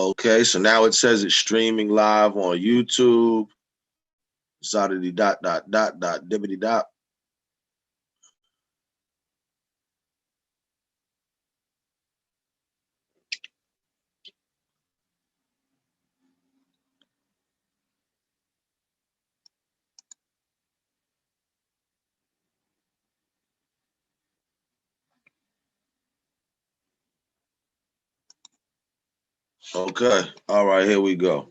Okay, so now it says it's streaming live on YouTube. Zadity dot dibbity dot. Okay, all right, here we go.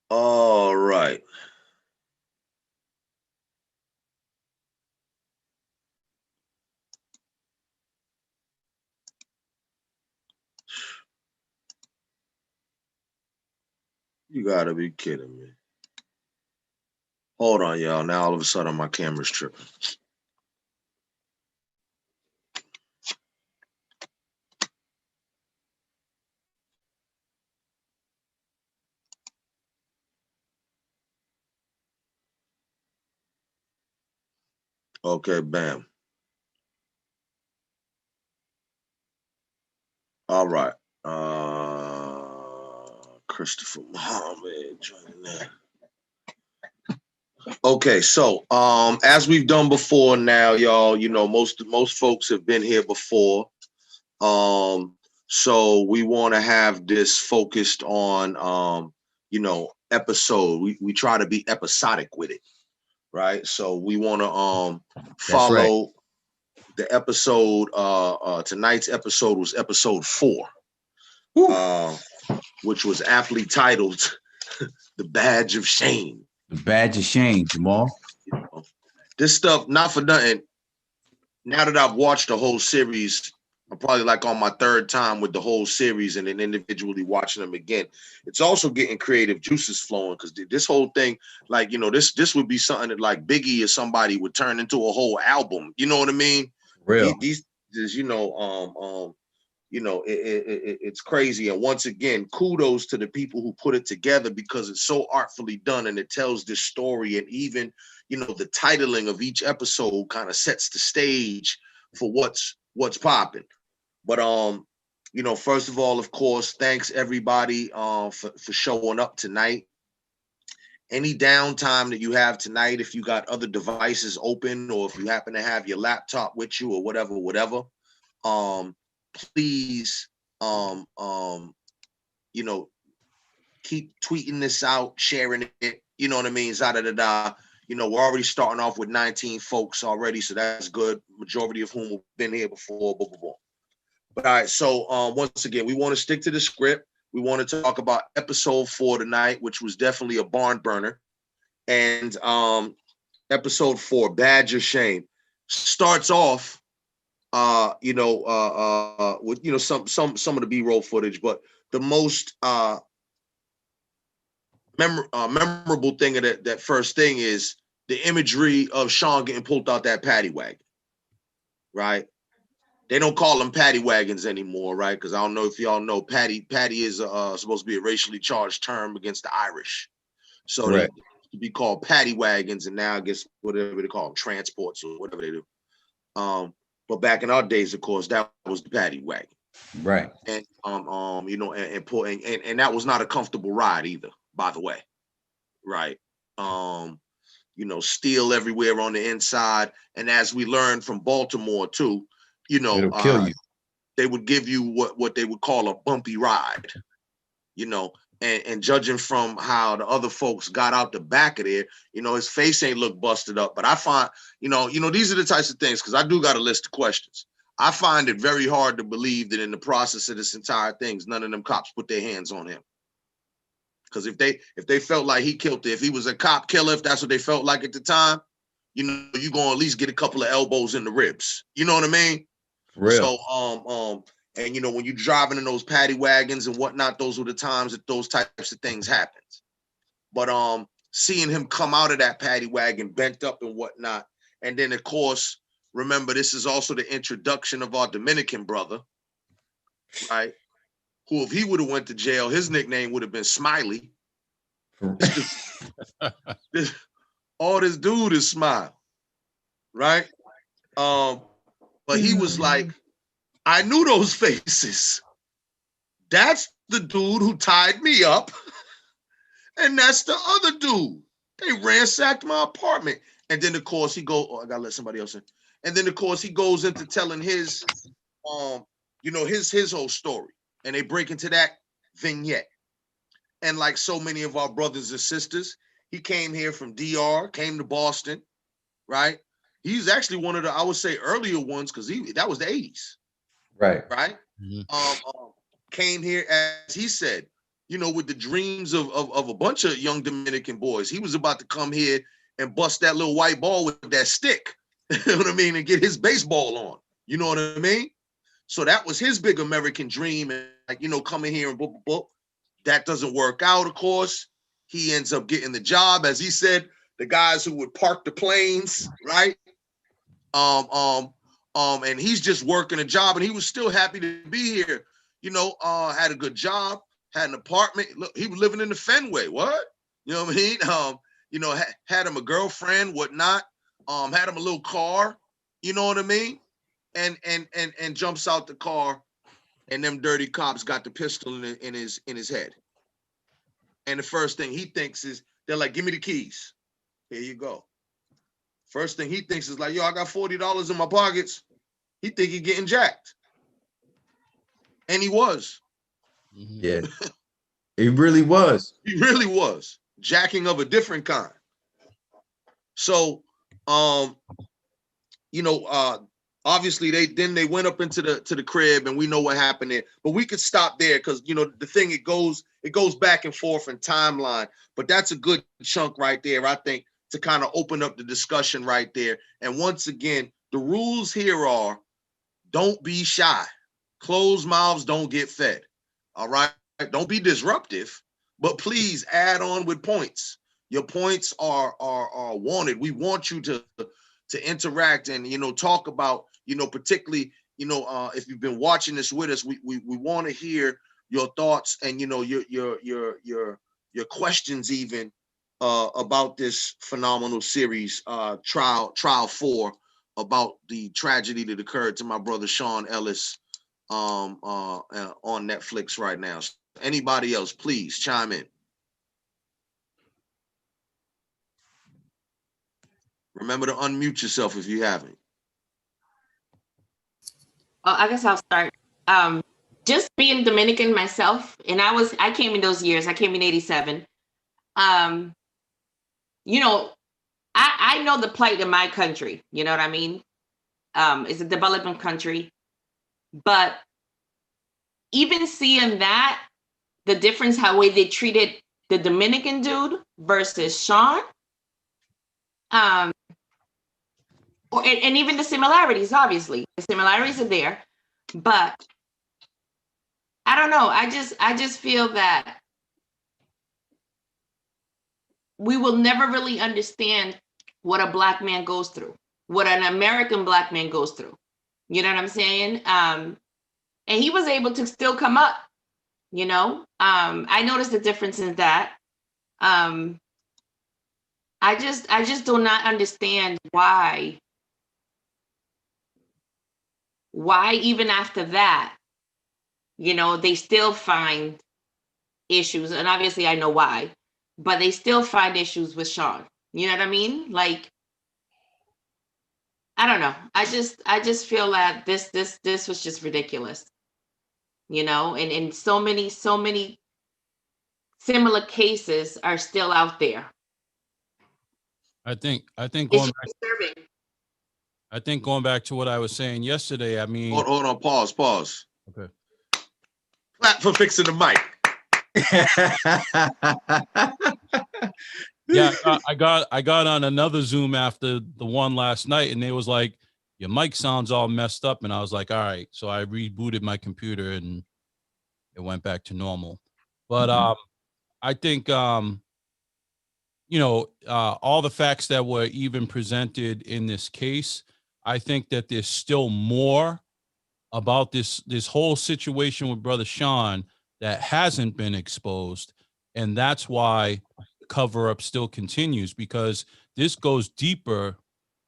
All right. You gotta be kidding me. Hold on, y'all. Now all of a sudden my camera's tripping. Okay, bam. All right. Christopher Muhammad joining that. Okay, so as we've done before now, y'all, you know, most folks have been here before. So we want to have this focused on you know, episode. We try to be episodic with it, right? So we want to follow right. the episode. Tonight's episode was episode 4, which was aptly titled "The Badge of Shame." The badge of shame, Jamal. You know, this stuff, not for nothing. Now that I've watched the whole series, I'm probably like on my 3rd time with the whole series and then individually watching them again. It's also getting creative juices flowing because this whole thing, like, you know, this would be something that like Biggie or somebody would turn into a whole album. You know what I mean? Real. These you know, it's crazy. And once again, kudos to the people who put it together because it's so artfully done and it tells this story. And even, you know, the titling of each episode kind of sets the stage for what's popping. But you know, first of all, of course, thanks everybody for showing up tonight. Any downtime that you have tonight, if you got other devices open or if you happen to have your laptop with you or whatever, um, please, you know, keep tweeting this out, sharing it. You know what I mean? Da. You know, we're already starting off with 19 folks already, so that's good. Majority of whom have been here before. Blah, blah, blah. But all right, so once again, we want to stick to the script. We want to talk about episode 4 tonight, which was definitely a barn burner. And episode 4, Badge of Shame, starts off you know, with, you know, some of the B-roll footage, but the most memorable thing of that first thing is the imagery of Sean getting pulled out that paddy wagon, right? They don't call them paddy wagons anymore, right? Because I don't know if y'all know, paddy is supposed to be a racially charged term against the Irish, so Correct. they used to be called paddy wagons, and now I guess whatever they call them, transports or whatever they do. But back in our days, of course, that was the paddy wagon. Right. And you know, and that was not a comfortable ride either, by the way. Right. You know, steel everywhere on the inside. And as we learned from Baltimore too, you know, It'll kill you. they would give you what they would call a bumpy ride, you know. And judging from how the other folks got out the back of there, you know, his face ain't look busted up. But I find, you know, these are the types of things, because I do got a list of questions. I find it very hard to believe that in the process of this entire thing, none of them cops put their hands on him. Because if they felt like he killed it, if he was a cop killer, if that's what they felt like at the time, you know, you're gonna at least get a couple of elbows in the ribs. You know what I mean? Real. So and you know, when you're driving in those paddy wagons and whatnot, those were the times that those types of things happened. But seeing him come out of that paddy wagon bent up and whatnot, and then of course, remember, this is also the introduction of our Dominican brother, right? Who, if he would have went to jail, his nickname would have been Smiley. All this dude is Smile, right? But he was like, I knew those faces. That's the dude who tied me up, and that's the other dude. They ransacked my apartment. And then of course he go, oh, I gotta let somebody else in. And then of course he goes into telling his his whole story. And they break into that vignette. And like so many of our brothers and sisters, he came here from DR, came to Boston, right? He's actually one of the, I would say, earlier ones, because that was the 80s, Right. right? Came here, as he said, with the dreams of a bunch of young Dominican boys. He was about to come here and bust that little white ball with that stick, you know what I mean, and get his baseball on. You know what I mean? So that was his big American dream, and coming here and boop. That doesn't work out, of course. He ends up getting the job, as he said, the guys who would park the planes, right? And he's just working a job, and he was still happy to be here. Had a good job, had an apartment. Look, he was living in the Fenway. What? You know what I mean? Had him a girlfriend, whatnot. Had him a little car. You know what I mean? And jumps out the car, and them dirty cops got the pistol in his head. And the first thing he thinks is, they're like, give me the keys. Here you go. First thing he thinks is like, yo, I got $40 in my pockets. He think he getting jacked. And he was. Yeah. He really was. He really was. Jacking of a different kind. So, obviously they went up into the crib, and we know what happened there. But we could stop there because the thing, it goes back and forth in timeline. But that's a good chunk right there, I think, to kind of open up the discussion right there. And once again, the rules here are, don't be shy. Closed mouths don't get fed. All right. Don't be disruptive, but please add on with points. Your points are wanted. We want you to interact and talk about, particularly, if you've been watching this with us, we want to hear your thoughts and your questions even about this phenomenal series, Trial 4, about the tragedy that occurred to my brother Sean Ellis on Netflix right now. So anybody else, please chime in. Remember to unmute yourself if you haven't. I guess I'll start. Just being Dominican myself, and I came in those years. I came in 87. I know the plight of my country. You know what I mean? It's a developing country. But even seeing that, the difference, how way they treated the Dominican dude versus Sean, and even the similarities, obviously. The similarities are there. But I don't know. I just feel that we will never really understand what a Black man goes through, what an American Black man goes through. You know what I'm saying? And he was able to still come up, I noticed the difference in that. I just do not understand why even after that, they still find issues. And obviously I know why, but they still find issues with Sean. You know what I mean? Like, I don't know. I just feel that this was just ridiculous, and so many similar cases are still out there. I think It's going back to what I was saying yesterday, I mean, Hold on, pause. Okay. Clap for fixing the mic. Yeah, I got on another Zoom after the one last night, and they was like, your mic sounds all messed up, and I was like, all right. So I rebooted my computer and it went back to normal. But I think all the facts that were even presented in this case, I think that there's still more about this whole situation with Brother Sean that hasn't been exposed, and that's why cover up still continues, because this goes deeper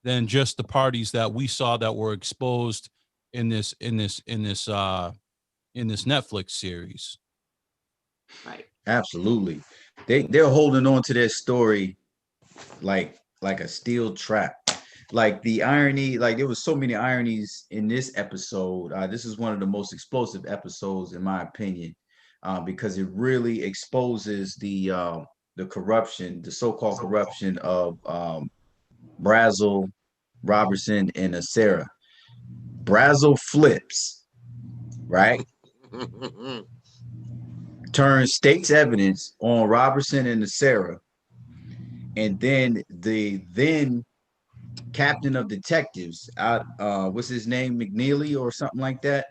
than just the parties that we saw that were exposed in this in this Netflix series. Right. Absolutely. They're holding on to their story like a steel trap. Like the irony, like there was so many ironies in this episode. This is one of the most explosive episodes, in my opinion, because it really exposes the corruption, the so-called corruption of Brazel, Robertson, and Sarah. Brazel flips, right? Turns state's evidence on Robertson and Sarah, and then the then captain of detectives, what's his name, McNeely or something like that,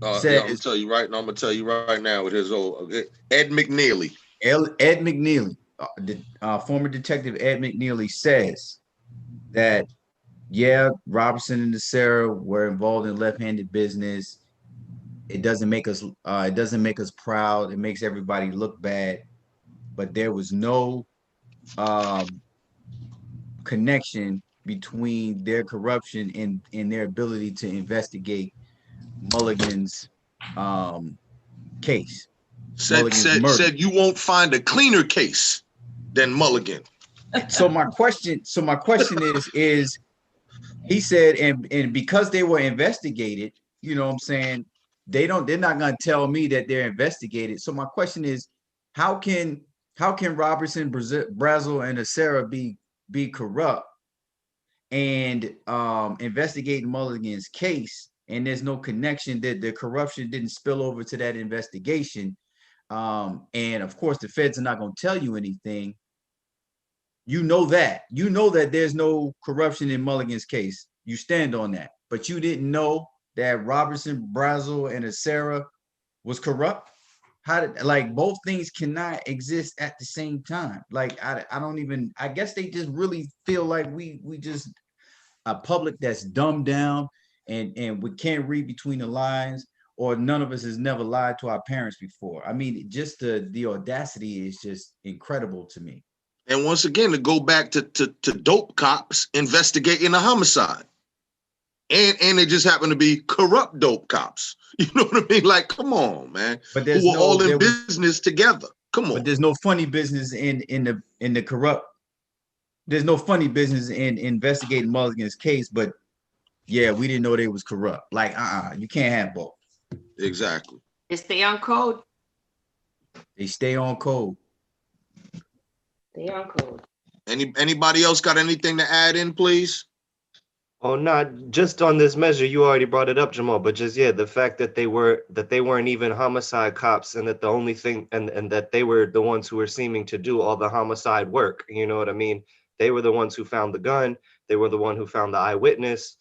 Yeah, I'm says gonna tell you right now. I'm gonna tell you right now with his old Ed McNeely. Ed McNeely, former detective Ed McNeely says that yeah, Robertson and Sarah were involved in left-handed business. It doesn't make us proud. It makes everybody look bad. But there was no connection between their corruption and their ability to investigate Mulligan's case. Said you won't find a cleaner case than Mulligan. So my question is he said, and because they were investigated, you know what I'm saying, they're not going to tell me that they're investigated. So my question is, how can Robertson, Brazel, and Sarah be corrupt and investigating Mulligan's case, and there's no connection, that the corruption didn't spill over to that investigation? And of course, the feds are not going to tell you anything. You know that there's no corruption in Mulligan's case. You stand on that, but you didn't know that Robertson, Brazel, and Sarah was corrupt. How did, like, both things cannot exist at the same time? Like, I don't even, I guess they just really feel like we just a public that's dumbed down and we can't read between the lines, or none of us has never lied to our parents before. I mean, just the audacity is just incredible to me. And once again, to go back to dope cops investigating a homicide. And they just happen to be corrupt dope cops. You know what I mean? Like, come on, man. But who were all in business together. Come on. But there's no funny business in the corrupt. There's no funny business in investigating Mulligan's case, but yeah, we didn't know they was corrupt. Like, you can't have both. Exactly. They stay on code. They stay on code. Stay on code. Anybody else got anything to add in, please? Oh, not just on this measure. You already brought it up, Jamal. But just the fact that they weren't even homicide cops, and that the only thing, and that they were the ones who were seeming to do all the homicide work. You know what I mean? They were the ones who found the gun. They were the one who found the eyewitness,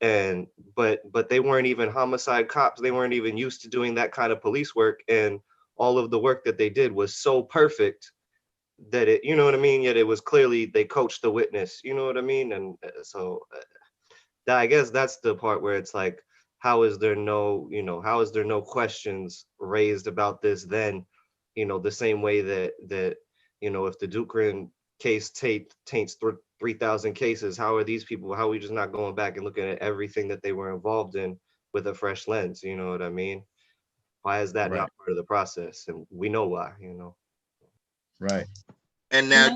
but they weren't even homicide cops. They weren't even used to doing that kind of police work, and all of the work that they did was so perfect that it, you know what I mean? Yet it was clearly they coached the witness. You know what I mean? And so. I guess that's the part where it's like, how is there no questions raised about this then? The same way that if the Dukran case taints 3,000 cases, how are we just not going back and looking at everything that they were involved in with a fresh lens? You know what I mean? Why is that not part of the process? And we know why, Right. And now,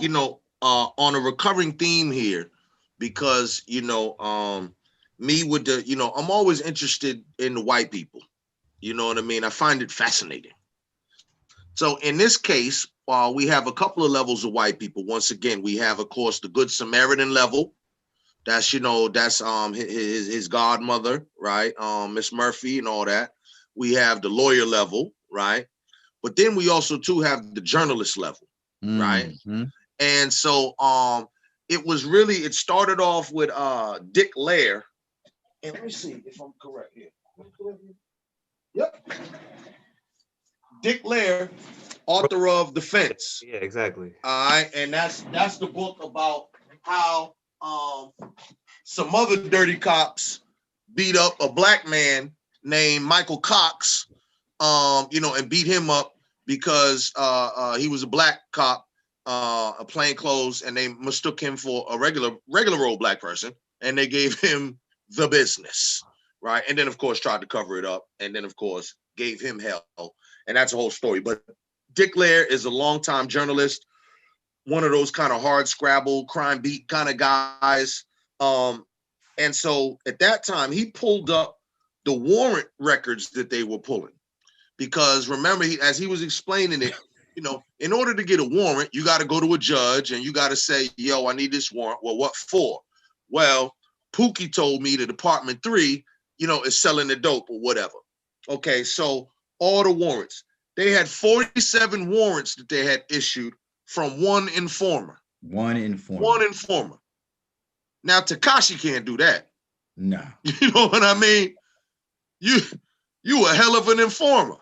on a recurring theme here, because, me with the, I'm always interested in the white people. You know what I mean? I find it fascinating. So in this case, we have a couple of levels of white people. Once again, we have, of course, the Good Samaritan level. That's, that's his godmother, right? Miss Murphy and all that. We have the lawyer level, right? But then we also too have the journalist level, right? And so it started off with Dick Lair. And let me see if I'm correct here. Yep. Dick Lair, author of The Fence. Yeah, exactly. All right, and that's the book about how some other dirty cops beat up a black man named Michael Cox, and beat him up because he was a black cop, a plainclothes, and they mistook him for a regular old black person, and they gave him the business, right? And then of course tried to cover it up, and then of course gave him hell, and that's a whole story. But Dick Lair is a longtime journalist, one of those kind of hard scrabble crime beat kind of guys. And so at that time he pulled up the warrant records that they were pulling, because remember, as he was explaining it, in order to get a warrant, you got to go to a judge and you got to say, yo, I need this warrant. Well, what for? Well, Pookie told me the Department 3, is selling the dope or whatever. Okay, so all the warrants. They had 47 warrants that they had issued from one informer. One informer. One informer. Now, Tekashi can't do that. No. You know what I mean? You a hell of an informer.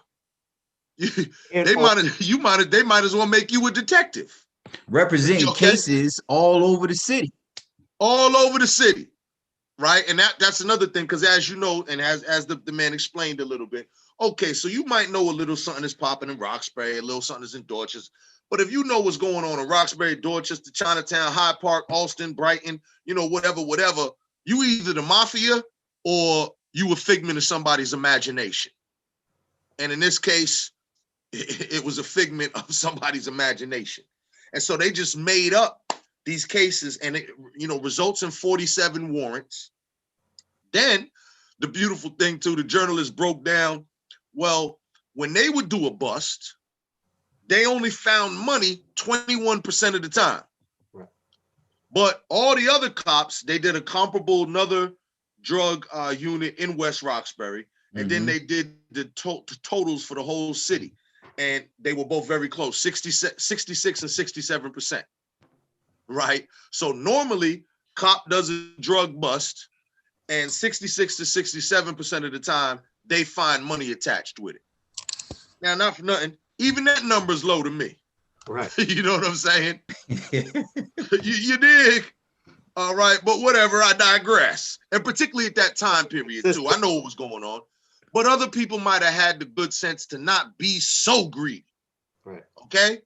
They might as well make you a detective. Representing cases all over the city. All over the city, right? And that's another thing, because as you know, and as the man explained a little bit, okay, so you might know a little something is popping in Roxbury, a little something is in Dorchester, but if you know what's going on in Roxbury, Dorchester, Chinatown, Hyde Park, Alston, Brighton, whatever, you either the mafia or you a figment of somebody's imagination. And in this case, it was a figment of somebody's imagination. And so they just made up these cases, and it, results in 47 warrants. Then the beautiful thing too, the journalist broke down, well, when they would do a bust, they only found money 21% of the time. Right. But all the other cops, they did a comparable, another drug unit in West Roxbury, and then they did the totals for the whole city. And they were both very close, 66 and 67%, right? So normally, cop does a drug bust, and 66 to 67% of the time, they find money attached with it. Now, not for nothing, even that number's low to me. Right. You know what I'm saying? you dig? All right, but whatever, I digress. And particularly at that time period, too. I know what was going on. But other people might have had the good sense to not be so greedy. Right. Okay?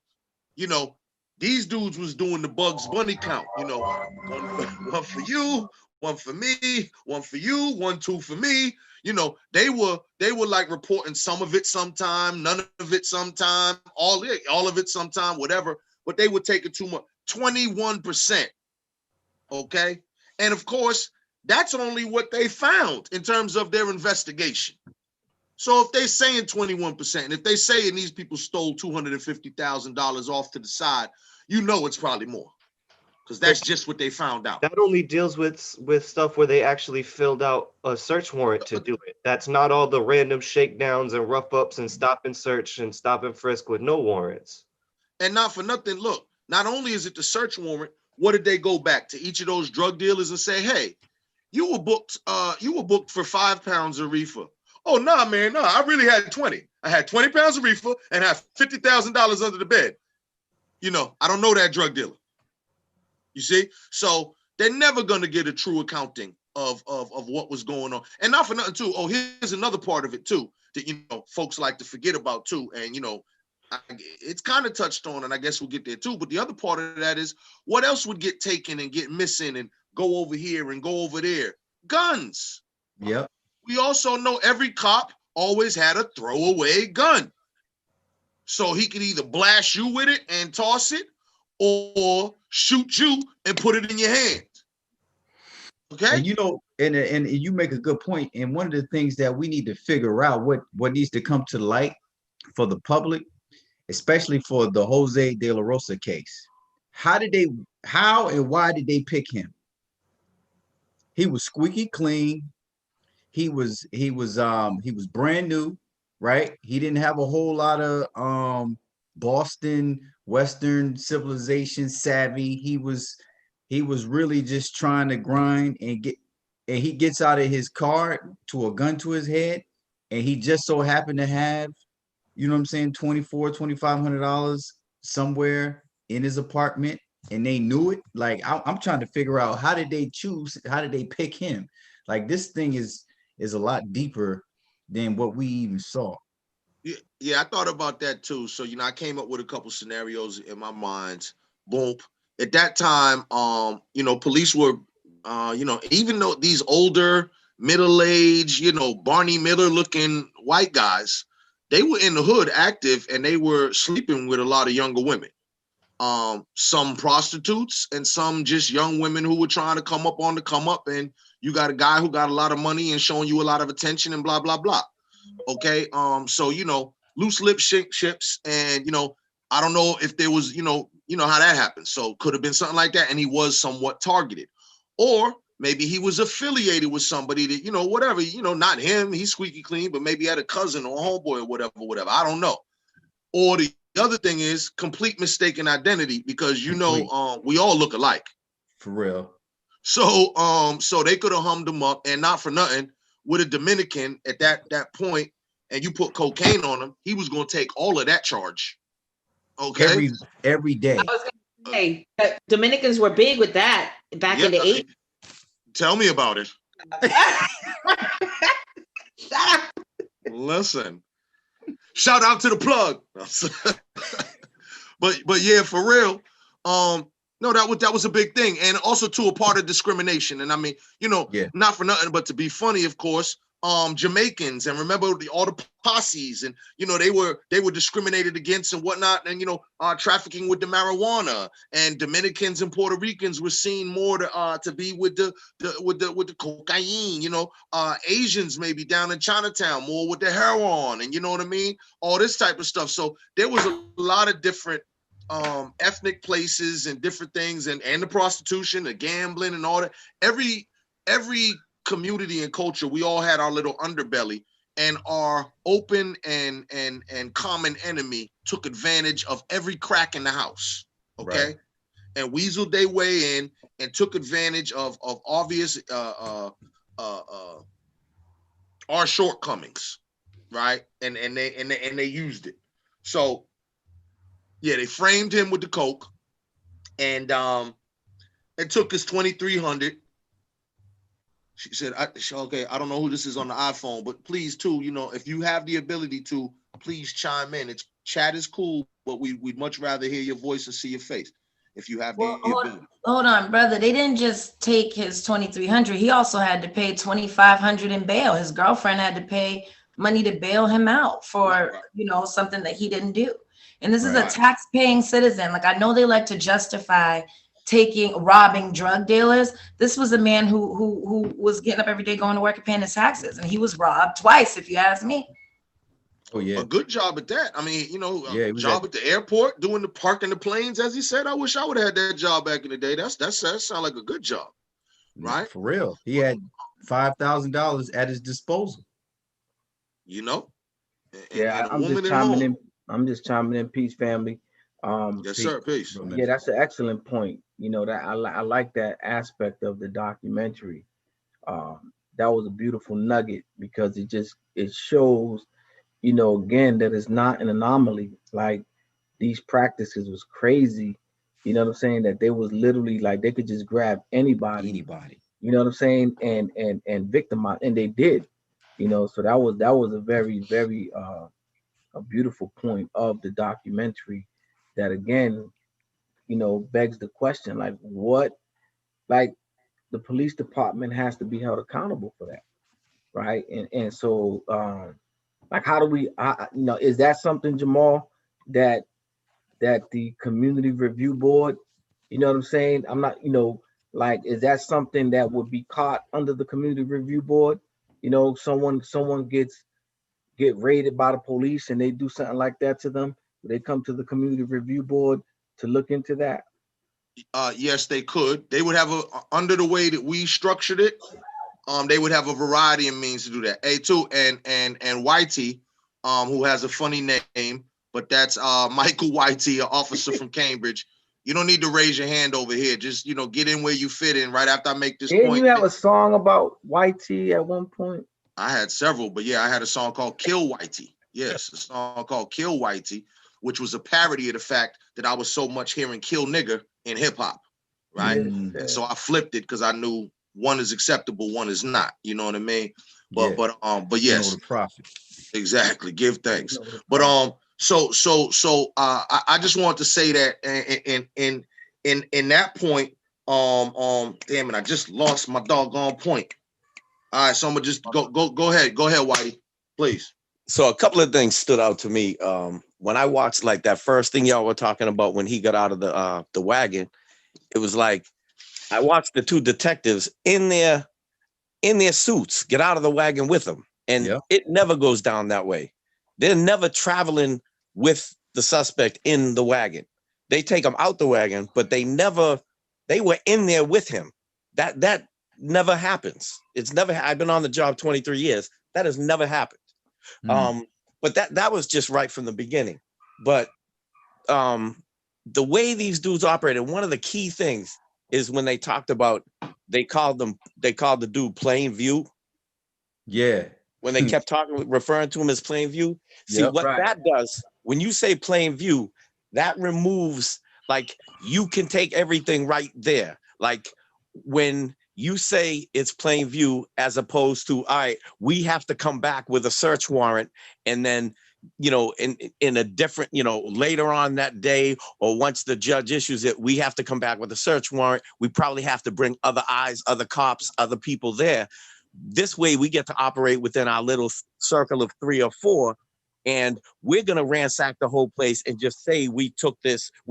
These dudes was doing the Bugs Bunny count. One for you, one for me, one for you, 1, 2 for me. They were like reporting some of it sometime, none of it sometime, all of it sometime, whatever. But they would take it too much. 21%. Okay? And of course, that's only what they found in terms of their investigation. So if they're saying 21%, and if they saying these people stole $250,000 off to the side, it's probably more, because that's just what they found out. That only deals with stuff where they actually filled out a search warrant to do it. That's not all the random shakedowns and rough ups and stop and search and stop and frisk with no warrants. And not for nothing, look, not only is it the search warrant, what did they go back to each of those drug dealers and say, hey, you were booked for 5 pounds of reefer. Oh, nah, man, no, I really had 20. I had 20 pounds of reefer and I had $50,000 under the bed. I don't know that drug dealer. You see? So they're never going to get a true accounting of what was going on. And not for nothing, too. Oh, here's another part of it, too, that, folks like to forget about, too. And, it's kind of touched on, and I guess we'll get there, too. But the other part of that is, what else would get taken and get missing and go over here and go over there? Guns. Yep. We also know every cop always had a throwaway gun. So he could either blast you with it and toss it, or shoot you and put it in your hand. Okay? And and you make a good point. And one of the things that we need to figure out, what needs to come to light for the public, especially for the Jose De La Rosa case. How and why did they pick him? He was squeaky clean. He was brand new, right? He didn't have a whole lot of Boston Western civilization savvy. He was really just trying to grind and he gets out of his car to a gun to his head, and he just so happened to have, $2,500 somewhere in his apartment, and they knew it. Like, I'm trying to figure out, how did they pick him? Like, this thing is a lot deeper than what we even saw. Yeah, I thought about that too. So, I came up with a couple scenarios in my mind. Boom. At that time, police were, even though these older middle-aged, Barney Miller looking white guys. They were in the hood active, and they were sleeping with a lot of younger women. Some prostitutes and some just young women who were trying to come up, and you got a guy who got a lot of money and showing you a lot of attention and blah, blah, blah. Okay. So, loose lip ships, and, I don't know if there was, how that happened. So could have been something like that. And he was somewhat targeted, or maybe he was affiliated with somebody that, whatever, not him, he's squeaky clean, but maybe had a cousin or a homeboy or whatever. I don't know. Or the other thing is complete mistaken identity, because, we all look alike. For real. So, so they could have hummed him up, and not for nothing, with a Dominican at that point, and you put cocaine on him, he was going to take all of that charge. Okay. Every day. I was gonna say that Dominicans were big with that back in the 80s. Tell me about it. Shut up. Listen. Shout out to the plug. but yeah, for real. No, that was a big thing, and also to a part of discrimination. And I mean, not for nothing, but to be funny, of course. Jamaicans, and remember all the posses, and they were discriminated against and whatnot, and trafficking with the marijuana, and Dominicans and Puerto Ricans were seen more to be with the cocaine, Asians maybe down in Chinatown more with the heroin, and you know what I mean, all this type of stuff. So there was a lot of different ethnic places and different things, and the prostitution, the gambling, and all that. Every community and culture, we all had our little underbelly, and our open and common enemy took advantage of every crack in the house. Okay. Right. And weaseled their way in and took advantage of obvious our shortcomings, right? And they used it. So yeah, they framed him with the coke, and it took us 2,300. She said, okay, I don't know who this is on the iPhone, but please, too, if you have the ability to, please chime in. Chat is cool, but we'd much rather hear your voice and see your face if you have the ability. Hold on, brother. They didn't just take his 2,300. He also had to pay 2,500 in bail. His girlfriend had to pay money to bail him out for, something that he didn't do. And this is a tax-paying citizen. Like, I know they like to justify robbing drug dealers. This was a man who was getting up every day, going to work and paying his taxes, and he was robbed twice, if you ask me. Oh yeah, a good job at that. I mean, job at the airport, doing the parking the planes, as he said. I wish I would have had that job back in the day. That sounds like a good job, right? For real, he had $5,000 at his disposal. I'm just chiming in. Peace, family. Yes, sir. Peace. Yeah, that's an excellent point. That I like that aspect of the documentary. That was a beautiful nugget, because it shows, again, that it's not an anomaly. Like, these practices was crazy. You know what I'm saying? That they was literally like, they could just grab anybody. You know what I'm saying? And victimize, and they did. So that was a very, very a beautiful point of the documentary. That again, begs the question, like, the police department has to be held accountable for that, right? And so, how do we, is that something, Jamal, that the community review board, you know what I'm saying? I'm not, is that something that would be caught under the community review board? Someone get raided by the police and they do something like that to them. They come to the community review board to look into that. Yes, they could. They would have under the way that we structured it. They would have a variety of means to do that. A2 and Whitey, who has a funny name, but that's Michael Whitey, an officer from Cambridge. You don't need to raise your hand over here. Just get in where you fit in. Right after I make this point. Didn't you have a song about Whitey at one point? I had several, but yeah, I had a song called Kill Whitey. Yes, a song called Kill Whitey, which was a parody of the fact that I was so much hearing kill nigger in hip hop, right? Mm-hmm. And so I flipped it because I knew one is acceptable, one is not. You know what I mean? But yes, the prophet. Exactly. Give thanks. But so I just want to say that in that point, damn it, I just lost my doggone point. All right, so I'm gonna just go ahead, Whitey, please. So a couple of things stood out to me when I watched like that first thing y'all were talking about when he got out of the wagon. It was like I watched the two detectives in their suits get out of the wagon with them, and Yep. it never goes down that way. They're never traveling with the suspect in the wagon. They take him out the wagon, but they were in there with him. That never happens. It's never. I've been on the job 23 years. That has never happened. But that was just right from the beginning. But the way these dudes operated, one of the key things is when they talked about, they called the dude Plain View. Yeah. When they kept referring to him as Plain View. See, Yep. what that does, when you say Plain View, that removes, like, you can take everything right there. Like, when you say it's Plain View, as opposed to, all right, we have to come back with a search warrant, and then, you know, in a different, you know, later on that day, or once the judge issues it, we have to come back with a search warrant. We probably have to bring other eyes, other cops, other people there. This way we get to operate within our little circle of 3 or 4, and we're going to ransack the whole place and just say we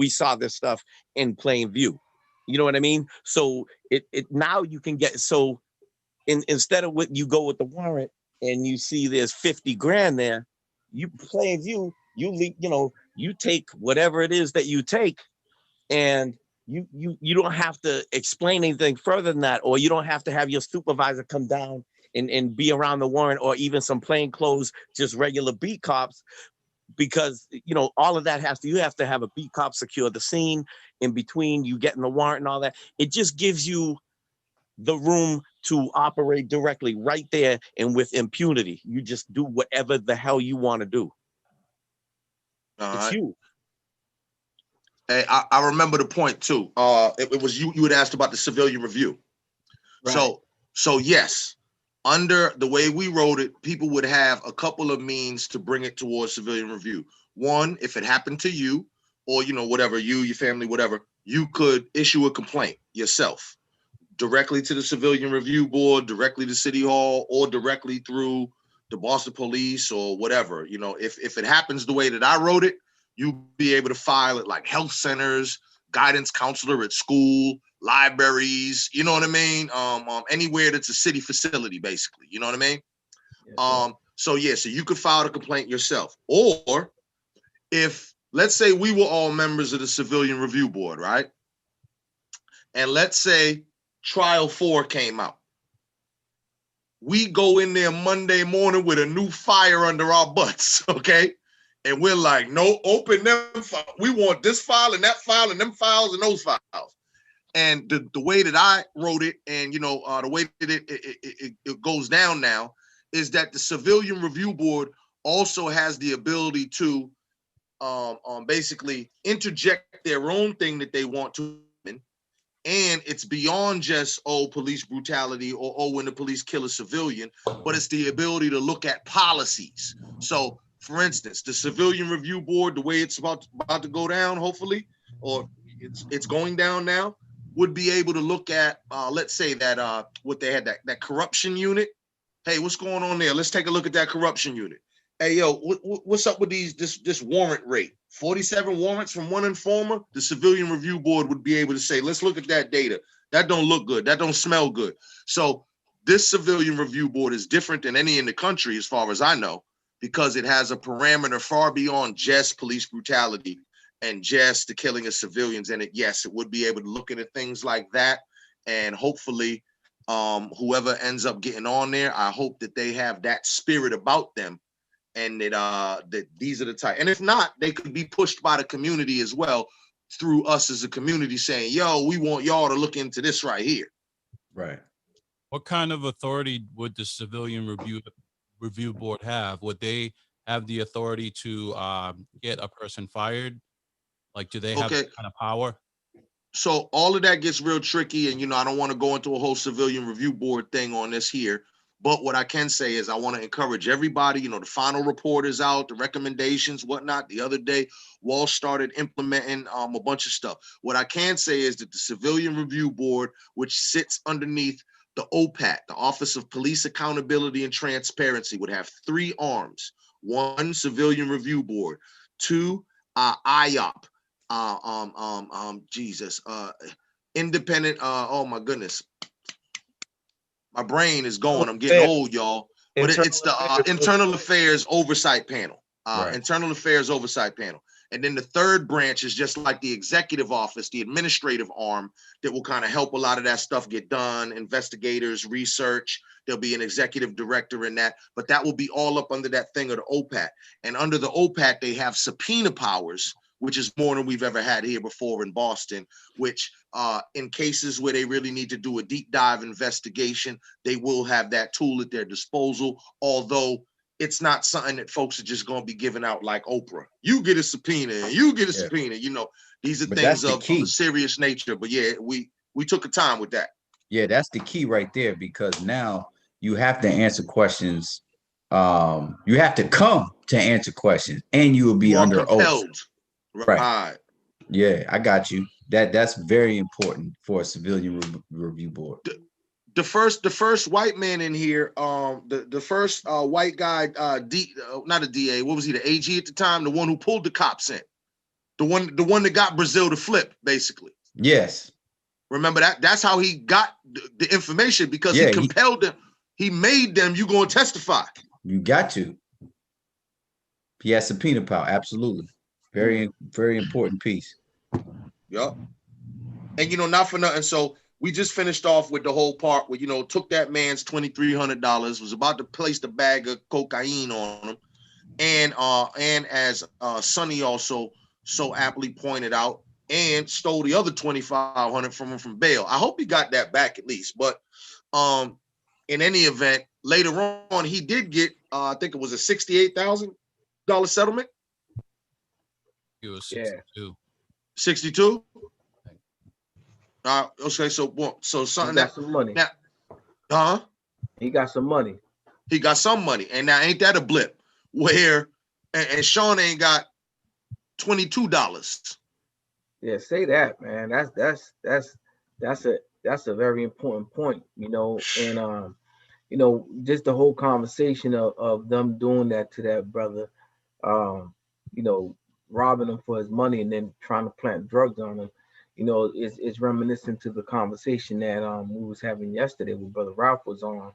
saw this stuff in plain view. You know what I mean? So it now you can get, so instead of what you go with the warrant and you see there's 50 grand there, you plain view, you leave, you know, you take whatever it is that you take, and you don't have to explain anything further than that, or you don't have to have your supervisor come down and be around the warrant, or even some plain clothes, just regular beat cops, because, you know, all of that you have to have a beat cop secure the scene in between you getting the warrant and all that. It just gives you the room to operate directly right there and with impunity. You just do whatever the hell you want to do. It's you. Hey, I remember the point too. It was you had asked about the civilian review. Right. So yes, under the way we wrote it, people would have a couple of means to bring it towards civilian review. One, if it happened to you, or, you know, whatever, you, your family, whatever, you could issue a complaint yourself directly to the civilian review board, directly to City Hall, or directly through the Boston Police or whatever. You know, if it happens the way that I wrote it, you'll be able to file it like health centers, guidance counselor at school, libraries, you know what I mean? Anywhere that's a city facility, basically, you know what I mean? Yes, so you could file a complaint yourself. Or if, let's say we were all members of the civilian review board, right? And let's say trial 4 came out. We go in there Monday morning with a new fire under our butts, okay? And we're like, no, open them. We want this file and that file and them files and those files. And the way that I wrote it, and, you know, the way that it goes down now, is that the civilian review board also has the ability to basically interject their own thing that they want to. And it's beyond just, police brutality, or when the police kill a civilian, but it's the ability to look at policies. So, for instance, the civilian review board, the way it's about to go down, hopefully, or it's going down now, would be able to look at, let's say that what they had, that corruption unit. Hey, what's going on there? Let's take a look at that corruption unit. Hey, yo, what's up with this warrant rate? 47 warrants from one informer. The civilian review board would be able to say, let's look at that data. That don't look good. That don't smell good. So this civilian review board is different than any in the country, as far as I know, because it has a parameter far beyond just police brutality and just the killing of civilians. And it would be able to look into things like that. And hopefully, whoever ends up getting on there, I hope that they have that spirit about them, and that these are the type. And if not, they could be pushed by the community as well, through us as a community saying, yo, we want y'all to look into this right here. Right. What kind of authority would the civilian review board have? Would they have the authority to get a person fired? Like, do they have that kind of power? So all of that gets real tricky, and, you know, I don't want to go into a whole civilian review board thing on this here. But what I can say is I want to encourage everybody, you know, the final report is out, the recommendations, whatnot. The other day, Walsh started implementing a bunch of stuff. What I can say is that the civilian review board, which sits underneath the OPAT, the Office of Police Accountability and Transparency, would have 3 arms: 1, Civilian Review Board; 2, IOP, independent. Oh my goodness, my brain is going. I'm getting old, y'all. But it's the Internal Affairs Oversight Panel. Right. Internal Affairs Oversight Panel. And then the third branch is just like the executive office, the administrative arm that will kind of help a lot of that stuff get done, investigators, research. There'll be an executive director in that, but that will be all up under that thing of the OPAT. And under the OPAT, they have subpoena powers, which is more than we've ever had here before in Boston, which in cases where they really need to do a deep dive investigation, they will have that tool at their disposal, although it's not something that folks are just going to be giving out like Oprah. You get a subpoena and you get a subpoena. You know, these are things of a serious nature. But yeah, we took a time with that. Yeah, that's the key right there, because now you have to answer questions. You have to come to answer questions, and you will be under oath. Right. Yeah, I got you. That's very important for a civilian review board. The first white man in here, the first white guy, not a DA, what was he, the AG at the time, the one who pulled the cops in, the one that got Brazil to flip, basically. Yes. Remember that? That's how he got the information, because he compelled them. He made them. You going to testify? You got to. He has subpoena power. Absolutely. Very, very important piece. Yep. And not for nothing. So we just finished off with the whole part where, took that man's $2,300, was about to place the bag of cocaine on him. And as Sonny also so aptly pointed out, and stole the other $2,500 from him from bail. I hope he got that back at least. But in any event, later on, he did get, I think it was a $68,000 settlement. It was 62. 62? Okay, so something he got some money. Now, he got some money. He got some money. And now ain't that a blip where and Sean ain't got $22. Yeah, say that, man. That's a very important point, and just the whole conversation of them doing that to that brother, robbing him for his money and then trying to plant drugs on him, is reminiscent to the conversation that we was having yesterday when Brother Ralph was on,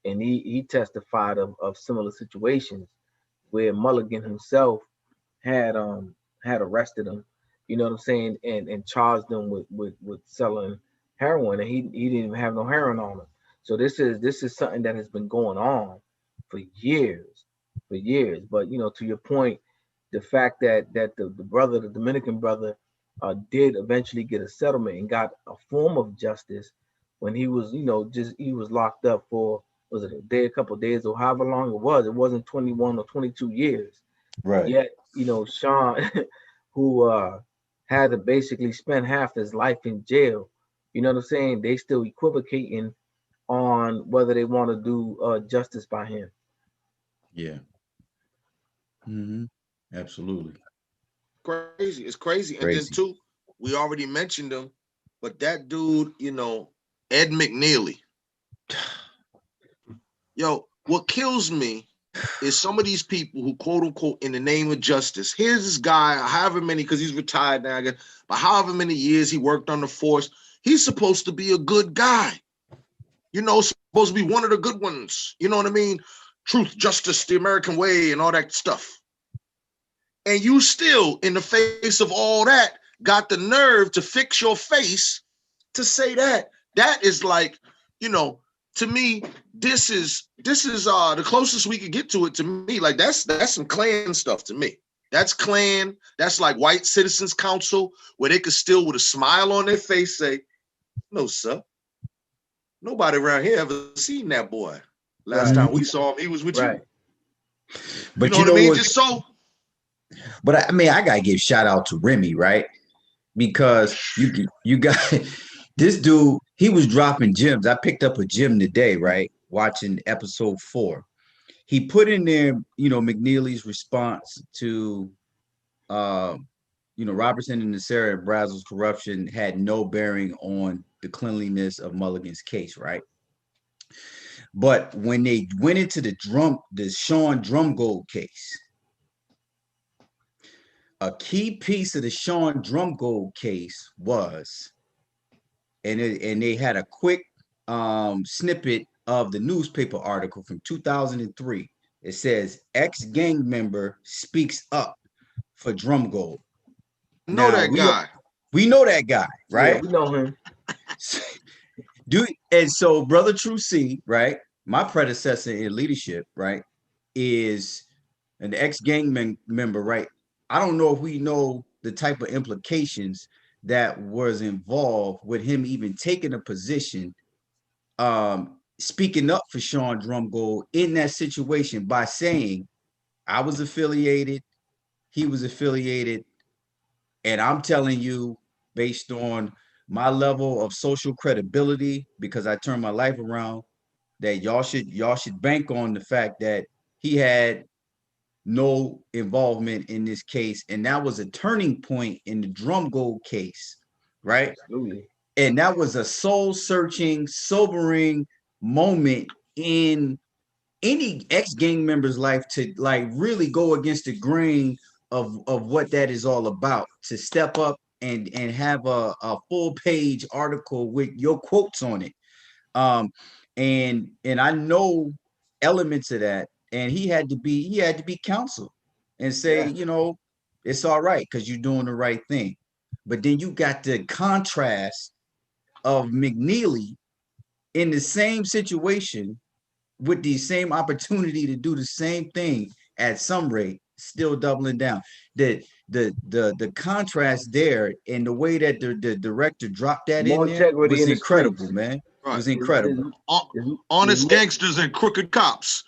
and he testified of similar situations where Mulligan himself had arrested him, you know what I'm saying, and charged them with selling heroin, and he didn't even have no heroin on him. So this is something that has been going on for years. But to your point, the fact that the brother, the Dominican brother, did eventually get a settlement and got a form of justice when he was, he was locked up for, was it a day, a couple of days, or however long it was. It wasn't 21 or 22 years. Right. Yet, Sean, who had to basically spend half his life in jail, you know what I'm saying? They still equivocating on whether they want to do justice by him. Yeah. Mm-hmm. Absolutely. Crazy. It's crazy. And then too, we already mentioned him, but that dude, Ed McNeely. Yo, what kills me is some of these people who, quote unquote, in the name of justice, here's this guy, however many, because he's retired now, but however many years he worked on the force, he's supposed to be a good guy. Supposed to be one of the good ones. You know what I mean? Truth, justice, the American way, and all that stuff. And you still, in the face of all that, got the nerve to fix your face to say that. That is like, to me, this is the closest we could get to it. To me, like that's some Klan stuff to me. That's Klan. That's like White Citizens Council, where they could still, with a smile on their face, say, "No, sir. Nobody around here ever seen that boy. Last time we saw him, he was with you." But what I mean? Just so. But I mean, I gotta give shout out to Remy, right? Because you got this dude. He was dropping gems. I picked up a gem today, right? Watching episode 4. He put in there, McNeely's response to, Robertson and Sarah and Brazel's corruption had no bearing on the cleanliness of Mulligan's case, right? But when they went into the Sean Drumgold case, a key piece of the Sean Drumgold case was, and they had a quick snippet of the newspaper article from 2003. It says ex-gang member speaks up for Drumgold. Know that guy. We know that guy, right? Yeah, we know him. And so Brother True C, right? My predecessor in leadership, right, is an ex-gang member, right? I don't know if we know the type of implications that was involved with him even taking a position, speaking up for Sean Drumgold in that situation by saying, I was affiliated, he was affiliated, and I'm telling you, based on my level of social credibility, because I turned my life around, that y'all should bank on the fact that he had no involvement in this case. And that was a turning point in the Drumgold case, right? Absolutely. And that was a soul-searching, sobering moment in any ex-gang member's life to like really go against the grain of what that is all about, to step up and have a full page article with your quotes on it. And I know elements of that, and he had to be counseled and say, you know, it's all right because you're doing the right thing. But then you got the contrast of McNeely in the same situation with the same opportunity to do the same thing at some rate, still doubling down. The contrast there and the way that the director dropped that More in there integrity was in the incredible, streets. man. It Right. was incredible. Honest gangsters and crooked cops.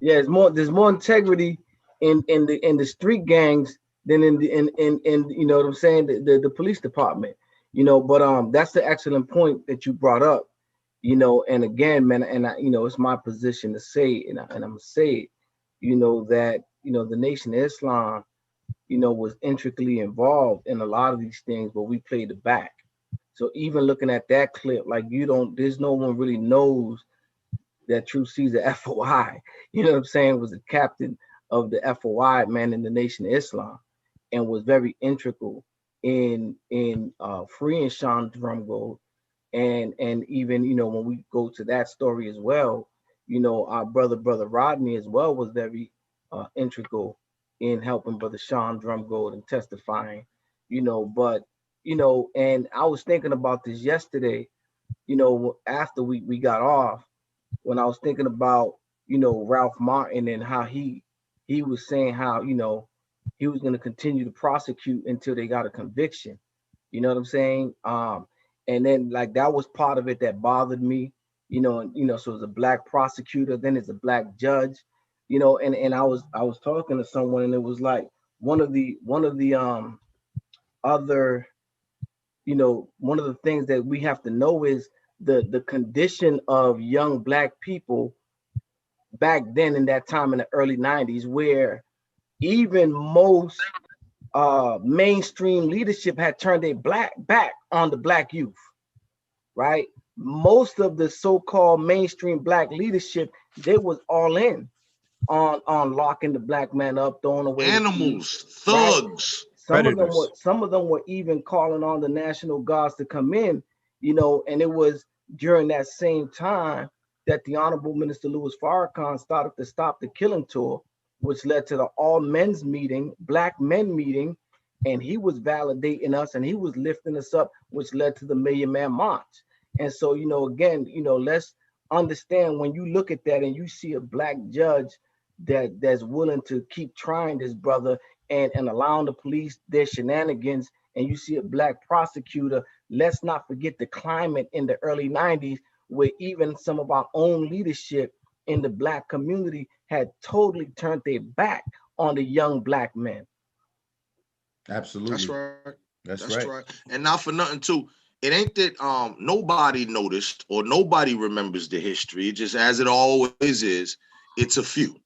Yeah, there's more integrity in the street gangs than in you know what I'm saying, the police department. You know, but that's the excellent point that you brought up. You know, and again, man, and I, you know, it's my position to say, and I'm gonna say it, you know, that, you know, the Nation of Islam, you know, was intricately involved in a lot of these things, but we played the back. So even looking at that clip, like there's no one really knows that True C's a FOI. You know what I'm saying? Was the captain of the FOI, man, in the Nation of Islam, and was very integral in freeing Sean Drumgold. And even, you know, when we go to that story as well, you know, our brother Rodney as well was very integral in helping brother Sean Drumgold and testifying, you know. But, you know, and I was thinking about this yesterday, you know, after we got off, when I was thinking about, you know, Ralph Martin and how he was saying how, you know, he was going to continue to prosecute until they got a conviction. You know what I'm saying? And then like that was part of it that bothered me, you know, so it's a black prosecutor, then it's a black judge, you know, and I was talking to someone, and it was like one of the other, you know, one of the things that we have to know is the condition of young black people back then in that time in the early 90s, where even most mainstream leadership had turned their back on the black youth, right? Most of the so-called mainstream black leadership, they was all in on locking the black man up, throwing away Animals, keys, right? thugs. Some of them were even calling on the National Guards to come in, you know, and it was during that same time that the Honorable Minister Louis Farrakhan started to Stop the Killing tour, which led to the all men's meeting, black men meeting, and he was validating us and he was lifting us up, which led to the Million Man March. And so, you know, again, you know, let's understand when you look at that and you see a black judge that's willing to keep trying this brother and allowing the police their shenanigans, and you see a black prosecutor, let's not forget the climate in the early 90s where even some of our own leadership in the black community had totally turned their back on the young black men. Absolutely. That's right. That's right. And not for nothing too. It ain't that nobody noticed or nobody remembers the history. It just, as it always is, it's a few.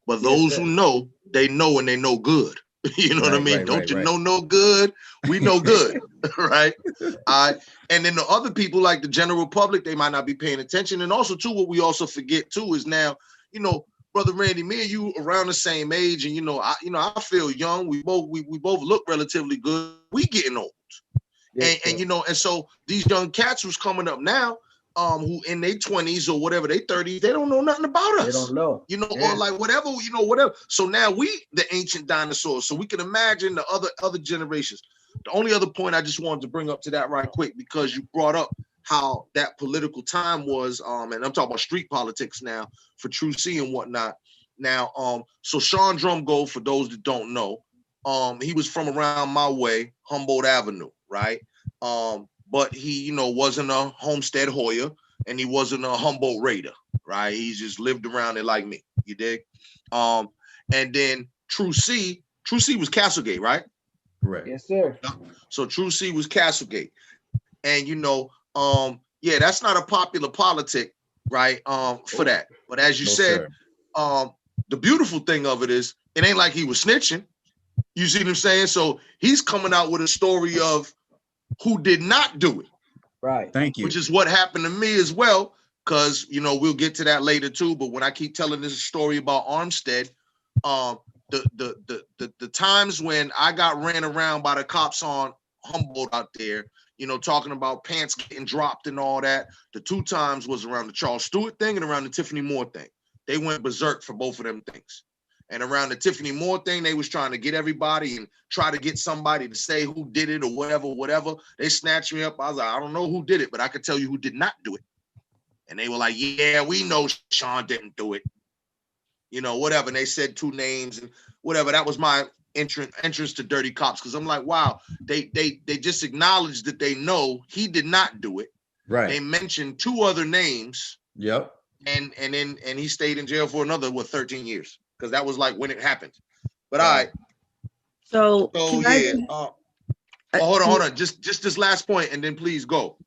But those who know, they know, and they know good. You know what I Right, mean? right, Don't right, you right. know no good? We know good, right? And then the other people, like the general public, they might not be paying attention. And also, too, what we also forget too is now, Brother Randy, me and you around the same age, and I feel young. We both look relatively good. We getting old. Yes, And sir. and so these young cats who's coming up now, who in their 20s or whatever, they 30s, they don't know nothing about They us. don't know. Or Yeah. like whatever, whatever. So now we the ancient dinosaurs. So we can imagine the other generations. The only other point I just wanted to bring up to that right quick, because you brought up how that political time was, and I'm talking about street politics now for True C and whatnot. Now, so Sean Drumgold, for those that don't know, he was from around my way, Humboldt Avenue, right? But he, wasn't a Homestead Hoyer, and he wasn't a Humboldt Raider, right? He just lived around it like me. You dig? And then True C was Castlegate, right? Correct. Yes, sir. So True C was Castlegate. And yeah, that's not a popular politic, right? For that. But as you No, said, sir. the beautiful thing of it is it ain't like he was snitching. You see what I'm saying? So he's coming out with a story of who did not do it. Right. Thank you. Which is what happened to me as well, because we'll get to that later too. But when I keep telling this story about Armstead, the times when I got ran around by the cops on Humboldt out there, talking about pants getting dropped and all that, the 2 times was around the Charles Stewart thing and around the Tiffany Moore thing. They went berserk for both of them things. And around the Tiffany Moore thing, they was trying to get everybody and try to get somebody to say who did it or whatever. They snatched me up. I was like, I don't know who did it, but I could tell you who did not do it. And they were like, yeah, we know Sean didn't do it. Whatever. And they said 2 names and whatever. That was my entrance to Dirty Cops, because I'm like, wow, they just acknowledged that they know he did not do it. Right. They mentioned 2 other names. Yep. And he stayed in jail for another 13 years, because that was like when it happened. But Wow. all right. So Yeah. Hold on. Just this last point, and then please go.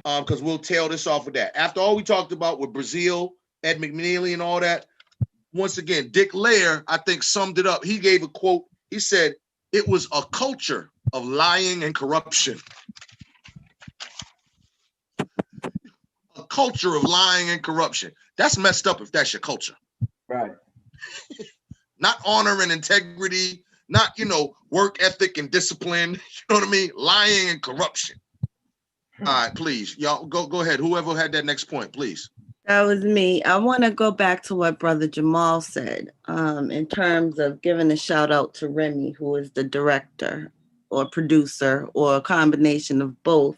Because we'll tail this off with that. After all we talked about with Brazil, Ed McNeely, and all that, once again, Dick Lair, I think, summed it up. He gave a quote. He said, it was a culture of lying and corruption. A culture of lying and corruption. That's messed up if that's your culture. Right. Not honor and integrity, not, work ethic and discipline. You know what I mean? Lying and corruption. All right, please. Y'all go ahead. Whoever had that next point, please. that was me. I want to go back to what Brother Jamal said, in terms of giving a shout out to Remy, who is the director or producer or a combination of both,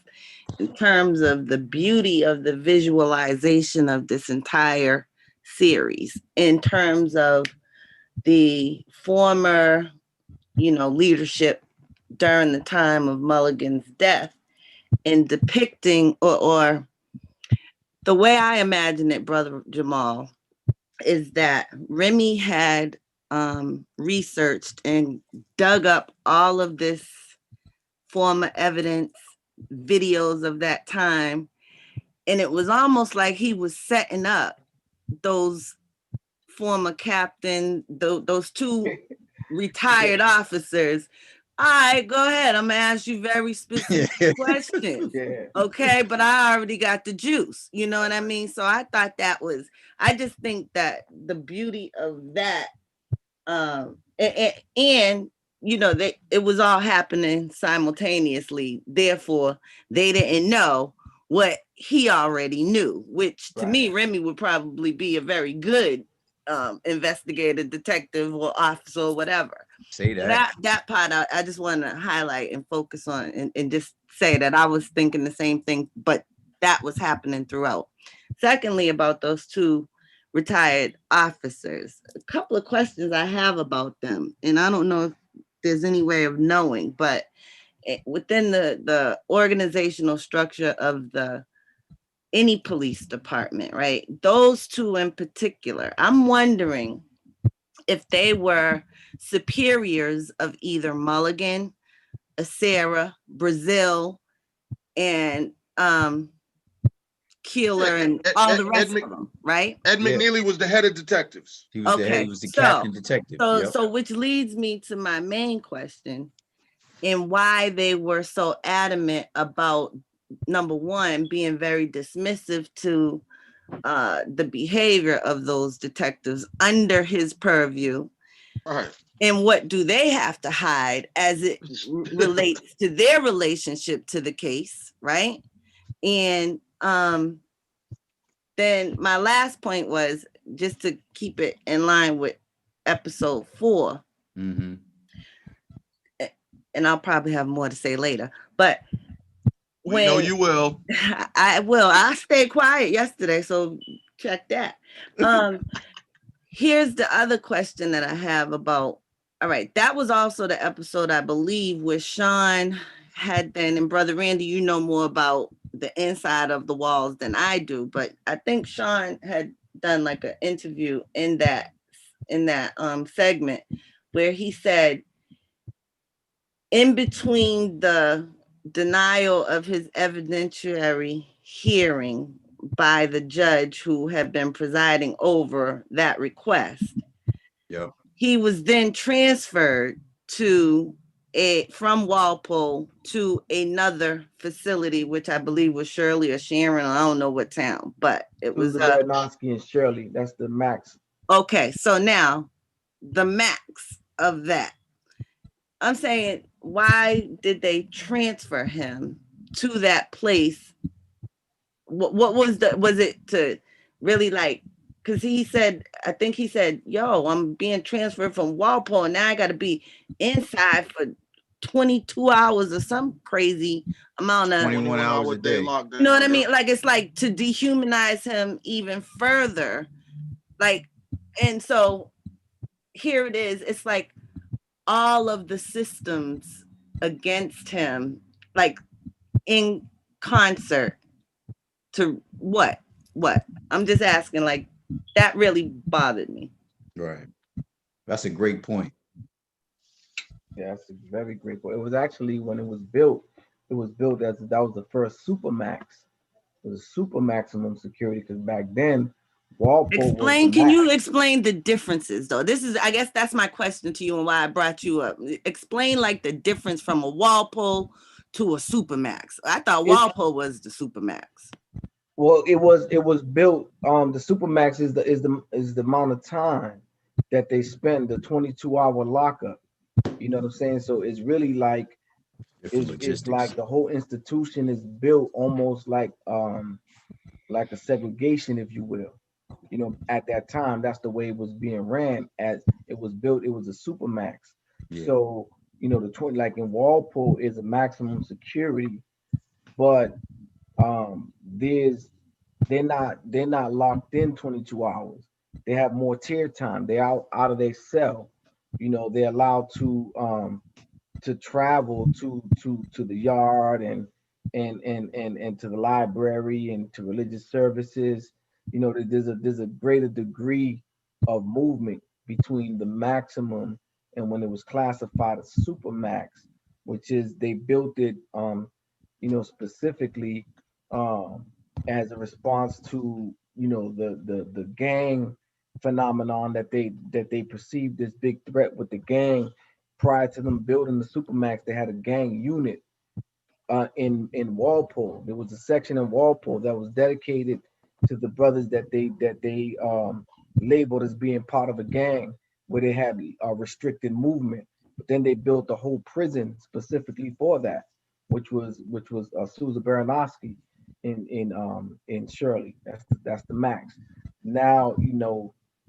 in terms of the beauty of the visualization of this entire series, in terms of the former, leadership during the time of Mulligan's death, in depicting or the way I imagine it, Brother Jamal, is that Remy had researched and dug up all of this former evidence, videos of that time, and it was almost like he was setting up those former captain, those 2 retired officers. All right, go ahead. I'm gonna ask you very specific questions. Yeah. Okay, but I already got the juice. You know what I mean? So I thought I just think that the beauty of that, and it was all happening simultaneously. Therefore, they didn't know what he already knew, which to me, Remy would probably be a very good investigator, detective, or officer, or whatever. Say that. That part I just want to highlight and focus on, and just say that I was thinking the same thing, but that was happening throughout. Secondly, about those 2 retired officers, a couple of questions I have about them, and I don't know if there's any way of knowing, but within the organizational structure of any police department, right? Those 2 in particular, I'm wondering if they were superiors of either Mulligan, Acera, Brazil, and Keeler, and all the rest of them, right? right? Ed Yeah. McNeely was the head of detectives. He was the head, Okay, he was the so- captain detective. So, Yep. so which leads me to my main question and why they were so adamant about, number one, being very dismissive to the behavior of those detectives under his purview. All right. And what do they have to hide as it relates to their relationship to the case, right? And then my last point was, just to keep it in line with episode 4, Mhm. and I'll probably have more to say later, but We know you will. I will. I stayed quiet yesterday, so check that. Here's the other question that I have about, all right, that was also the episode, I believe, where Sean had been, and Brother Randy, you know more about the inside of the walls than I do, but I think Sean had done like an interview in that segment where he said, in between the denial of his evidentiary hearing by the judge who had been presiding over that request, Yep. he was then transferred from Walpole to another facility, which I believe was Shirley or Sharon, I don't know what town, but it was Susan Bernowski and Shirley. That's the max. okay. So now the max of that, I'm saying, why did they transfer him to that place? What was it to really like, because he said, I think he said, yo, I'm being transferred from Walpole and now I got to be inside for 22 hours or some crazy amount of, 21 hours a day. lockdown. you know what I mean? Like, it's like to dehumanize him even further. Like, and so here it is. It's like all of the systems against him, like in concert to what? I'm just asking, like, that really bothered me. Right. That's a great point. Yeah, that's a very great point. It was actually, when it was built as that was the first Supermax. It was super maximum security, because back then Walpole Can you explain the differences though? I guess that's my question to you and why I brought you up. Explain like the difference from a Walpole to a Supermax. I thought Walpole was the Supermax. Well, it was built. The Supermax is the amount of time that they spend, the 22-hour lockup. You know what I'm saying? So it's really like it's like the whole institution is built almost like a segregation, if you will. You know, at that time, that's the way it was being ran. As it was built, it was a Supermax. Yeah. So, you know, the 20, like in Walpole, is a maximum security, but they're not locked in 22 hours. They have more tier time. They're out of their cell. You know, they're allowed to travel to the yard and to the library and to religious services. You know, there's a greater degree of movement between the maximum and when it was classified as Supermax, which is they built it specifically as a response to the gang phenomenon that they perceived this big threat with the gang. Prior to them building the Supermax, they had a gang unit in Walpole. There was a section in Walpole that was dedicated to the brothers that they labeled as being part of a gang, where they had a restricted movement. But then they built a whole prison specifically for that, which was Susan Bernowski in Shirley. That's the max. Now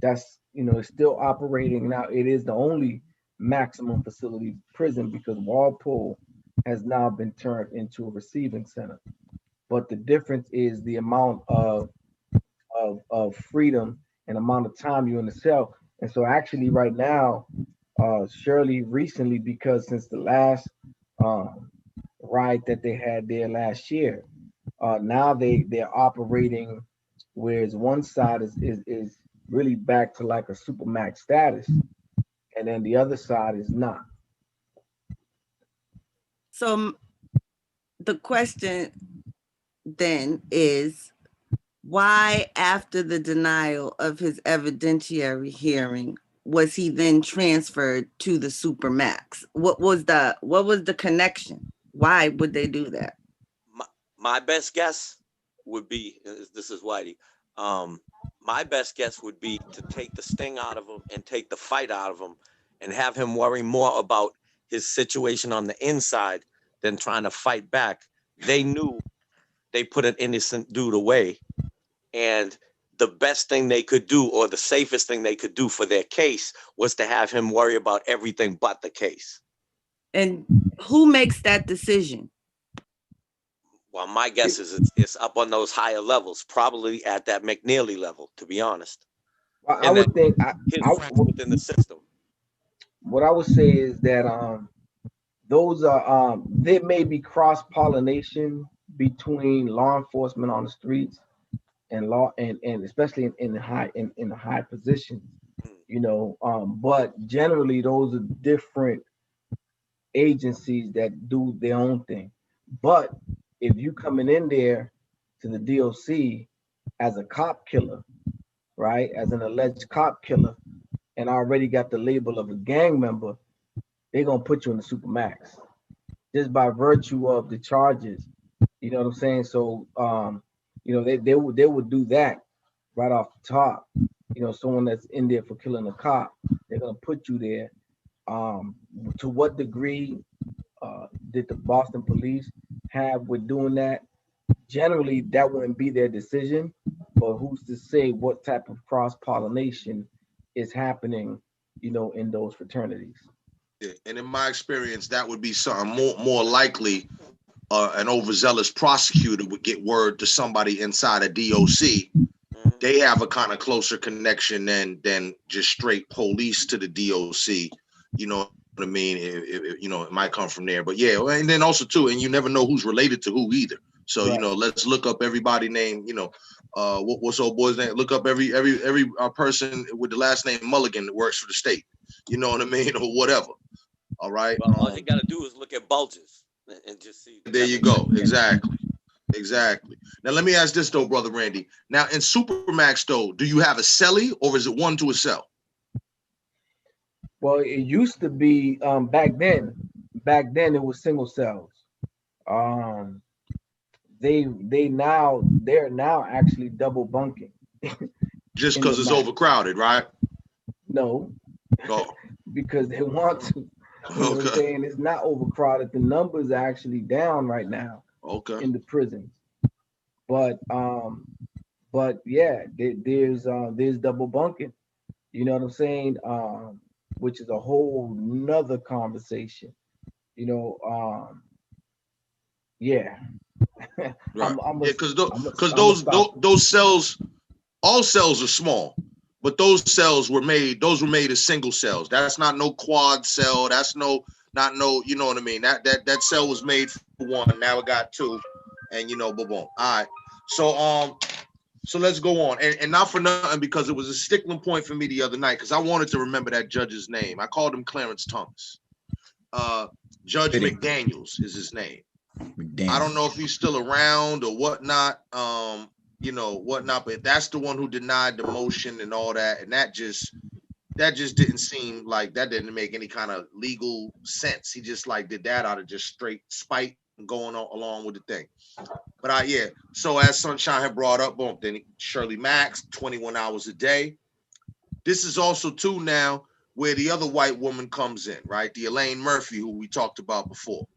that's it's still operating. Now it is the only maximum facility prison, because Walpole has now been turned into a receiving center. But the difference is the amount of freedom and amount of time you're in the cell. And so actually right now, Shirley recently, because since the last riot that they had there last year, now they're operating, whereas one side is really back to like a Supermax status, and then the other side is not. So the question then is, why after the denial of his evidentiary hearing was he then transferred to the Supermax? What was the connection? Why would they do that? My best guess would be, this is Whitey. My best guess would be to take the sting out of him and take the fight out of him and have him worry more about his situation on the inside than trying to fight back. They knew they put an innocent dude away, and the best thing they could do, or the safest thing they could do for their case, was to have him worry about everything but the case. And who makes that decision? Well, my guess is it's up on those higher levels, probably at that McNeely level, to be honest. Well, I And would think his friends within the system. what I would say is that those are there may be cross-pollination between law enforcement on the streets and law and especially in the high positions, you know, but generally those are different agencies that do their own thing. But if you coming in there to the DOC as a cop killer, right, as an alleged cop killer, and already got the label of a gang member, they're gonna put you in the Supermax just by virtue of the charges. You know what I'm saying? So you know, they would do that right off the top. You know, someone that's in there for killing a cop, they're gonna put you there. To what degree did the Boston police have with doing that? Generally, that wouldn't be their decision, but who's to say what type of cross-pollination is happening, you know, in those fraternities? Yeah, and in my experience, that would be something more likely. An overzealous prosecutor would get word to somebody inside a DOC. They have a kind of closer connection than just straight police to the DOC. You know what I mean? You know, it might come from there. But yeah, and then also too, and you never know who's related to who either. So Right. you know, let's look up everybody name. You know, what's old boy's name? Look up every person with the last name Mulligan that works for the state. You know what I mean, or whatever. All right. Well, all you got to do is look at bulges and just see. There you go. Exactly. Now let me ask this though, brother Randy. Now in Supermax though, do you have a cellie or is it one to a cell? Well, it used to be back then it was single cells. They're now actually double bunking. Just In because the it's max. overcrowded, right? No, Oh, because they want to. You know what I'm okay. saying? It's not overcrowded. The numbers are actually down right now Okay. in the prisons. But yeah, there's double bunking. You know what I'm saying? Which is a whole nother conversation. You know, yeah. Right. I'm Yeah, because I'ma those stop. cells, all cells are small, but those were made as single cells. That's not no quad cell. That's not no, you know what I mean? That cell was made for one. Now it got two, and you know, boom, boom. All right. So let's go on. And not for nothing, because it was a stickling point for me the other night, because I wanted to remember that judge's name. I called him Clarence Thomas. Judge Fitting. McDaniels is his name. McDaniel. I don't know if he's still around or whatnot, you know, whatnot, but that's the one who denied the motion and all that. And that just didn't seem like, that didn't make any kind of legal sense. He just like did that out of just straight spite and going on along with the thing. But yeah, so as Sunshine had brought up, boom, then Shirley Max, 21 hours a day. This is also too now where the other white woman comes in, right? The Elaine Murphy, who we talked about before,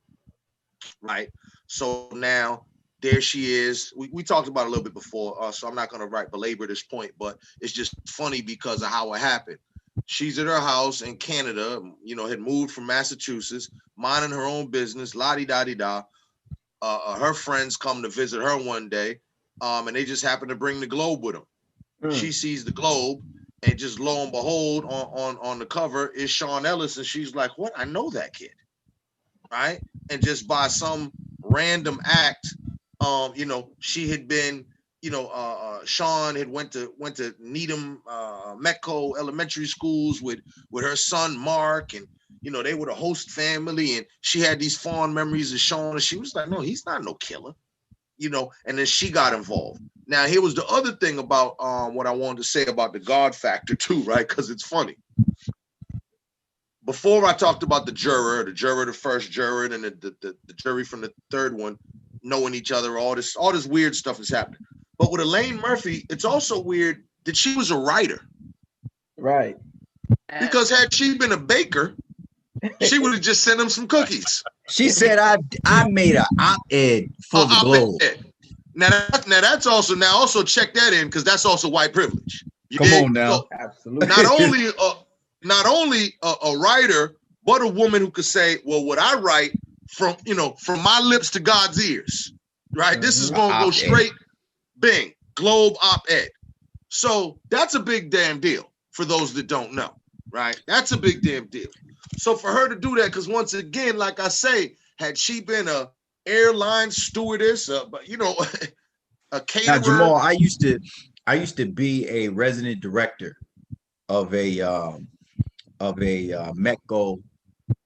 right? So now there she is. We talked about it a little bit before, so I'm not going to belabor this point, but it's just funny because of how it happened. She's at her house in Canada, you know, had moved from Massachusetts, minding her own business, la-di-da-di-da. Her friends come to visit her one day, and they just happen to bring the globe with them. She sees the globe, and just lo and behold, on the cover is Sean Ellis, and she's like, "What? I know that kid," right? And just by some random act, you know, she had been, you know, Sean had went to Needham Metco elementary schools with her son Mark, and you know, they were the host family, and she had these fond memories of Sean, and she was like, "No, he's not no killer," you know. And then she got involved. Now, here was the other thing about what I wanted to say about the God factor too, right? Because it's funny. Before I talked about the juror, the first juror, and the jury from the third one knowing each other, all this weird stuff is happening. But with Elaine Murphy, it's also weird that she was a writer. Right. Because had she been a baker, she would have just sent him some cookies. She said, I made an op-ed for the Globe. Now that's also check that in, because that's also white privilege. Come on now. So Absolutely. not only a writer, but a woman who could say, well, what I write from my lips to God's ears, right? This is going to go straight, bing, Globe op-ed. So that's a big damn deal for those that don't know, right? That's a big damn deal. So for her to do that, because once again, like I say, had she been a airline stewardess, but a caterer. Now, Jamal, I used to be a resident director of a METCO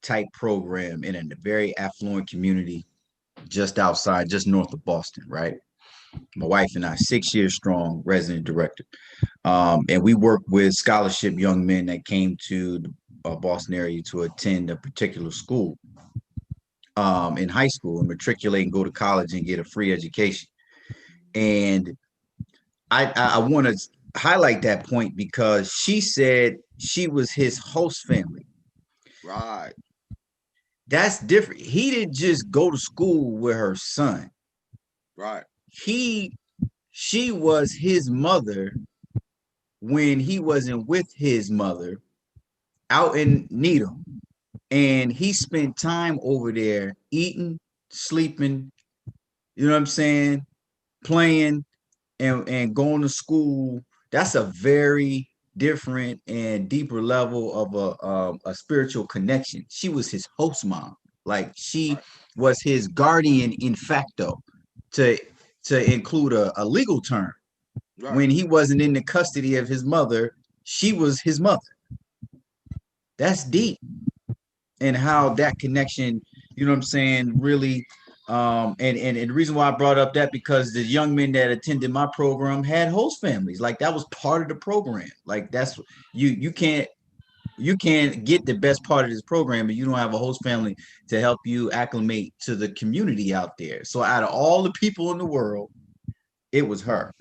type program in a very affluent community just north of Boston, right? My wife and I, 6 years strong, resident director. And we worked with scholarship young men that came to the Boston area to attend a particular school in high school and matriculate and go to college and get a free education. And I want to highlight that point because she said she was his host family. Right. That's different. He didn't just go to school with her son. Right. She was his mother when he wasn't with his mother out in Needham. And he spent time over there eating, sleeping, you know what I'm saying, playing and going to school. That's a very different and deeper level of a spiritual connection. She was his host mom. Like she was his guardian in facto, to include a legal term. Right. When he wasn't in the custody of his mother, she was his mother. That's deep. And how that connection, you know what I'm saying, really, and the reason why I brought up that, because the young men that attended my program had host families. Like that was part of the program. Like that's, you can't get the best part of this program if you don't have a host family to help you acclimate to the community out there. So out of all the people in the world, it was her.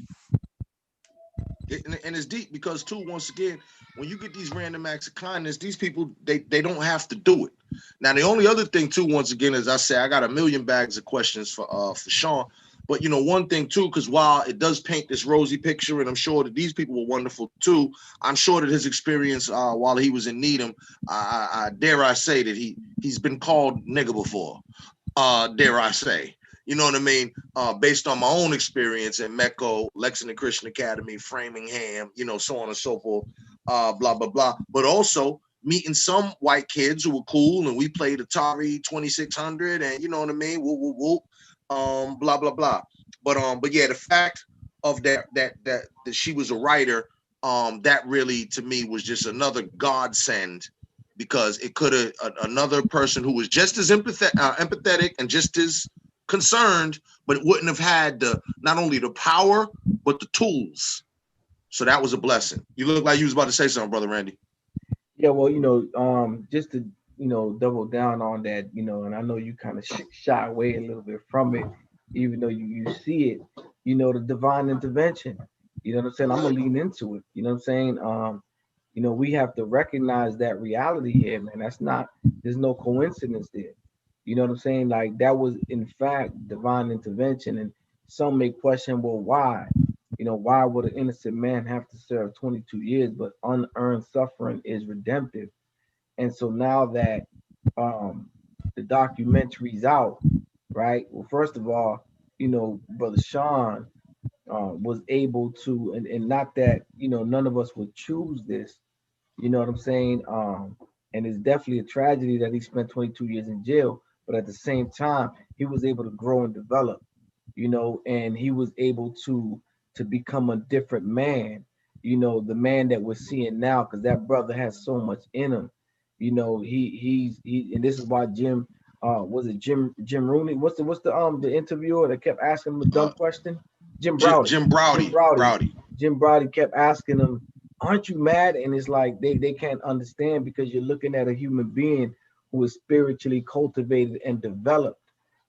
And it's deep because too, once again, when you get these random acts of kindness, these people, they don't have to do it. Now, the only other thing too, once again, as I say, I got a million bags of questions for Sean. But one thing too, because while it does paint this rosy picture, and I'm sure that these people were wonderful too, I'm sure that his experience while he was in Needham, I dare I say that he's been called nigger before. Dare I say. You know what I mean? Based on my own experience in METCO, Lexington Christian Academy, Framingham, so on and so forth, blah, blah, blah. But also meeting some white kids who were cool, and we played Atari 2600, and you know what I mean? Whoop, whoop, whoop, blah, blah, blah. But yeah, the fact of that she was a writer, that really, to me, was just another godsend, because it could have another person who was just as empathetic and just as concerned, but wouldn't have had not only the power but the tools. So that was a blessing. You look like you was about to say something, Brother Randy. Yeah, well, just to double down on that, and I know you kind of shy away a little bit from it, even though you see it, the divine intervention. You know what I'm saying? I'm gonna lean into it. You know what I'm saying? We have to recognize that reality here, man. There's no coincidence there. You know what I'm saying? Like that was in fact divine intervention. And some may question, well, why? Why would an innocent man have to serve 22 years, but unearned suffering is redemptive? And so now that the documentary's out, right? Well, first of all, Brother Sean was able to, and not that, none of us would choose this, you know what I'm saying? And it's definitely a tragedy that he spent 22 years in jail. But at the same time, he was able to grow and develop, and he was able to become a different man, the man that we're seeing now, because that brother has so much in him. He's and this is why Jim, was it Jim Rooney? What's the interviewer that kept asking him a dumb question? Jim Browdy. Jim Browdy. Jim Browdy kept asking him, "Aren't you mad?" And it's like they can't understand because you're looking at a human being who is spiritually cultivated and developed.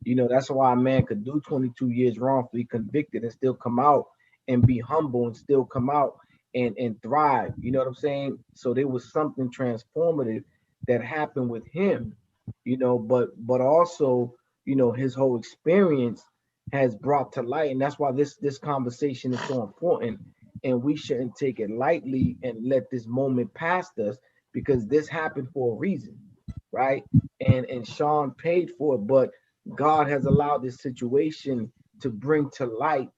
You know, that's why a man could do 22 years wrongfully convicted and still come out and be humble and still come out and thrive. You know what I'm saying? So there was something transformative that happened with him, you know, but also, you know, his whole experience has brought to light, and that's why this conversation is so important, and we shouldn't take it lightly and let this moment past us, because this happened for a reason, right? And Sean paid for it, but God has allowed this situation to bring to light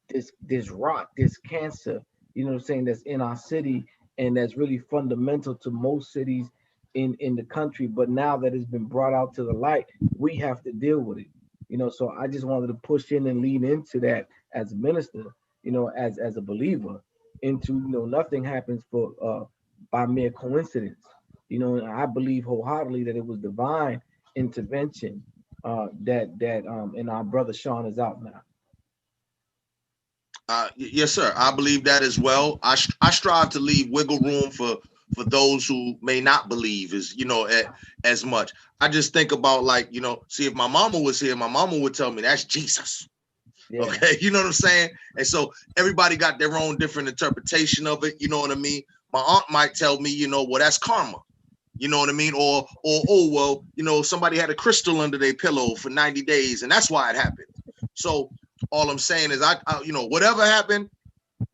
this rot, this cancer, you know what I'm saying, that's in our city, and that's really fundamental to most cities in the country. But now that it's been brought out to the light, we have to deal with it. You know, so I just wanted to push in and lean into that as a minister, you know, as a believer, into, you know, nothing happens for by mere coincidence. You know, and I believe wholeheartedly that it was divine intervention and our brother Sean is out now. Yes, sir. I believe that as well. I strive to leave wiggle room for those who may not believe as much. I just think about, like, you know, see, if my mama was here, my mama would tell me that's Jesus. Yeah. Okay, you know what I'm saying? And so everybody got their own different interpretation of it. You know what I mean? My aunt might tell me, you know, well, that's karma. You know what I mean? Or oh, well, you know, somebody had a crystal under their pillow for 90 days and that's why it happened. So all I'm saying is I you know, whatever happened,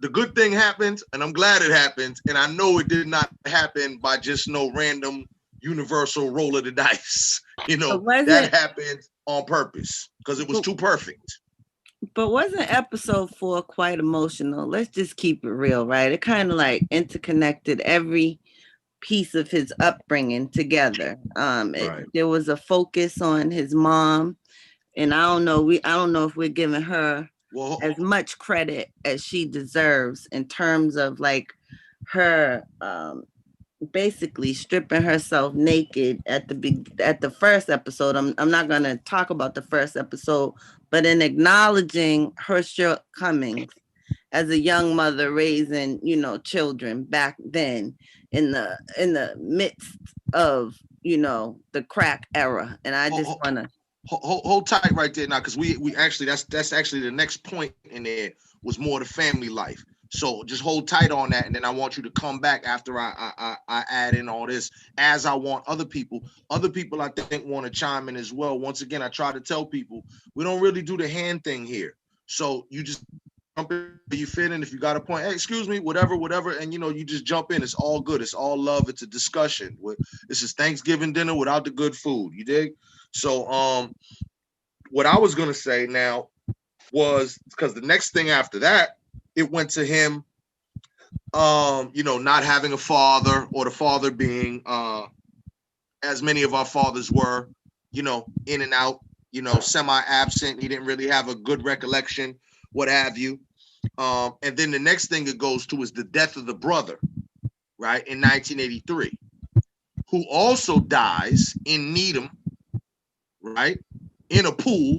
the good thing happens, and I'm glad it happened. And I know it did not happen by just no random universal roll of the dice. You know, that happened on purpose because it was too perfect. But wasn't episode 4 quite emotional? Let's just keep it real, right? It kind of like interconnected every piece of his upbringing together. Right. There was a focus on his mom, and I don't know if we're giving her as much credit as she deserves in terms of like her basically stripping herself naked at the first episode. I'm not going to talk about the first episode, but in acknowledging her shortcomings as a young mother raising, you know, children back then in the midst of, you know, the crack era. And I just want to hold tight right there now, because we actually that's actually the next point in there was more the family life. So just hold tight on that, and then I want you to come back after I add in all this, as I want other people I think want to chime in as well. Once again, I try to tell people we don't really do the hand thing here. So you just jump in, you fit in. If you got a point, hey, excuse me, whatever, and you know, you just jump in. It's all good. It's all love. It's a discussion. This is Thanksgiving dinner without the good food. You dig? So what I was gonna say now was, because the next thing after that, it went to him, you know, not having a father, or the father being, as many of our fathers were, you know, in and out, you know, semi-absent. He didn't really have a good recollection, what have you. And then the next thing it goes to is the death of the brother, right, in 1983, who also dies in Needham, right, in a pool.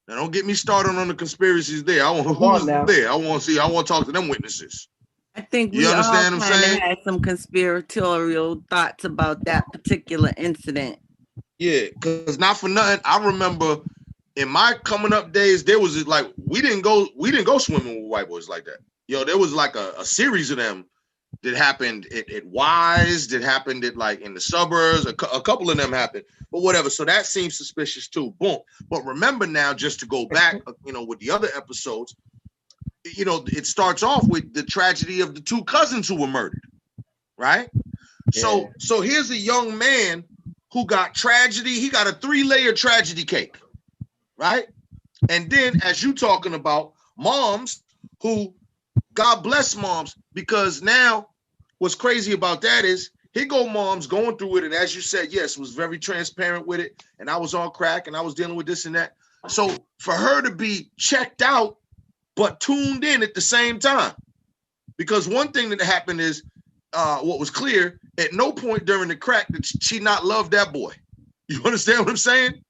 Now, don't get me started on the conspiracies there. I want who's there. I want to talk to them witnesses. I think we all kind of had some conspiratorial thoughts about that particular incident. Yeah, because not for nothing, I remember in my coming up days, there was like we didn't go swimming with white boys like that. Yo, there was like a series of them that happened at Wise, that happened at like in the suburbs. A couple of them happened, but whatever. So that seems suspicious too. Boom. But remember now, just to go back, you know, with the other episodes, you know, it starts off with the tragedy of the two cousins who were murdered, right? Yeah. So here's a young man who got tragedy. He got a 3-layer tragedy cake, right? And then, as you talking about, moms who, God bless moms, because now what's crazy about that is here go moms going through it. And as you said, yes, was very transparent with it. And I was on crack and I was dealing with this and that. So for her to be checked out, but tuned in at the same time, because one thing that happened is what was clear, at no point during the crack did she not love that boy. You understand what I'm saying?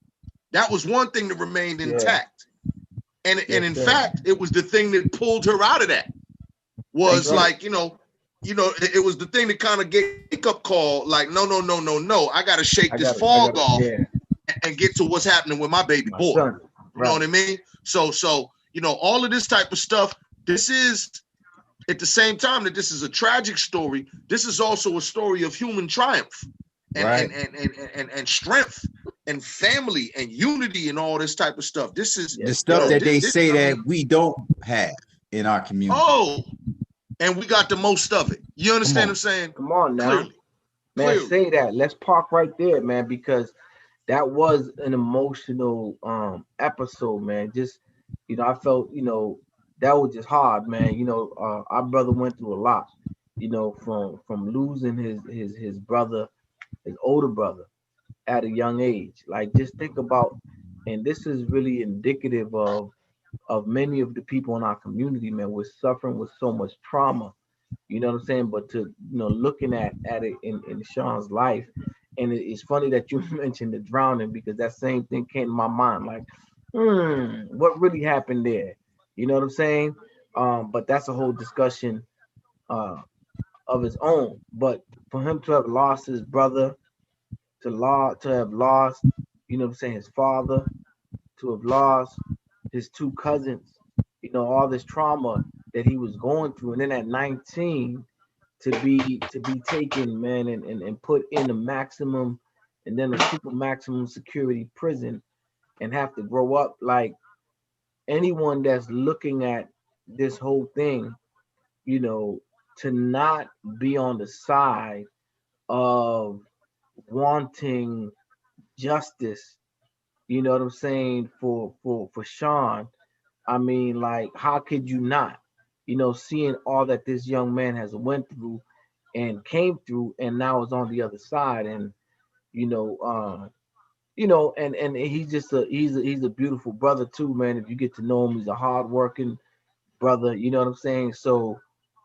That was one thing that remained intact. And Yes, in sir. fact, it was the thing that pulled her out of that. Was That's right. like, it was the thing that kind of gave a wake-up call, like, no. I gotta shake this fog off Yeah, and get to what's happening with my baby my boy. son. You know what I mean? So, all of this type of stuff, this is, at the same time that this is a tragic story, this is also a story of human triumph and Right. and strength and family and unity and all this type of stuff. This is The stuff that they say that we don't have in our community. Oh, and we got the most of it. You understand what I'm saying? Come on now. Clearly. Man, Clearly. say that. Let's park right there, man, because that was an emotional episode, man. Just, I felt, that was just hard, man. Our brother went through a lot, from losing his brother, his older brother, at a young age. Like, just think about, and this is really indicative of many of the people in our community, man. We're suffering with so much trauma. You know what I'm saying? But to looking at it in Sean's life, and it's funny that you mentioned the drowning, because that same thing came to my mind. Like, what really happened there? You know what I'm saying? But that's a whole discussion of his own. But for him to have lost his brother, to have lost, his father, to have lost his two cousins, all this trauma that he was going through, and then at 19 to be taken, man, and put in a maximum and then a super maximum security prison, and have to grow up. Like, anyone that's looking at this whole thing, to not be on the side of wanting justice, you know what I'm saying, for Sean. I mean, like, how could you not? Seeing all that this young man has went through and came through, and now is on the other side, and and he's just he's a beautiful brother too, man. If you get to know him, he's a hardworking brother. You know what I'm saying? So,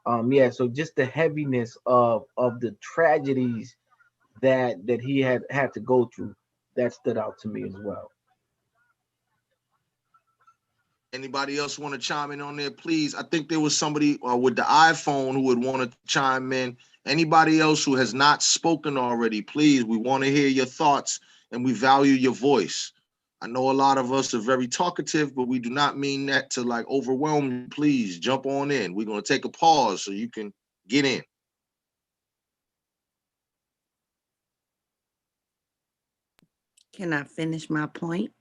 so just the heaviness of the tragedies that he had to go through, that stood out to me as well. Anybody else want to chime in on there, please? I think there was somebody with the iPhone who would want to chime in. Anybody else who has not spoken already, please, we want to hear your thoughts and we value your voice. I know a lot of us are very talkative, but we do not mean that to like overwhelm you. Please jump on in. We're going to take a pause so you can get in. Can I finish my point?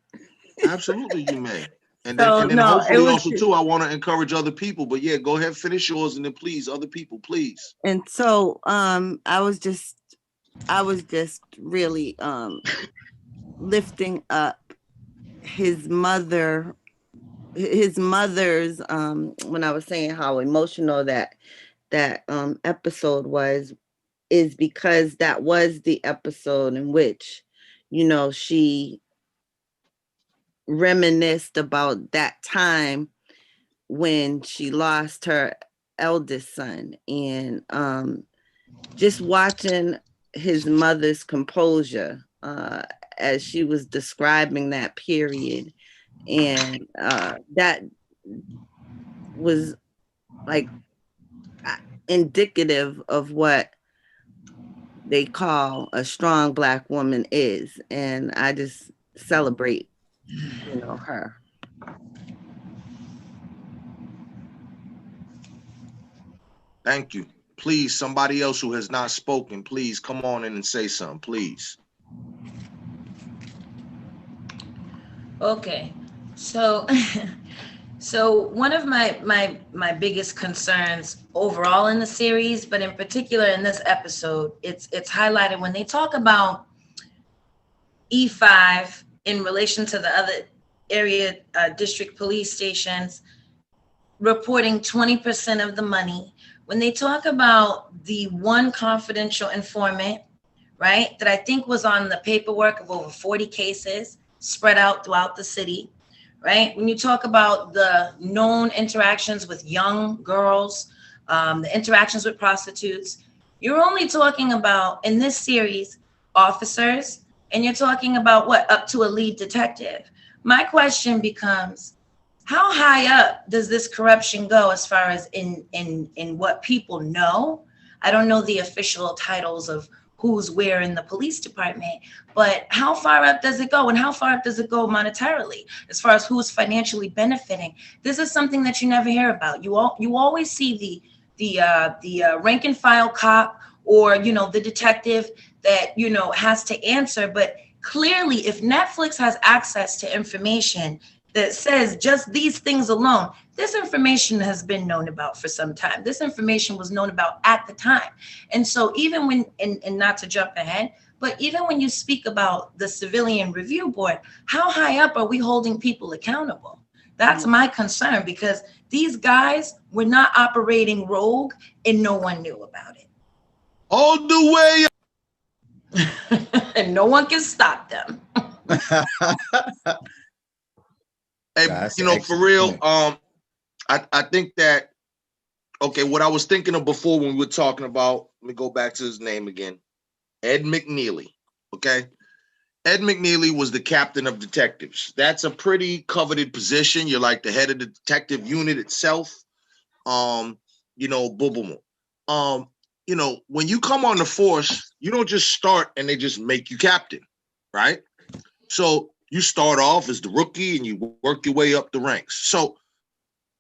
Absolutely, you may. And then hopefully also too, I want to encourage other people. But yeah, go ahead, finish yours, and then please, other people, please. And so I was just really lifting up his mother's when I was saying how emotional that episode is because that was the episode in which she reminisced about that time when she lost her eldest son, and just watching his mother's composure as she was describing that period, and that was like indicative of what they call a strong Black woman is, and I just celebrate her. Thank you. Please, somebody else who has not spoken, please come on in and say something, please. Okay, so one of my biggest concerns overall in the series, but in particular in this episode, it's highlighted when they talk about E5 in relation to the other area district police stations reporting 20% of the money. When they talk about the one confidential informant, right, that I think was on the paperwork of over 40 cases spread out throughout the city, right? When you talk about the known interactions with young girls, the interactions with prostitutes, you're only talking about, in this series, officers, and you're talking about what, up to a lead detective. My question becomes, how high up does this corruption go as far as in what people know? I don't know the official titles of who's where in the police department, but how far up does it go, and how far up does it go monetarily as far as who's financially benefiting? This is something that you never hear about. You always see the rank and file cop, or the detective that has to answer. But clearly, if Netflix has access to information that says just these things alone, this information has been known about for some time. This information was known about at the time. And so even when, and not to jump ahead, but even when you speak about the Civilian Review Board, how high up are we holding people accountable? That's my concern, because these guys were not operating rogue and no one knew about it. All the way up. And no one can stop them. Hey, That's you know, an for excellent real, point. I think that, okay, what I was thinking of before when we were talking about, let me go back to his name again, Ed McNeely, okay? Ed McNeely was the captain of detectives. That's a pretty coveted position. You're like the head of the detective unit itself. Boom, boom, boom. When you come on the force, you don't just start and they just make you captain, right? So you start off as the rookie and you work your way up the ranks. So,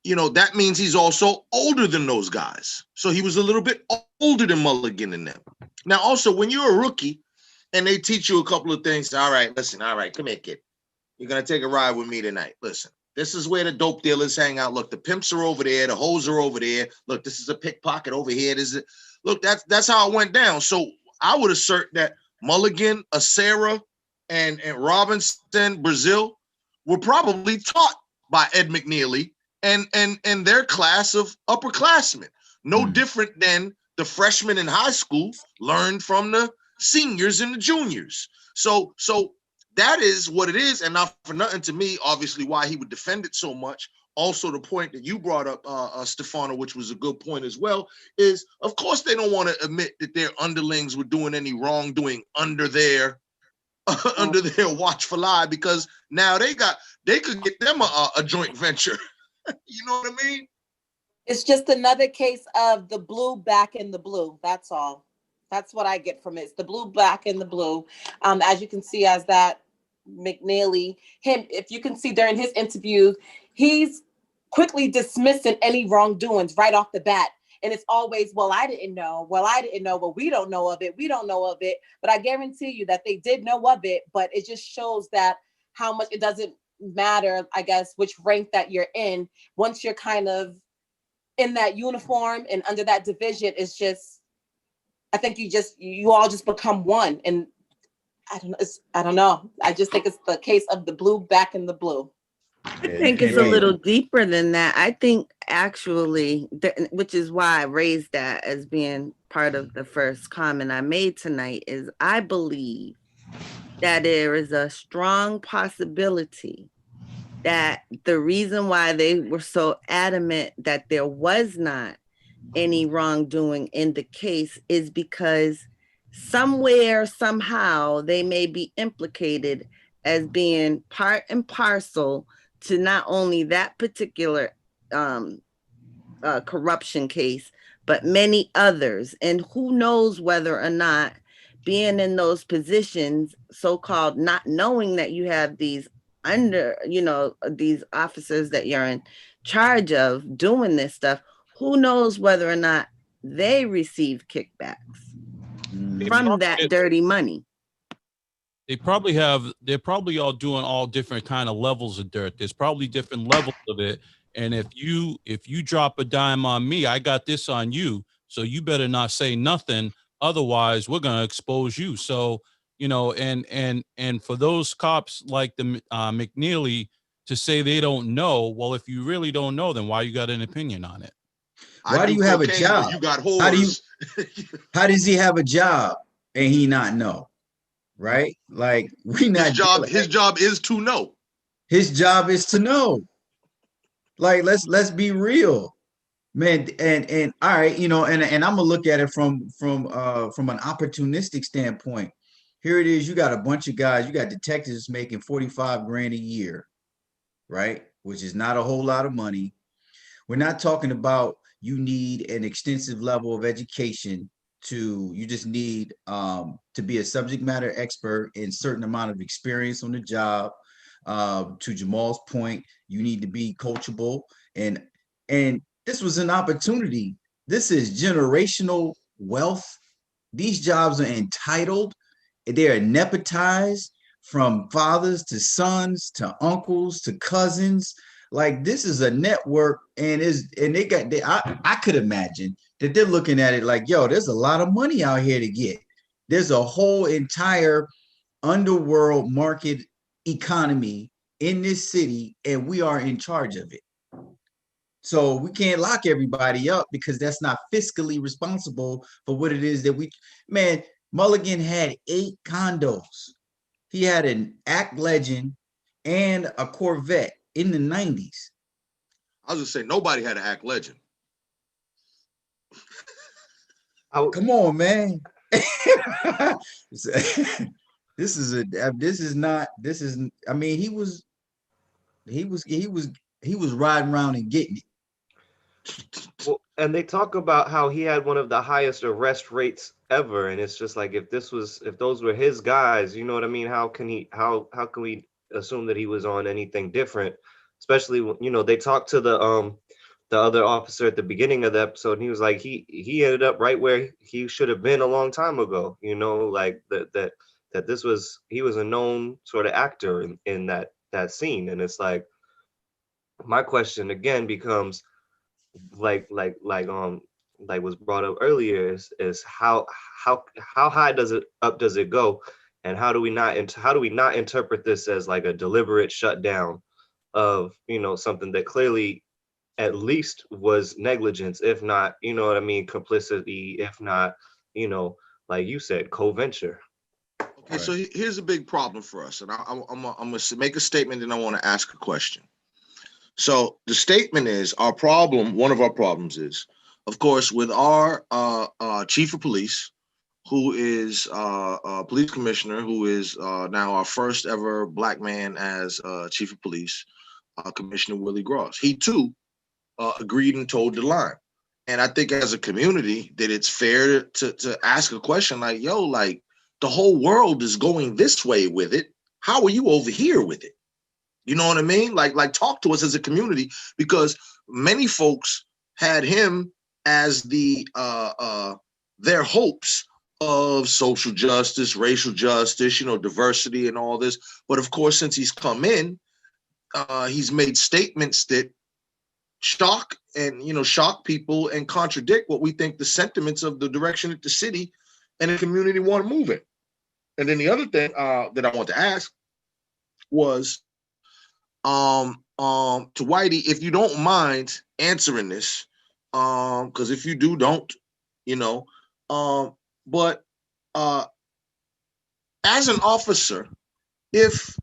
that means he's also older than those guys. So he was a little bit older than Mulligan and them. Now, also, when you're a rookie and they teach you a couple of things, all right, come here, kid. You're going to take a ride with me tonight. Listen, this is where the dope dealers hang out. Look, the pimps are over there. The hoes are over there. Look, this is a pickpocket over here. Look, that's how it went down. So I would assert that Mulligan, Acera, and Robinson, Brazil, were probably taught by Ed McNeely and their class of upperclassmen. No different than the freshmen in high school learned from the seniors and the juniors. So that is what it is, and not for nothing to me, obviously, why he would defend it so much. Also, the point that you brought up, Stefano, which was a good point as well, is of course they don't want to admit that their underlings were doing any wrongdoing under their watchful eye, because now they could get them a joint venture. You know what I mean? It's just another case of the blue back in the blue. That's all. That's what I get from it. It's the blue back in the blue. As you can see, as that McNeely, if you can see during his interview, he's quickly dismissing any wrongdoings right off the bat. And it's always, well, I didn't know. Well, we don't know of it. But I guarantee you that they did know of it, but it just shows that how much it doesn't matter, I guess, which rank that you're in. Once you're kind of in that uniform and under that division, it's just, I think you all just become one. And I don't know. I just think it's the case of the blue back in the blue. I think it's a little deeper than that. I think actually, which is why I raised that as being part of the first comment I made tonight, is I believe that there is a strong possibility that the reason why they were so adamant that there was not any wrongdoing in the case is because somewhere, somehow, they may be implicated as being part and parcel to not only that particular corruption case, but many others. And who knows whether or not being in those positions, so-called not knowing that you have these these officers that you're in charge of doing this stuff, who knows whether or not they received kickbacks from that dirty money. They're probably all doing all different kind of levels of dirt. There's probably different levels of it. And if you drop a dime on me, I got this on you. So you better not say nothing. Otherwise, we're going to expose you. So, and for those cops like the McNeely to say they don't know, well, if you really don't know, then why you got an opinion on it? Why do you have a job? You got whores. How does he have a job and he not know? Right? Like his job is to know. His job is to know. Like, let's be real, man. And all right, and I'm gonna look at it from an opportunistic standpoint. Here it is, you got a bunch of guys, you got detectives making 45 grand a year, right? which is not a whole lot of money. We're not talking about you need an extensive level of education you just need to be a subject matter expert and certain amount of experience on the job. To Jamal's point, you need to be coachable, and this was an opportunity. This is generational wealth. These jobs are entitled. They are nepotized from fathers to sons to uncles to cousins. Like, this is a network, and I could imagine that they're looking at it like, yo, there's a lot of money out here to get. There's a whole entire underworld market economy in this city, and we are in charge of it. So we can't lock everybody up because that's not fiscally responsible for what it is that man, Mulligan had 8 condos. He had an Act Legend and a Corvette in the 90s. I was just saying, nobody had an Act Legend. Come on, man. I mean, he was riding around and getting it. Well, and they talk about how he had one of the highest arrest rates ever, and it's just like, if those were his guys, you know what I mean? How can we assume that he was on anything different? Especially, you know, they talked to the other officer at the beginning of the episode, and he was like, he ended up right where he should have been a long time ago. You know, like that he was a known sort of actor in that scene, and it's like, my question again becomes, like was brought up earlier, is how high does it go, and how do we not interpret this as like a deliberate shutdown of, you know, something that clearly at least was negligence, if not, you know what I mean, complicity, if not, you know, like you said, co-venture. Okay, so here's a big problem for us, and I'm gonna make a statement, and I want to ask a question. So the statement is, one of our problems is, of course, with our chief of police, who is a police commissioner, who is now our first ever Black man as chief of police, Commissioner Willie Gross. He too agreed and told the line. And I think as a community that it's fair to ask a question like, yo, like, the whole world is going this way with it. How are you over here with it? You know what I mean? Like talk to us as a community, because many folks had him as their hopes of social justice, racial justice, you know, diversity and all this. But of course, since he's come in, he's made statements that shock people and contradict what we think the sentiments of the direction that the city and the community want to move in. And then the other thing that I want to ask was, to Whitey, if you don't mind answering this, because if you do, don't, you know, but as an officer, if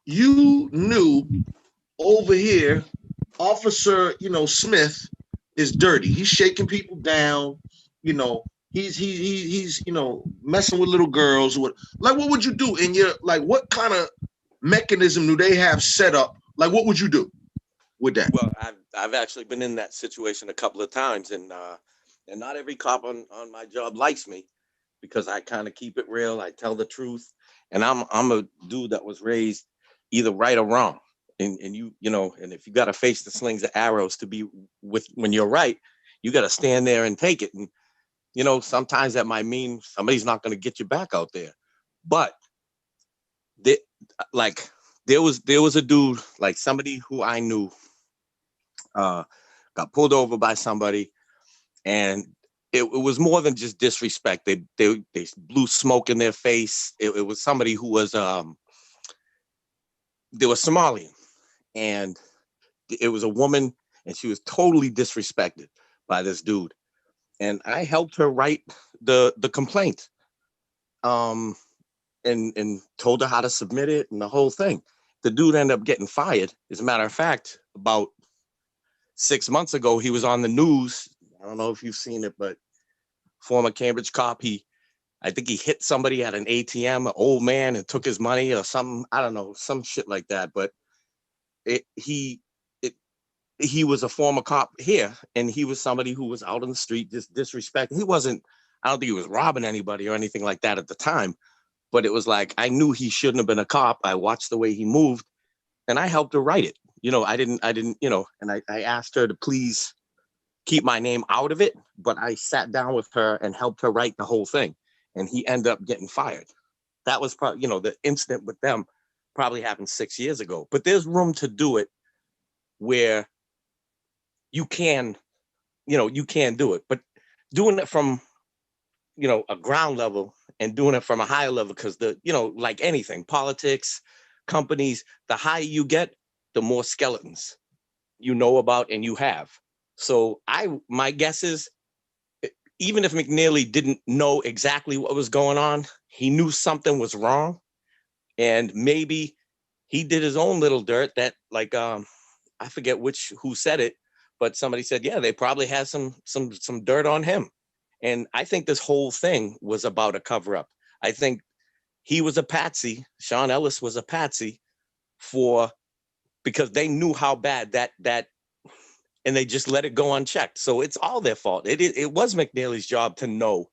you knew over here, Officer, you know, Smith is dirty, he's shaking people down, you know, he's you know, messing with little girls, what would you do? And you're like, what kind of mechanism do they have set up? Like, what would you do with that? Well, I've actually been in that situation a couple of times, and not every cop on my job likes me, because I kind of keep it real. I tell the truth, and I'm a dude that was raised either right or wrong, and you know, and if you got to face the slings of arrows to be with when you're right, you got to stand there and take it. And you know, sometimes that might mean somebody's not going to get you back out there, but there was a dude, like somebody who I knew, got pulled over by somebody, and it was more than just disrespect. They blew smoke in their face. It was somebody who was they were Somalian, and it was a woman, and she was totally disrespected by this dude. And I helped her write the complaint, and told her how to submit it and the whole thing. The dude ended up getting fired. As a matter of fact, about 6 months ago, he was on the news. I don't know if you've seen it, but former Cambridge cop, I think he hit somebody at an ATM, an old man, and took his money or something. I don't know, some shit like that. But he was a former cop here, and he was somebody who was out on the street just disrespecting. He wasn't, I don't think he was robbing anybody or anything like that at the time, but it was like, I knew he shouldn't have been a cop. I watched the way he moved, and I helped her write it. You know, I didn't, you know, and I asked her to please keep my name out of it, but I sat down with her and helped her write the whole thing, and he ended up getting fired. That was probably, you know, the incident with them probably happened 6 years ago, but there's room to do it where you can, you know, you can do it, but doing it from, you know, a ground level and doing it from a higher level, because you know, like anything, politics, companies, the higher you get, the more skeletons you know about and you have. So my guess is, even if McNeely didn't know exactly what was going on, he knew something was wrong, and maybe he did his own little dirt that, like, I forget who said it, but somebody said, yeah, they probably had some dirt on him. And I think this whole thing was about a cover up. I think he was a patsy. Sean Ellis was a patsy because they knew how bad that, and they just let it go unchecked. So it's all their fault. It was McNeely's job to know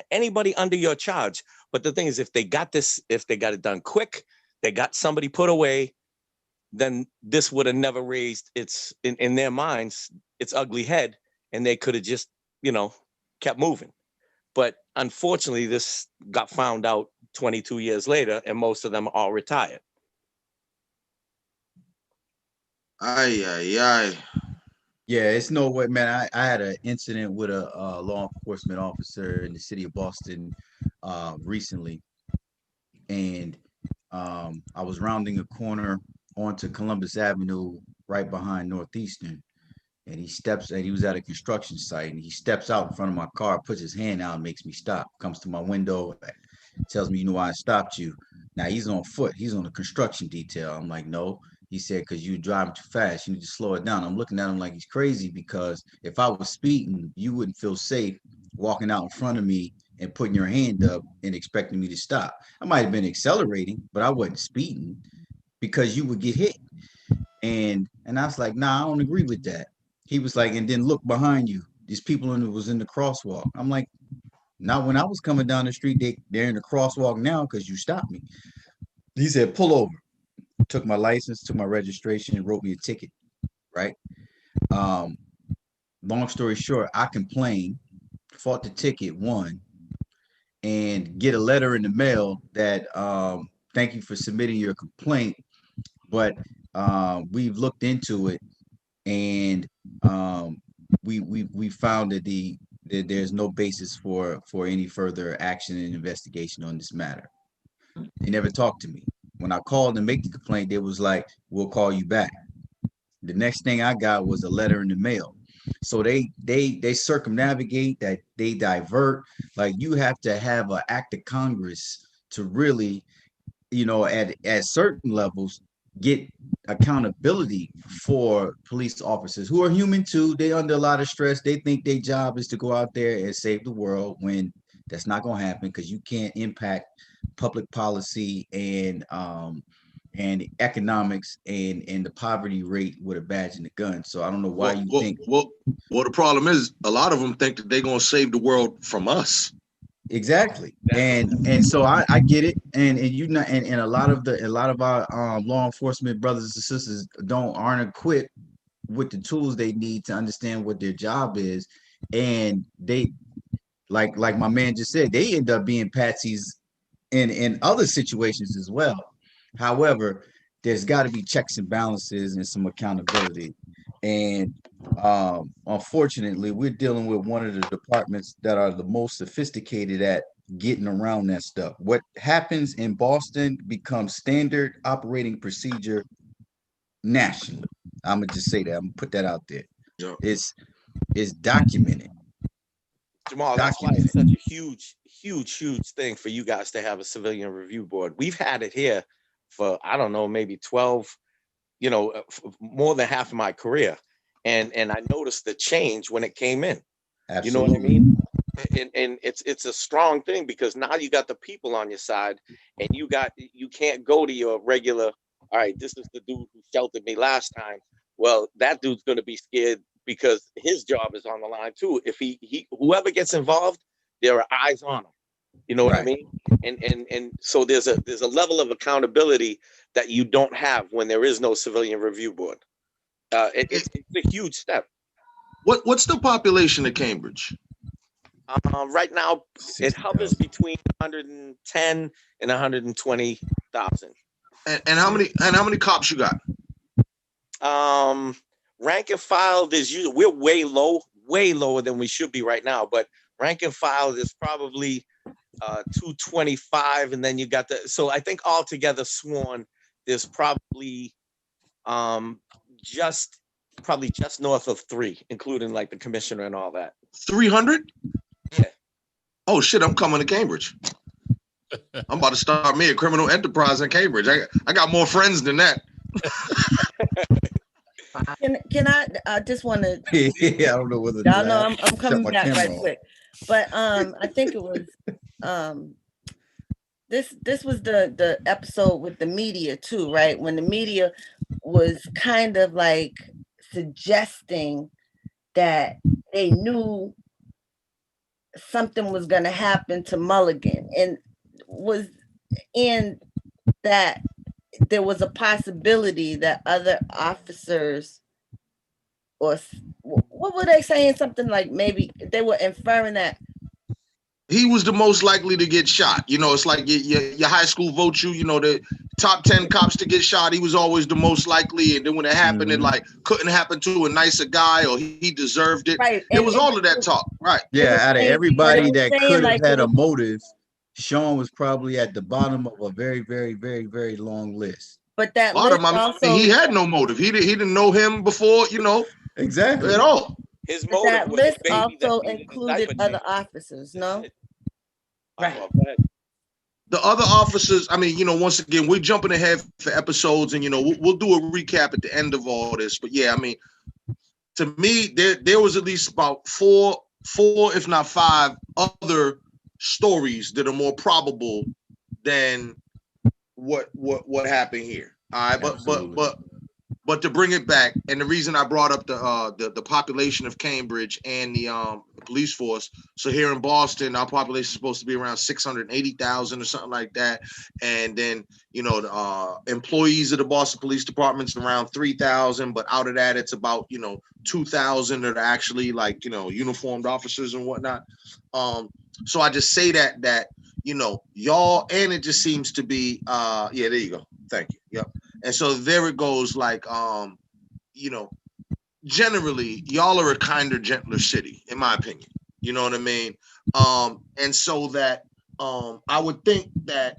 anybody under your charge. But the thing is, if they got it done quick, they got somebody put away, then this would have never raised in their minds its ugly head, and they could have just, you know, kept moving. But unfortunately, this got found out 22 years later, and most of them are all retired. Aye. Yeah, it's no way, man. I had an incident with a law enforcement officer in the city of Boston recently, and I was rounding a corner onto Columbus Avenue right behind Northeastern, and he was at a construction site, and he steps out in front of my car, puts his hand out, and makes me stop, comes to my window, tells me, you know why I stopped you. Now he's on foot, he's on a construction detail. I'm like, no. He said, because you're driving too fast, you need to slow it down. I'm looking at him like he's crazy, because if I was speeding, you wouldn't feel safe walking out in front of me and putting your hand up and expecting me to stop. I might have been accelerating, but I wasn't speeding, because you would get hit. And I was like, nah, I don't agree with that. He was like, and then look behind you. These people was in the crosswalk. I'm like, not when I was coming down the street. They're in the crosswalk now because you stopped me. He said, pull over. Took my license, took my registration, and wrote me a ticket. Right. Long story short, I complained, fought the ticket, won, and get a letter in the mail that thank you for submitting your complaint, but we've looked into it, and we found that there's no basis for any further action and investigation on this matter. They never talked to me. When I called to make the complaint, they was like, we'll call you back. The next thing I got was a letter in the mail. So they circumnavigate, that they divert. Like, you have to have an act of Congress to really, you know, at certain levels, get accountability for police officers who are human too. They under a lot of stress. They think their job is to go out there and save the world, when that's not going to happen, because you can't impact public policy and economics and the poverty rate with a badge and a gun. So I don't know why you think. Well, the problem is, a lot of them think that they're going to save the world from us. Exactly. And so I get it. And you know, and a lot of our law enforcement brothers and sisters aren't equipped with the tools they need to understand what their job is. And they, like my man just said, they end up being patsies in other situations as well. However, there's got to be checks and balances and some accountability. And unfortunately, we're dealing with one of the departments that are the most sophisticated at getting around that stuff. What happens in Boston becomes standard operating procedure nationally. I'm gonna just say that. I'm gonna put that out there. Yeah. It's documented. Jamal, that's why it's such a huge thing for you guys to have a civilian review board. We've had it here for, I don't know, maybe 12, you know, more than half of my career. And I noticed the change when it came in. Absolutely. You know what I mean? And it's a strong thing, because now you got the people on your side, and you can't go to your regular all right, this is the dude who sheltered me last time. Well, that dude's going to be scared because his job is on the line too. If he whoever gets involved, there are eyes on him. You know what I Right. mean? And so there's a level of accountability that you don't have when there is no civilian review board. It's a huge step. What's the population of Cambridge? Right now, it hovers 60,000. between 110 and 120,000. And how many cops you got? Rank and file, we're way lower than we should be right now. But rank and file is probably 225, and then you got so I think altogether sworn there's probably just north of 3, including like the commissioner and all that. 300? Yeah. Oh shit, I'm coming to Cambridge. I'm about to start me a criminal enterprise in Cambridge. I got more friends than that. Can I just want to, Yeah, I don't know whether. y'all know I'm coming my back right camera off. quick. But I think it was this was the episode with the media too, right? When the media was kind of like suggesting that they knew something was going to happen to Mulligan, and was in that there was a possibility that other officers, or what were they saying? Something like maybe they were inferring that He was the most likely to get shot. You know, it's like your high school vote you know, the top 10 cops to get shot. He was always the most likely. And then when it happened, it like couldn't happen to a nicer guy, or he deserved it. right. It was all of that talk. Right. Yeah, out of saying- everybody it was that saying could have like had it a was- motive, Sean was probably at the bottom of a very, very, very, very long list. But that Bottom, list I mean, also, he had no motive. He didn't know him before, you know, Exactly. at all. His but motive that was a list baby that also needed a included diaper other change. officers, no? Right. Go ahead. The other officers, I mean, you know, once again, we're jumping ahead for episodes, and you know, we'll do a recap at the end of all this. But yeah, I mean, to me, there was at least about four, if not 5 other stories that are more probable than what happened here. All right, Absolutely. but to bring it back, and the reason I brought up the population of Cambridge and the police force. So here in Boston, our population is supposed to be around 680,000 or something like that, and then you know the employees of the Boston Police Department's around 3,000, but out of that, it's about 2,000 that are actually like uniformed officers and whatnot. So I just say that y'all, and it just seems to be yeah, there you go. Thank you. Yep. And so there it goes, like generally y'all are a kinder, gentler city, in my opinion. You know what I mean? And so that I would think that,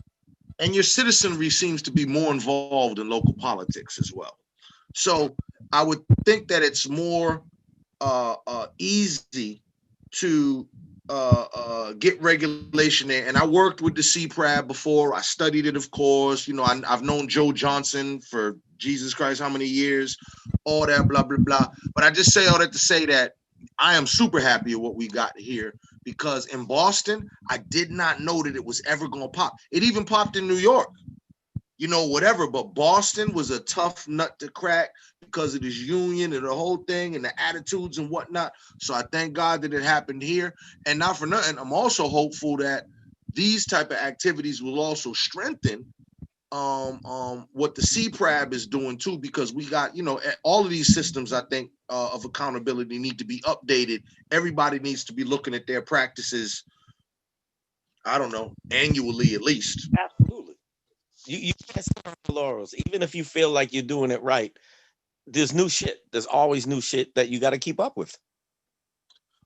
and your citizenry seems to be more involved in local politics as well. So I would think that it's more easy to get regulation there. And I worked with the CPRAB before. I studied it, of course. I've known Joe Johnson for Jesus Christ, how many years? All that, blah, blah, blah. But I just say all that to say that I am super happy with what we got here, because in Boston, I did not know that it was ever going to pop. It even popped in New York, whatever. But Boston was a tough nut to crack because of this union and the whole thing and the attitudes and whatnot. So I thank God that it happened here. And not for nothing, I'm also hopeful that these type of activities will also strengthen what the CPRAB is doing too, because we got, all of these systems, I think, of accountability need to be updated. Everybody needs to be looking at their practices, I don't know, annually at least. Absolutely. You can't sit on your laurels. Even if you feel like you're doing it right, there's new shit. There's always new shit that you got to keep up with.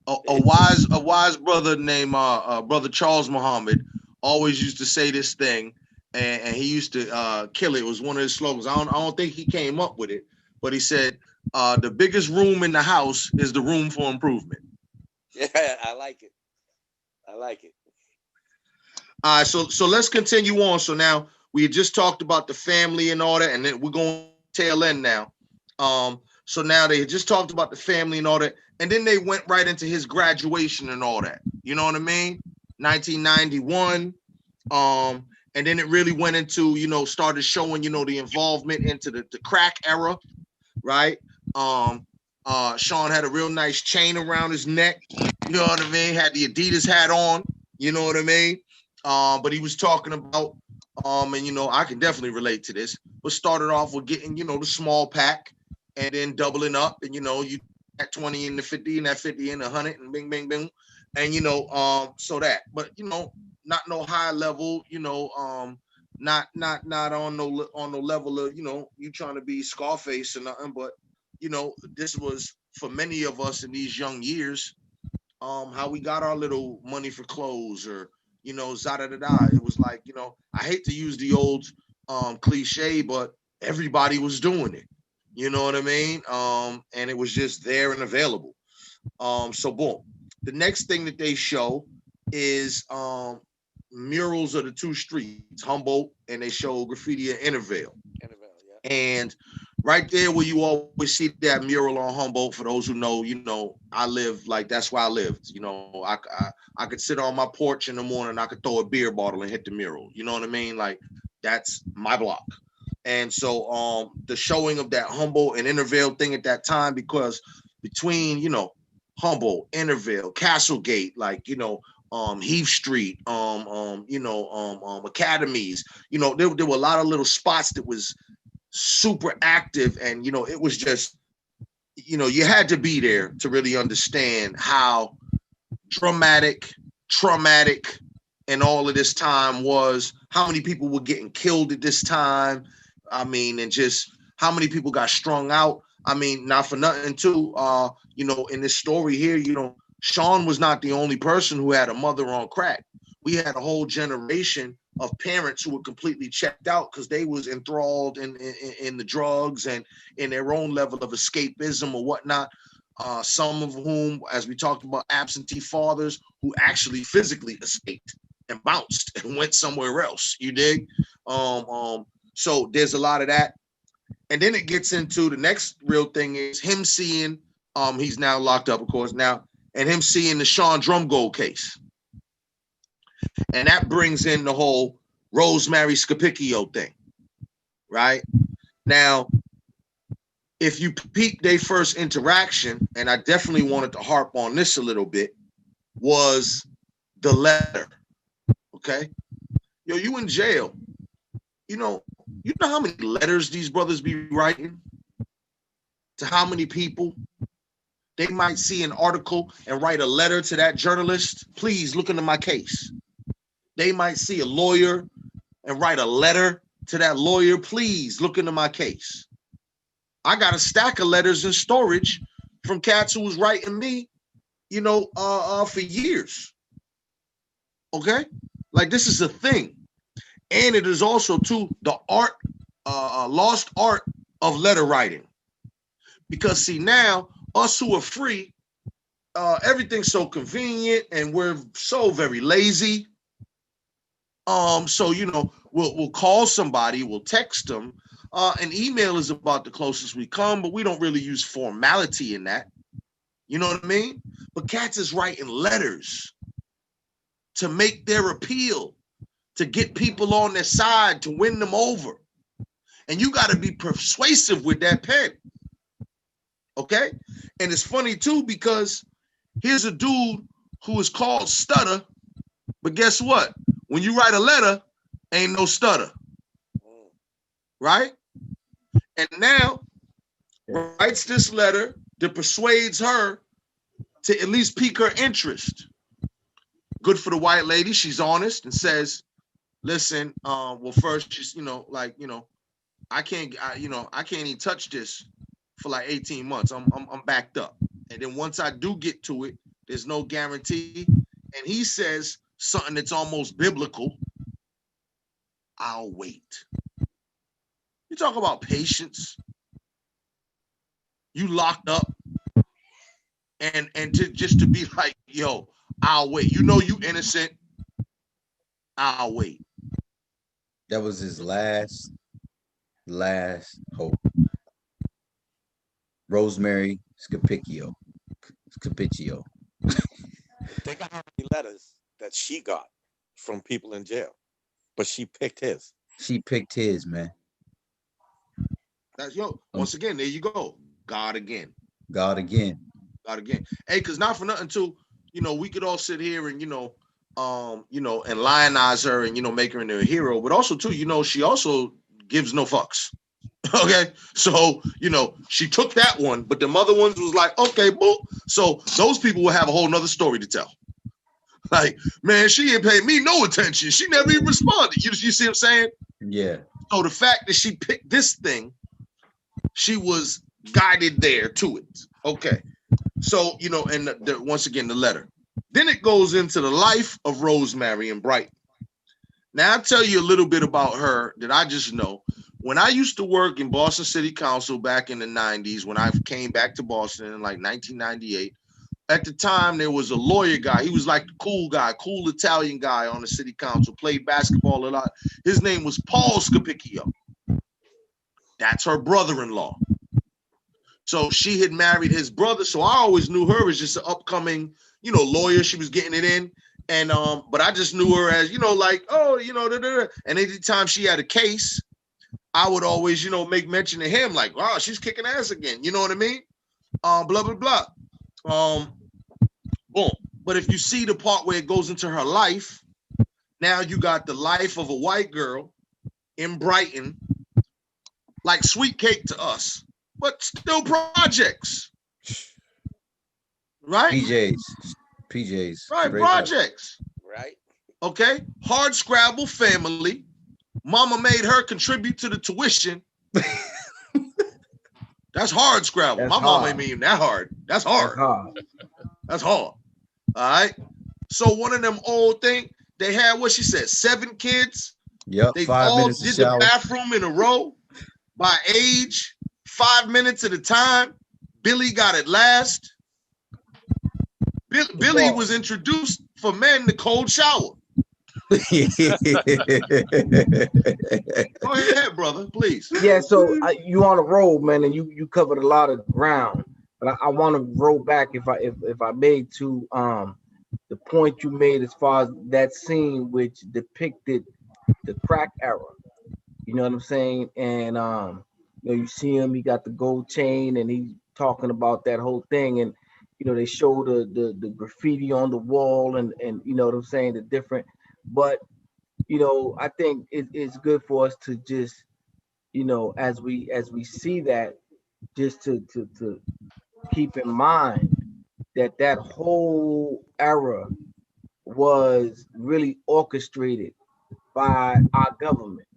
A wise brother named Brother Charles Muhammad always used to say this thing, and he used to kill it. It was one of his slogans. I don't think he came up with it, but he said, the biggest room in the house is the room for improvement. Yeah, I like it. I like it. All right, so let's continue on. So now we had just talked about the family and all that, and then we're going to tail end now. So now they had just talked about the family and all that, and then they went right into his graduation and all that. You know what I mean? 1991. And then it really went into, started showing, the involvement into the crack era, right? Sean had a real nice chain around his neck, you know what I mean? Had the Adidas hat on, you know what I mean? But he was talking about, and I can definitely relate to this, but started off with getting, the small pack and then doubling up, and you at 20 and the 50 and that 50 and 100 and bing, bing, bing. And so that, but not no high level, not on no level of, you trying to be Scarface or nothing, but this was for many of us in these young years, how we got our little money for clothes, or zada da da. It was like, I hate to use the old cliche, but everybody was doing it. You know what I mean? And it was just there and available. So boom. The next thing that they show is murals of the two streets, Humboldt, and they show graffiti at Intervale. And right there where you always see that mural on Humboldt, for those who know, I live like, that's where I lived. I could sit on my porch in the morning, I could throw a beer bottle and hit the mural. You know what I mean? Like, that's my block. And so the showing of that Humboldt and Intervale thing at that time, because between, Humboldt, Intervale, Castlegate, like, Heath Street, academies, there were a lot of little spots that was super active, and it was just, you had to be there to really understand how dramatic, traumatic, and all of this time was, how many people were getting killed at this time. I mean, and just how many people got strung out. I mean, not for nothing too, in this story here, Sean was not the only person who had a mother on crack. We had a whole generation of parents who were completely checked out because they was enthralled in the drugs and in their own level of escapism or whatnot. Some of whom, as we talked about, absentee fathers who actually physically escaped and bounced and went somewhere else. You dig? So there's a lot of that. And then it gets into the next real thing is him seeing, he's now locked up, of course, now, and him seeing the Sean Drumgold case. And that brings in the whole Rosemary Scapicchio thing, right? Now, if you peep their first interaction, and I definitely wanted to harp on this a little bit, was the letter, okay? Yo, you in jail. You know how many letters these brothers be writing to how many people? They might see an article and write a letter to that journalist. Please look into my case. They might see a lawyer and write a letter to that lawyer. Please look into my case. I got a stack of letters in storage from cats who was writing me, for years. Okay? Like, this is a thing. And it is also, too, the art, lost art of letter writing. Because, see, now, us who are free, everything's so convenient and we're so very lazy. So, we'll call somebody, we'll text them. An email is about the closest we come, but we don't really use formality in that. You know what I mean? But cats is writing letters to make their appeal, to get people on their side, to win them over. And you got to be persuasive with that pen. Okay? And it's funny too, because here's a dude who is called Stutter, but guess what? When you write a letter, ain't no stutter. Right? And now writes this letter that persuades her to at least pique her interest. Good for the white lady. She's honest and says, listen, well, first, just, I can't even touch this for like 18 months. I'm backed up. And then once I do get to it, there's no guarantee. And he says something that's almost biblical. I'll wait. You talk about patience. You locked up. And to be like, yo, I'll wait. You innocent. I'll wait. That was his last hope. Rosemary Scapicchio. Think of how many letters that she got from people in jail. But she picked his. She picked his, man. That's once again, there you go. God again. God again. God again. Hey, because not for nothing too, we could all sit here and and lionize her and make her into a hero, but also too, she also gives no fucks. Okay, so she took that one, but the other ones was like, okay, boo. So those people will have a whole nother story to tell. Like, man, she ain't paid me no attention. She never even responded. You see what I'm saying? Yeah. So the fact that she picked this thing, she was guided there to it. Okay. So, and once again, the letter. Then it goes into the life of Rosemary and Brighton. Now, I'll tell you a little bit about her that I just know. When I used to work in Boston City Council back in the 90s, when I came back to Boston in like 1998, at the time, there was a lawyer guy. He was like the cool guy, cool Italian guy on the city council, played basketball a lot. His name was Paul Scapicchio. That's her brother-in-law. So she had married his brother. So I always knew her as just an upcoming, lawyer. She was getting it in. And, but I just knew her as, like, oh, and anytime she had a case, I would always, make mention to him, like, wow, she's kicking ass again. You know what I mean? Blah, blah, blah. Boom. But if you see the part where it goes into her life, now you got the life of a white girl in Brighton, like sweet cake to us, but still projects. Right? PJs. Right, projects. Right. Okay. Hard scrabble family. Mama made her contribute to the tuition. That's hard scrabble. My mom ain't mean that hard. That's hard. That's hard. All right. So one of them old thing, they had what she said, 7 kids. Yep. They 5 all minutes did to shower. the bathroom in a row by age, 5 minutes at a time. Billy got it last. Billy was introduced for men the cold shower. Go ahead, brother, please. Yeah, so you on the road, man, and you covered a lot of ground. But I want to roll back if I made to the point you made as far as that scene which depicted the crack era. You know what I'm saying? And you see him, he got the gold chain, and he's talking about that whole thing, and they show the graffiti on the wall, and you know what I'm saying, the different. But I think it's good for us to just as we see that, just to keep in mind that whole era was really orchestrated by our government.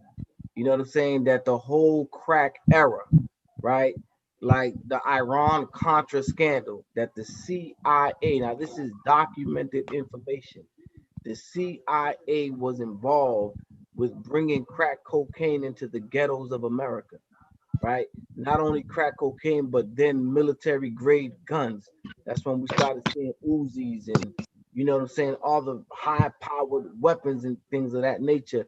You know what I'm saying? That the whole crack era, right? Like the Iran-Contra scandal, that the CIA, now this is documented information, the CIA was involved with bringing crack cocaine into the ghettos of America, right? Not only crack cocaine, but then military grade guns. That's when we started seeing Uzis and, all the high powered weapons and things of that nature,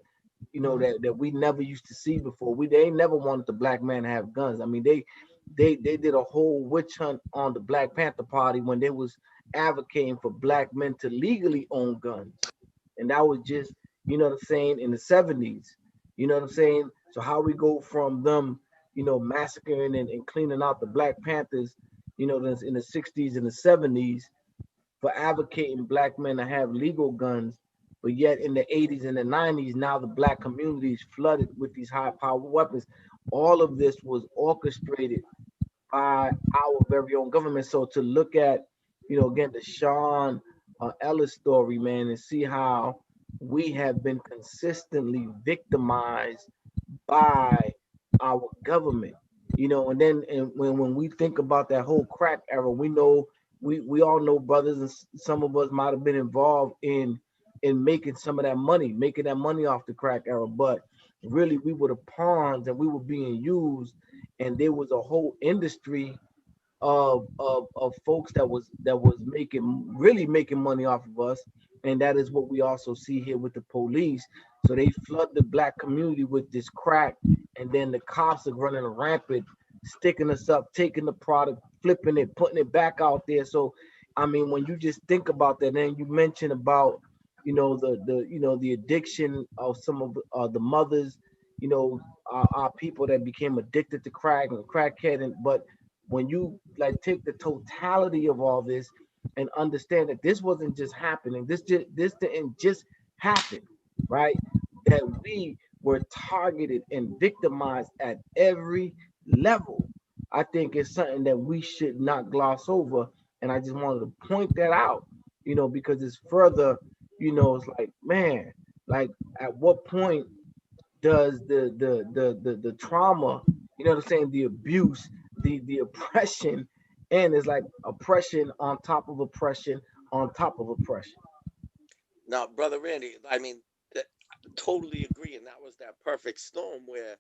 that we never used to see before. They never wanted the black man to have guns. I mean, they did a whole witch hunt on the Black Panther Party when they was advocating for black men to legally own guns. And that was just, in the 70s, So how we go from them, massacring and cleaning out the Black Panthers, in the 60s and the 70s for advocating black men to have legal guns. But yet in the 80s and the 90s, now the black community is flooded with these high powered weapons. All of this was orchestrated by our very own government. So to look at, again, the Sean Ellis story, man, and see how we have been consistently victimized by our government, and then when we think about that whole crack era, we know, we all know brothers, and some of us might have been involved in making some of that money, off the crack era, but really we were the pawns and we were being used, and there was a whole industry of folks that was making money off of us. And that is what we also see here with the police. So they flood the black community with this crack, and then the cops are running rampant, sticking us up, taking the product, flipping it, putting it back out there. So I mean, when you just think about that, and you mentioned about the addiction of some of the mothers, our people that became addicted to crack and crackhead. But when you like take the totality of all this and understand that this wasn't just happening, this didn't just happen, right? That we were targeted and victimized at every level. I think it's something that we should not gloss over. And I just wanted to point that out, because it's further, it's like, man, like at what point does the trauma, what I'm saying, the abuse, the oppression, and it's like oppression on top of oppression on top of oppression. Now, brother Randy, I mean, I totally agree, and that was that perfect storm where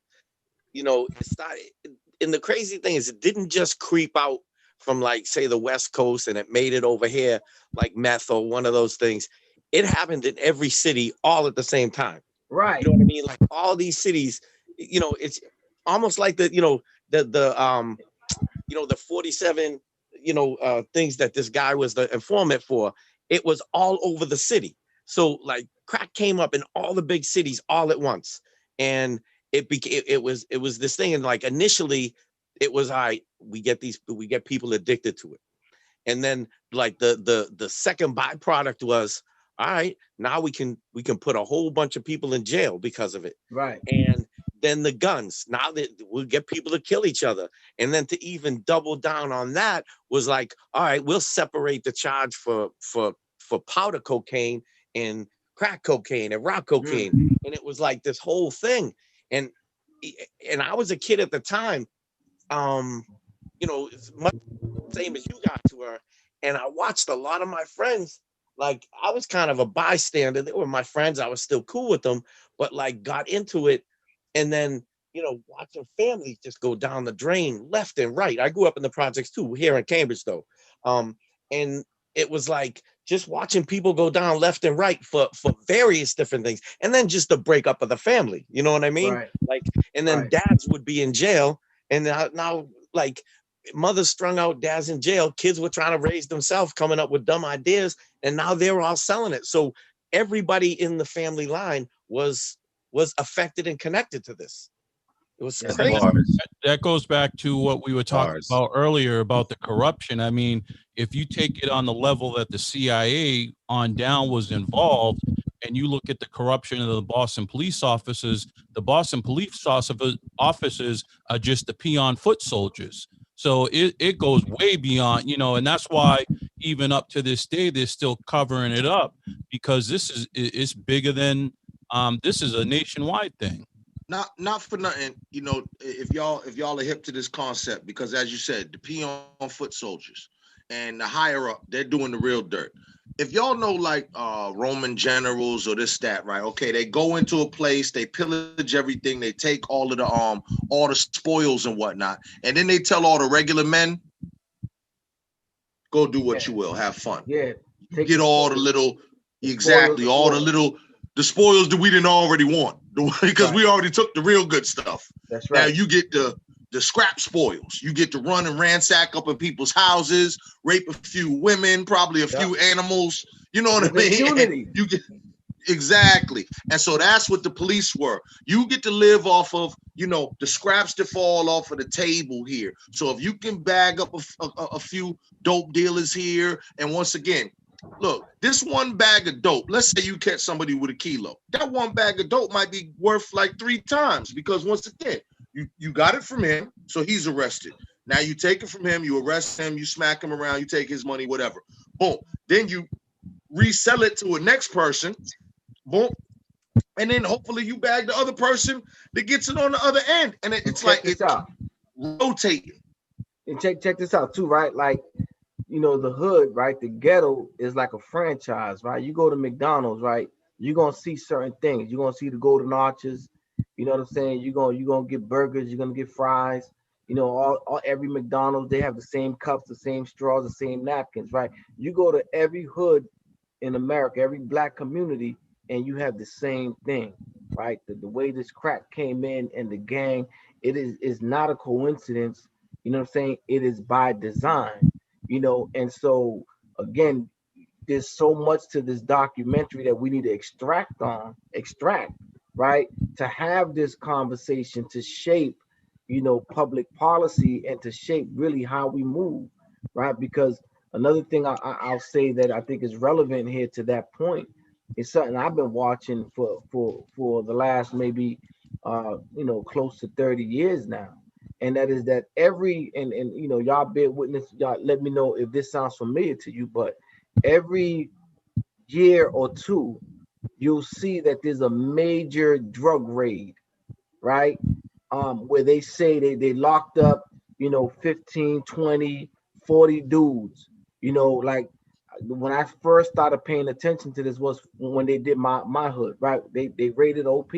it started. And the crazy thing is, it didn't just creep out from, like, say, the West Coast and it made it over here like meth or one of those things. It happened in every city all at the same time. Right. You know what I mean? Like all these cities, it's almost like the 47, things that this guy was the informant for. It was all over the city. So like crack came up in all the big cities all at once. And it was this thing. And like initially it was, we get people addicted to it. And then like the second byproduct was, all right, now we can put a whole bunch of people in jail because of it. Right. And then the guns, now that we'll get people to kill each other. And then to even double down on that was like, all right, we'll separate the charge for powder cocaine and crack cocaine and rock cocaine. And it was like this whole thing. And I was a kid at the time, it's much the same as you guys were. And I watched a lot of my friends, like I was kind of a bystander. They were my friends. I was still cool with them, but like got into it. And then, watching families just go down the drain left and right. I grew up in the projects too, here in Cambridge though. And it was like just watching people go down left and right for various different things. And then just the breakup of the family, you know what I mean? Right. Like, and then dads would be in jail. And now like mothers strung out, dads in jail, kids were trying to raise themselves, coming up with dumb ideas. And now they're all selling it. So everybody in the family line was affected and connected to this. It was crazy. That goes back to what we were talking about earlier about the corruption. I mean, if you take it on the level that the CIA on down was involved, and you look at the corruption of the Boston police officers, the Boston police officers are just the peon foot soldiers. So it goes way beyond, and that's why even up to this day, they're still covering it up, because it's bigger than, this is a nationwide thing. Not for nothing, if y'all are hip to this concept, because as you said, the peon foot soldiers and the higher up, they're doing the real dirt. If y'all know like Roman generals or this, that, right? Okay, they go into a place, they pillage everything, they take all the spoils and whatnot, and then they tell all the regular men, go do what you will, have fun. Yeah. Get all the little, the spoils that we didn't already want, because we already took the real good stuff. That's right. Now you get the scrap spoils. You get to run and ransack up in people's houses, rape a few women, probably a few animals. You know what I mean? You get exactly. And so that's what the police were. You get to live off of, the scraps that fall off of the table here. So if you can bag up a few dope dealers here, and once again, look, this one bag of dope, let's say you catch somebody with a kilo. That one bag of dope might be worth like 3 times, because once again, you got it from him, so he's arrested. Now you take it from him, you arrest him, you smack him around, you take his money, whatever. Boom. Then you resell it to a next person. Boom. And then hopefully you bag the other person that gets it on the other end. And it's like it's rotating. And check this out too, right? Like, the hood, right? The ghetto is like a franchise, right? You go to McDonald's, right? You're gonna see certain things. You're gonna see the golden arches. You know what I'm saying? You're gonna get burgers. You're gonna get fries. Every McDonald's, they have the same cups, the same straws, the same napkins, right? You go to every hood in America, every black community, and you have the same thing, right? The way this crack came in and the gang, it is not a coincidence. You know what I'm saying? It is by design. And so again, there's so much to this documentary that we need to extract, right? To have this conversation to shape, public policy and to shape really how we move, right? Because another thing I'll say that I think is relevant here to that point is something I've been watching for the last maybe close to 30 years now. And that is that y'all bear witness, y'all let me know if this sounds familiar to you, but every year or two, you'll see that there's a major drug raid, right? Where they say they locked up, 15, 20, 40 dudes, like when I first started paying attention to this was when they did my hood, right? They raided OP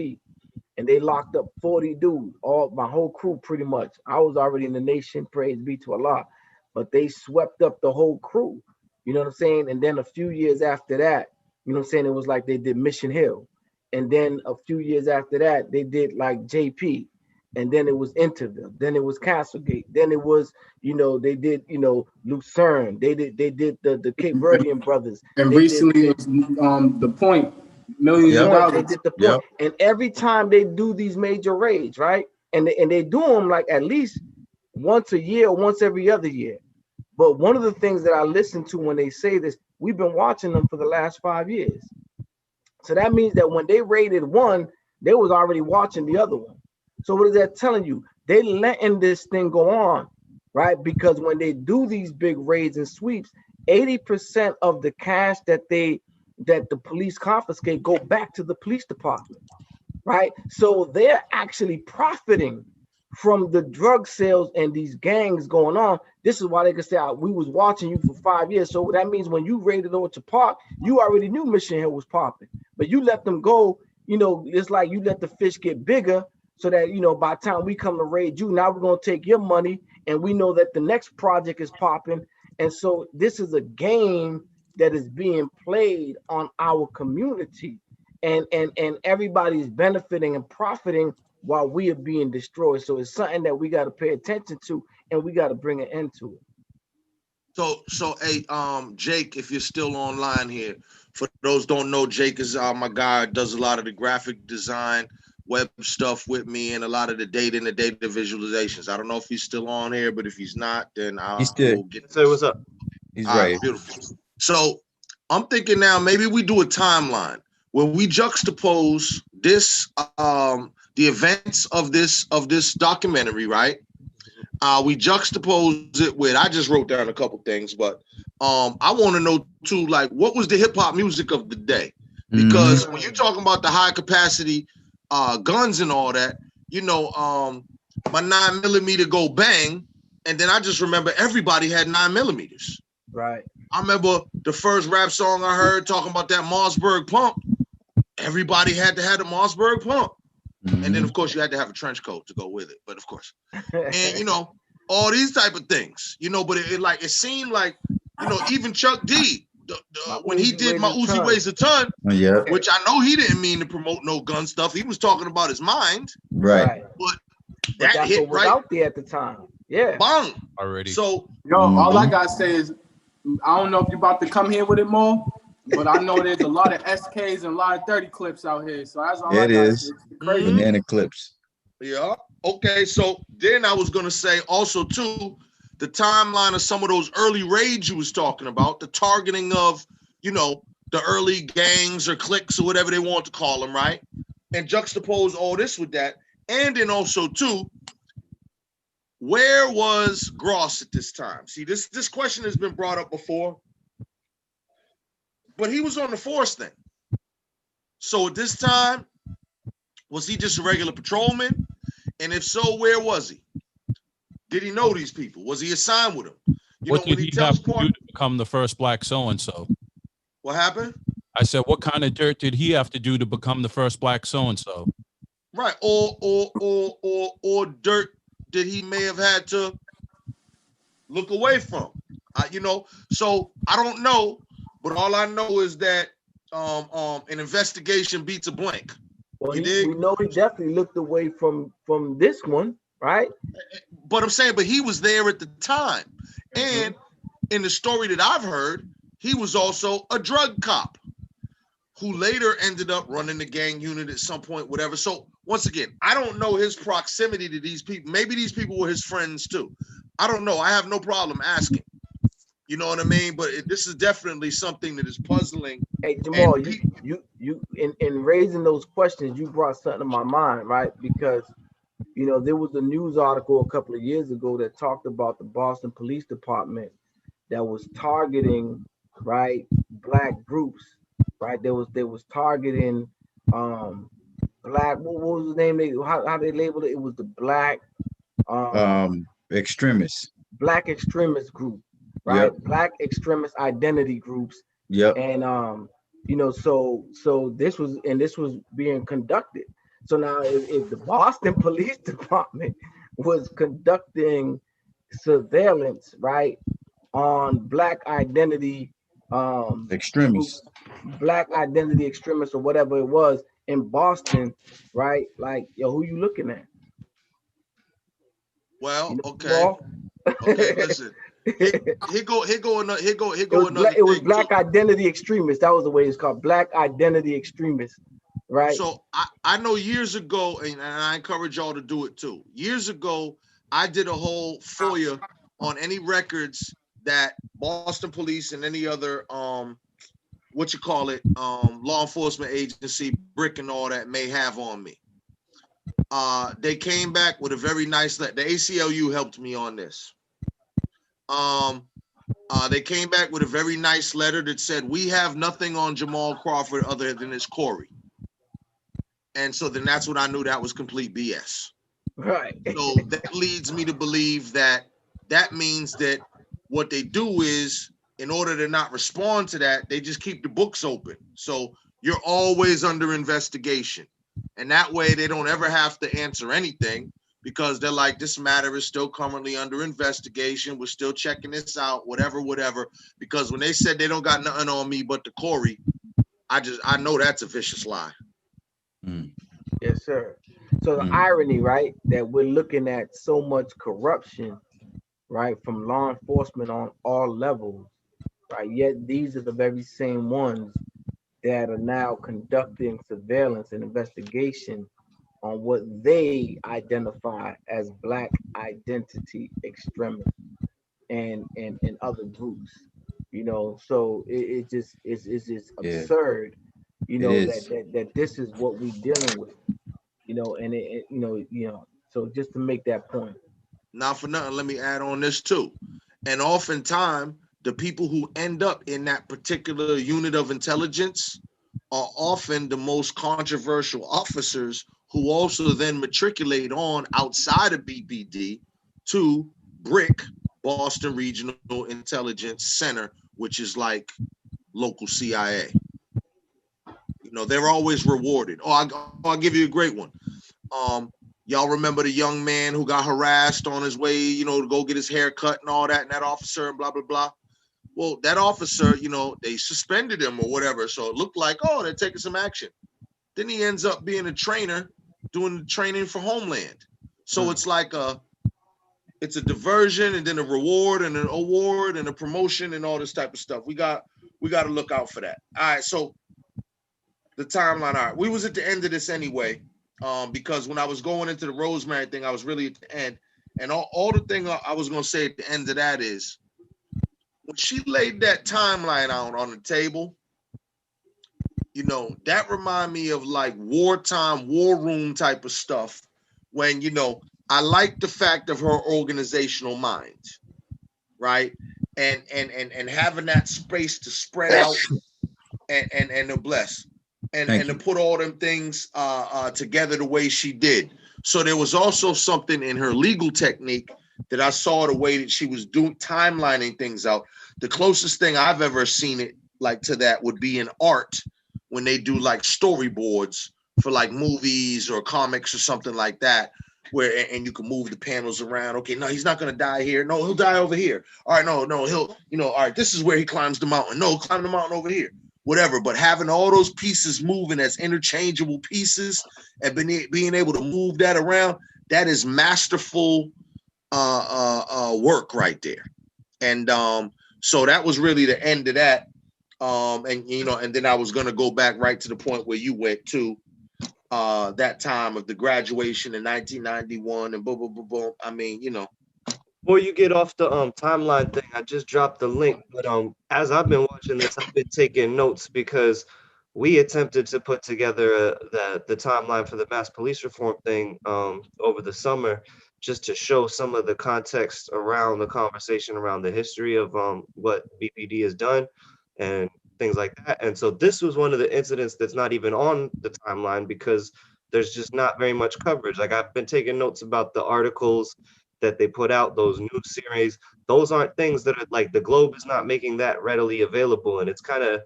and they locked up 40 dudes, all my whole crew pretty much. I was already in the nation, praise be to Allah, but they swept up the whole crew, you know what I'm saying? And then a few years after that, you know what I'm saying, it was like they did Mission Hill. And then a few years after that, they did like JP. And then it was Interville. Then it was Castlegate. Then it was, they did, Lucerne. They did the Cape Verdean brothers. And recently it was The Point. Millions of dollars. They did The Point. And every time they do these major raids, right? And they do them like at least once a year or once every other year. But one of the things that I listen to when they say this, we've been watching them for the last 5 years. So that means that when they raided one, they was already watching the other one. So what is that telling you? They letting this thing go on, right? Because when they do these big raids and sweeps, 80% of the cash that the police confiscate go back to the police department, right? So they're actually profiting from the drug sales and these gangs going on. This is why they can say, we was watching you for 5 years. So that means when you raided Orchard Park, you already knew Mission Hill was popping, but you let them go. It's like you let the fish get bigger so that, by the time we come to raid you, now we're going to take your money and we know that the next project is popping. And so this is a game that is being played on our community and everybody's benefiting and profiting while we are being destroyed. So it's something that we got to pay attention to and we got to bring an end to it. So hey, Jake, if you're still online here, for those don't know, Jake is my guy, does a lot of the graphic design, web stuff with me, and a lot of the data and the data visualizations. I don't know if he's still on here, but if he's not, then I'll get. Say what's up. He's right. Beautiful. So I'm thinking now maybe we do a timeline where we juxtapose this, the events of this documentary, right? We juxtapose it with, I just wrote down a couple things, but I want to know too, like, what was the hip hop music of the day? Because when you're talking about the high capacity guns and all that, my 9mm go bang, and then I just remember everybody had 9mm. Right. I remember the first rap song I heard talking about that Mossberg pump. Everybody had to have the Mossberg pump. And then, of course, you had to have a trench coat to go with it. But, of course. And, all these type of things, but it seemed like, even Chuck D, when he did My Uzi Weighs a Ton, which I know he didn't mean to promote no gun stuff. He was talking about his mind. Right. But that's hit what was out there at the time. Yeah. Bang. Already. So, all I got to say is, I don't know if you're about to come here with it more, but I know there's a lot of SKs and a lot of 30 clips out here. So that's all I got to say. Crazy. Banana clips. Yeah. Okay. So then I was going to say also, too, the timeline of some of those early raids you was talking about, the targeting of, the early gangs or cliques or whatever they want to call them, right? And juxtapose all this with that. And then also, too, where was Gross at this time? See, this question has been brought up before, but he was on the force thing. So at this time, was he just a regular patrolman? And if so, where was he? Did he know these people? Was he assigned with them? What did he have to do to become the first black so-and-so? What happened? I said, what kind of dirt did he have to do to become the first black so-and-so? Right. Or dirt that he may have had to look away from. So I don't know, but all I know is that an investigation beats a blank. Well, we know he definitely looked away from this one, right? But I'm saying, but he was there at the time. And in the story that I've heard, he was also a drug cop who later ended up running the gang unit at some point, whatever. So once again, I don't know his proximity to these people. Maybe these people were his friends too. I don't know. I have no problem asking. You know what I mean? But this is definitely something that is puzzling. Hey, Jamal, you in raising those questions, you brought something to my mind, right? Because, you know, there was a news article a couple of years ago that talked about the Boston Police Department that was targeting, right, black groups, right? They was targeting black, what was the name? How they labeled it? It was the black extremists. Black extremist group, right? Yep. Black extremist identity groups. Yep. And you know, so this was being conducted. So now if the Boston Police Department was conducting surveillance, right, on black identity extremists, black identity extremists or whatever it was in Boston, right? Like, yo, who you looking at? Well, You know, okay. Okay, listen. Here go another it was black identity extremists. That was the way it's called, black identity extremists, right? So I know years ago, and I encourage y'all to do it too. Years ago, I did a whole FOIA on any records that Boston Police and any other law enforcement agency, BRIC and all that may have on me. They came back with a very nice letter. The ACLU helped me on this. They came back with a very nice letter that said, we have nothing on Jamal Crawford other than his Corey. And so then that's when I knew that was complete BS. Right. So that leads me to believe that means that what they do is, in order to not respond to that, they just keep the books open. So you're always under investigation. And that way they don't ever have to answer anything, because they're like, this matter is still currently under investigation. We're still checking this out, whatever. Because when they said they don't got nothing on me but the Corey, I know that's a vicious lie. Yes, sir. So the irony, right, that we're looking at so much corruption, right, from law enforcement on all levels, right? Yet these are the very same ones that are now conducting surveillance and investigation on what they identify as black identity extremists and other groups, you know. So it's just absurd, you know, that this is what we're dealing with, you know, and so just to make that point. Not for nothing, let me add on this too. And oftentimes, the people who end up in that particular unit of intelligence are often the most controversial officers, who also then matriculate on outside of BPD to BRIC, Boston Regional Intelligence Center, which is like local CIA. You know, they're always rewarded. I'll give you a great one. Y'all remember the young man who got harassed on his way, you know, to go get his hair cut and all that, and that officer and blah, blah, blah. Well, that officer, you know, they suspended him or whatever. So it looked like, oh, they're taking some action. Then he ends up being a trainer, doing the training for Homeland. So it's like it's a diversion and then a reward and an award and a promotion and all this type of stuff. We got to look out for that. All right, so the timeline. All right, we was at the end of this anyway, because when I was going into the Rosemary thing, I was really at the end. And all the thing I was going to say at the end of that is, when she laid that timeline out on the table, you know, that remind me of like wartime, war room type of stuff. When, you know, I like the fact of her organizational mind, right? And having that space to spread out and to bless and to put all them things together the way she did. So there was also something in her legal technique that I saw, the way that she was doing timelining things out. The closest thing I've ever seen it like to that would be in art, when they do like storyboards for like movies or comics or something like that, where and you can move the panels around. Okay, no, he's not gonna die here. No, he'll die over here. All right, no, he'll, you know, all right, this is where he climbs the mountain. No, climb the mountain over here. Whatever, but having all those pieces moving as interchangeable pieces and being able to move that around, that is masterful work right there. And so that was really the end of that. And you know, and then I was gonna go back right to the point where you went to that time of the graduation in 1991 and boom, boom, boom, boom. I mean, you know. Before you get off the timeline thing, I just dropped the link. But as I've been watching this, I've been taking notes because we attempted to put together the timeline for the mass police reform thing over the summer, just to show some of the context around the conversation around the history of what BPD has done and things like that. And so this was one of the incidents that's not even on the timeline because there's just not very much coverage. Like I've been taking notes about the articles that they put out, those news series. Those aren't things that are like the Globe is not making that readily available. And it's kind of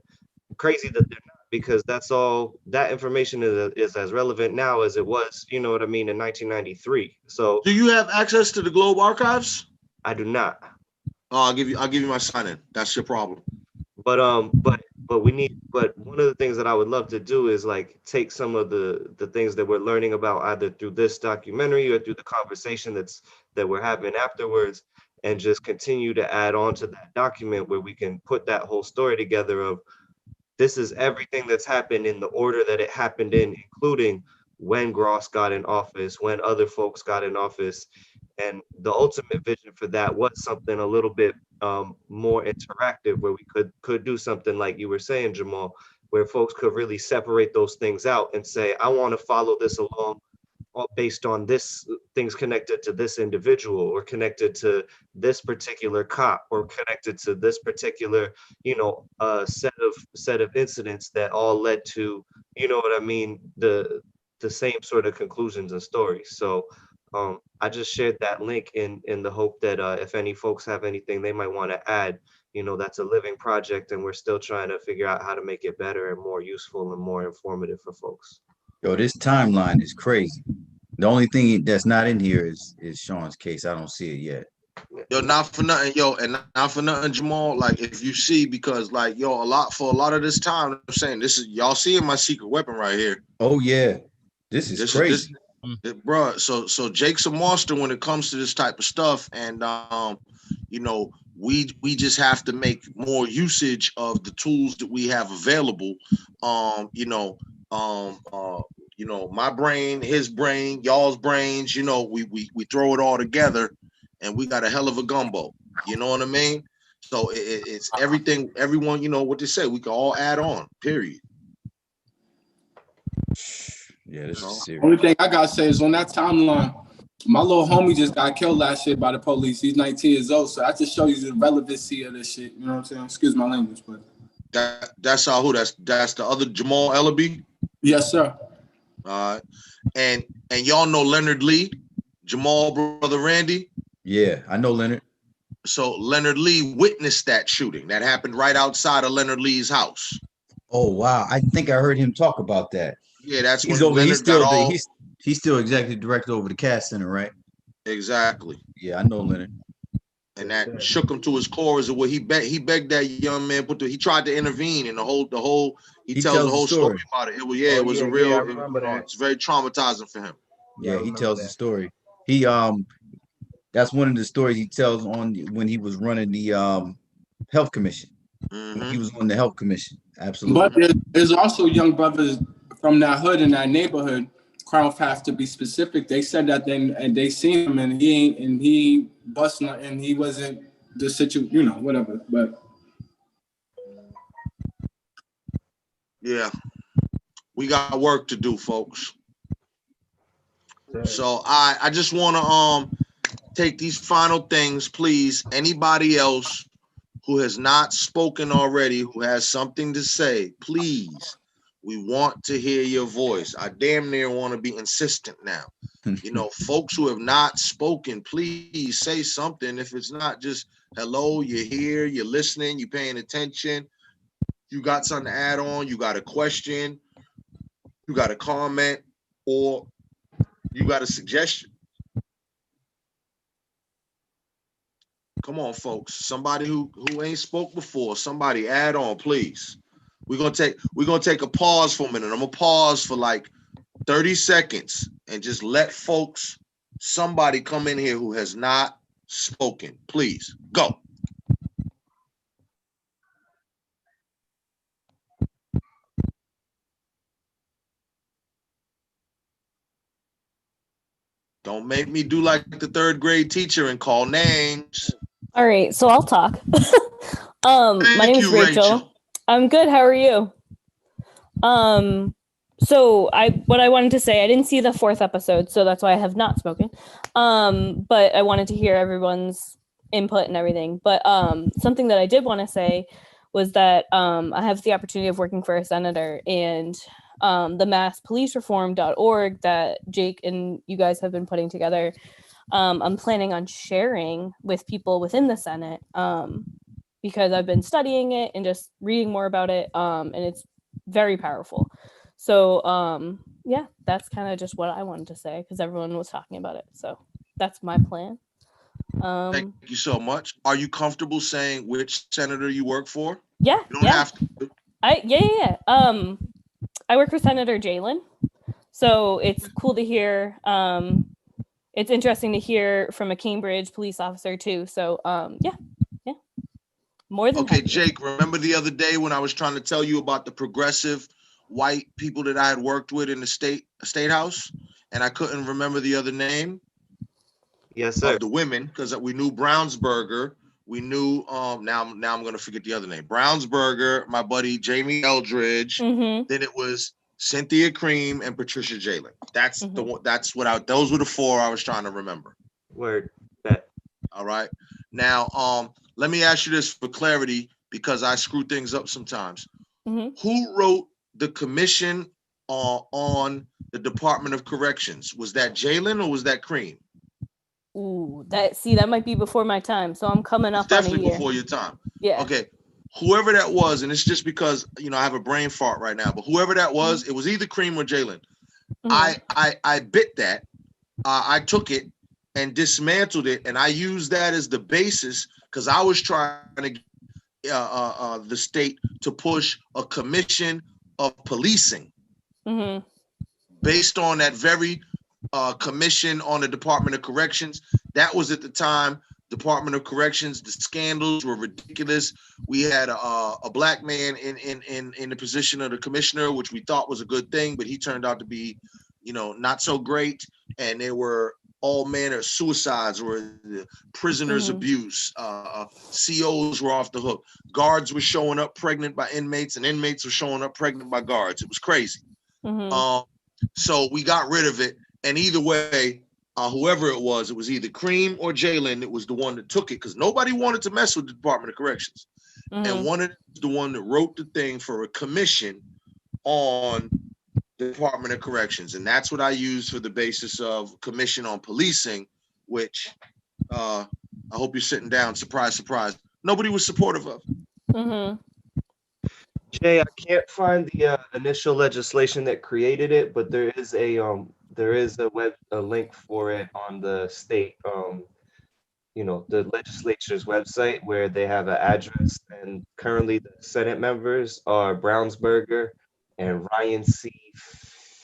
crazy that they're not, because that's all that information is as relevant now as it was, you know what I mean, in 1993. So do you have access to the Globe archives? I do not. I'll give you my sign in. That's your problem. But one of the things that I would love to do is like take some of the things that we're learning about either through this documentary or through the conversation that we're having afterwards, and just continue to add on to that document where we can put that whole story together of this is everything that's happened in the order that it happened in, including when Gross got in office, when other folks got in office. And the ultimate vision for that was something a little bit more interactive, where we could do something like you were saying, Jamal, where folks could really separate those things out and say, I want to follow this along based on this things connected to this individual, or connected to this particular cop, or connected to this particular, you know, set of incidents that all led to, you know what I mean, the same sort of conclusions and stories. So I just shared that link in the hope that if any folks have anything they might want to add, you know, that's a living project and we're still trying to figure out how to make it better and more useful and more informative for folks. Yo, this timeline is crazy. The only thing that's not in here is Sean's case. I don't see it yet. Yo, not for nothing, and not for nothing, Jamal. Like, if you see, because like, yo, for a lot of this time, I'm saying this is y'all seeing my secret weapon right here. Oh yeah, this is crazy, bro. So Jake's a monster when it comes to this type of stuff, and you know, we just have to make more usage of the tools that we have available. You know, my brain, his brain, y'all's brains. You know, we throw it all together, and we got a hell of a gumbo. You know what I mean? So it's everything. Everyone, you know what they say. We can all add on. Period. Yeah, this is serious. Only thing I gotta say is on that timeline, my little homie just got killed last year by the police. He's 19 years old, so that just shows you the relevancy of this shit. You know what I'm saying? Excuse my language, but that's who. That's the other Jamal Ellaby. Yes, sir. All right, and y'all know Leonard Lee, Jamal brother Randy. Yeah, I know Leonard. So Leonard Lee witnessed that shooting that happened right outside of Leonard Lee's house. Oh wow, I think I heard him talk about that. Yeah, that's he's when over. He's still executive director over the CAS Center, right? Exactly. Yeah, I know Leonard. And that shook him to his core is what he begged that young man he tried to intervene, and he tells the whole story about it. It was a real. It's very traumatizing for him. Yeah, he tells the story. He that's one of the stories he tells on when he was running the health commission. Mm-hmm. He was on the health commission. Absolutely. But there's also young brothers from that hood in that neighborhood. Crown have to be specific. They said that they seen him and he busting and he wasn't the situation, you know, whatever. But yeah, we got work to do, folks. So I just want to take these final things, please. Anybody else who has not spoken already, who has something to say, please. We want to hear your voice. I damn near want to be insistent now. You know, folks who have not spoken, please say something. If it's not just hello, you're here, you're listening, you're paying attention, you got something to add on, you got a question, you got a comment, or you got a suggestion. Come on, folks. Somebody who ain't spoke before, somebody add on, please. We're gonna take a pause for a minute. I'm gonna pause for like 30 seconds and just let somebody come in here who has not spoken. Please go. Don't make me do like the third grade teacher and call names. All right, so I'll talk. My name is Rachel. I'm good. How are you? So what I wanted to say, I didn't see the 4th episode, so that's why I have not spoken. But I wanted to hear everyone's input and everything. But something that I did want to say was that I have the opportunity of working for a senator, and the masspolicereform.org that Jake and you guys have been putting together, I'm planning on sharing with people within the Senate, because I've been studying it and just reading more about it, and it's very powerful. So yeah, that's kind of just what I wanted to say, because everyone was talking about it. So that's my plan. Thank you so much. Are you comfortable saying which senator you work for? Yeah. You don't have to. Yeah. I work for Senator Jalen. So it's cool to hear. It's interesting to hear from a Cambridge police officer too. So yeah. More than okay, happy. Jake, remember the other day when I was trying to tell you about the progressive white people that I had worked with in the state house, and I couldn't remember the other name? Yes, sir. Of the women, because we knew Brownsburger. We knew now I'm gonna forget the other name. Brownsburger, my buddy Jamie Eldridge. Mm-hmm. Then it was Cynthia Cream and Patricia Jalen. That's the one. Those were the 4 I was trying to remember. Word. Bet. All right. Now, let me ask you this for clarity, because I screw things up sometimes. Mm-hmm. Who wrote the commission on the Department of Corrections? Was that Jalen or was that Cream? Ooh, that might be before my time. So I'm coming up It's definitely on a year. before your time. Yeah. Okay. Whoever that was, and it's just because I have a brain fart right now, but whoever that was, it was either Cream or Jalen. Mm-hmm. I bit that. I took it and dismantled it, and I used that as the basis because I was trying to get the state to push a commission of policing Mm-hmm. based on that very commission on the Department of Corrections. That was at the time, Department of Corrections, the scandals were ridiculous. We had a black man in the position of the commissioner, which we thought was a good thing, but he turned out to be, not so great. And there were all manner of suicides or prisoners abuse. COs were off the hook. Guards were showing up pregnant by inmates, and inmates were showing up pregnant by guards. It was crazy. Mm-hmm. So we got rid of it. And either way, whoever it was either Cream or Jalen. It was the one that took it because nobody wanted to mess with the Department of Corrections. And one of the one that wrote the thing for a commission on the Department of Corrections. And that's what I used for the basis of commission on policing, which I hope you're sitting down. Surprise, surprise. Nobody was supportive of. Mm-hmm. Jay, I can't find the initial legislation that created it, but there is a link for it on the state, the legislature's website where they have an address, and currently the Senate members are Brownsburger and Ryan C.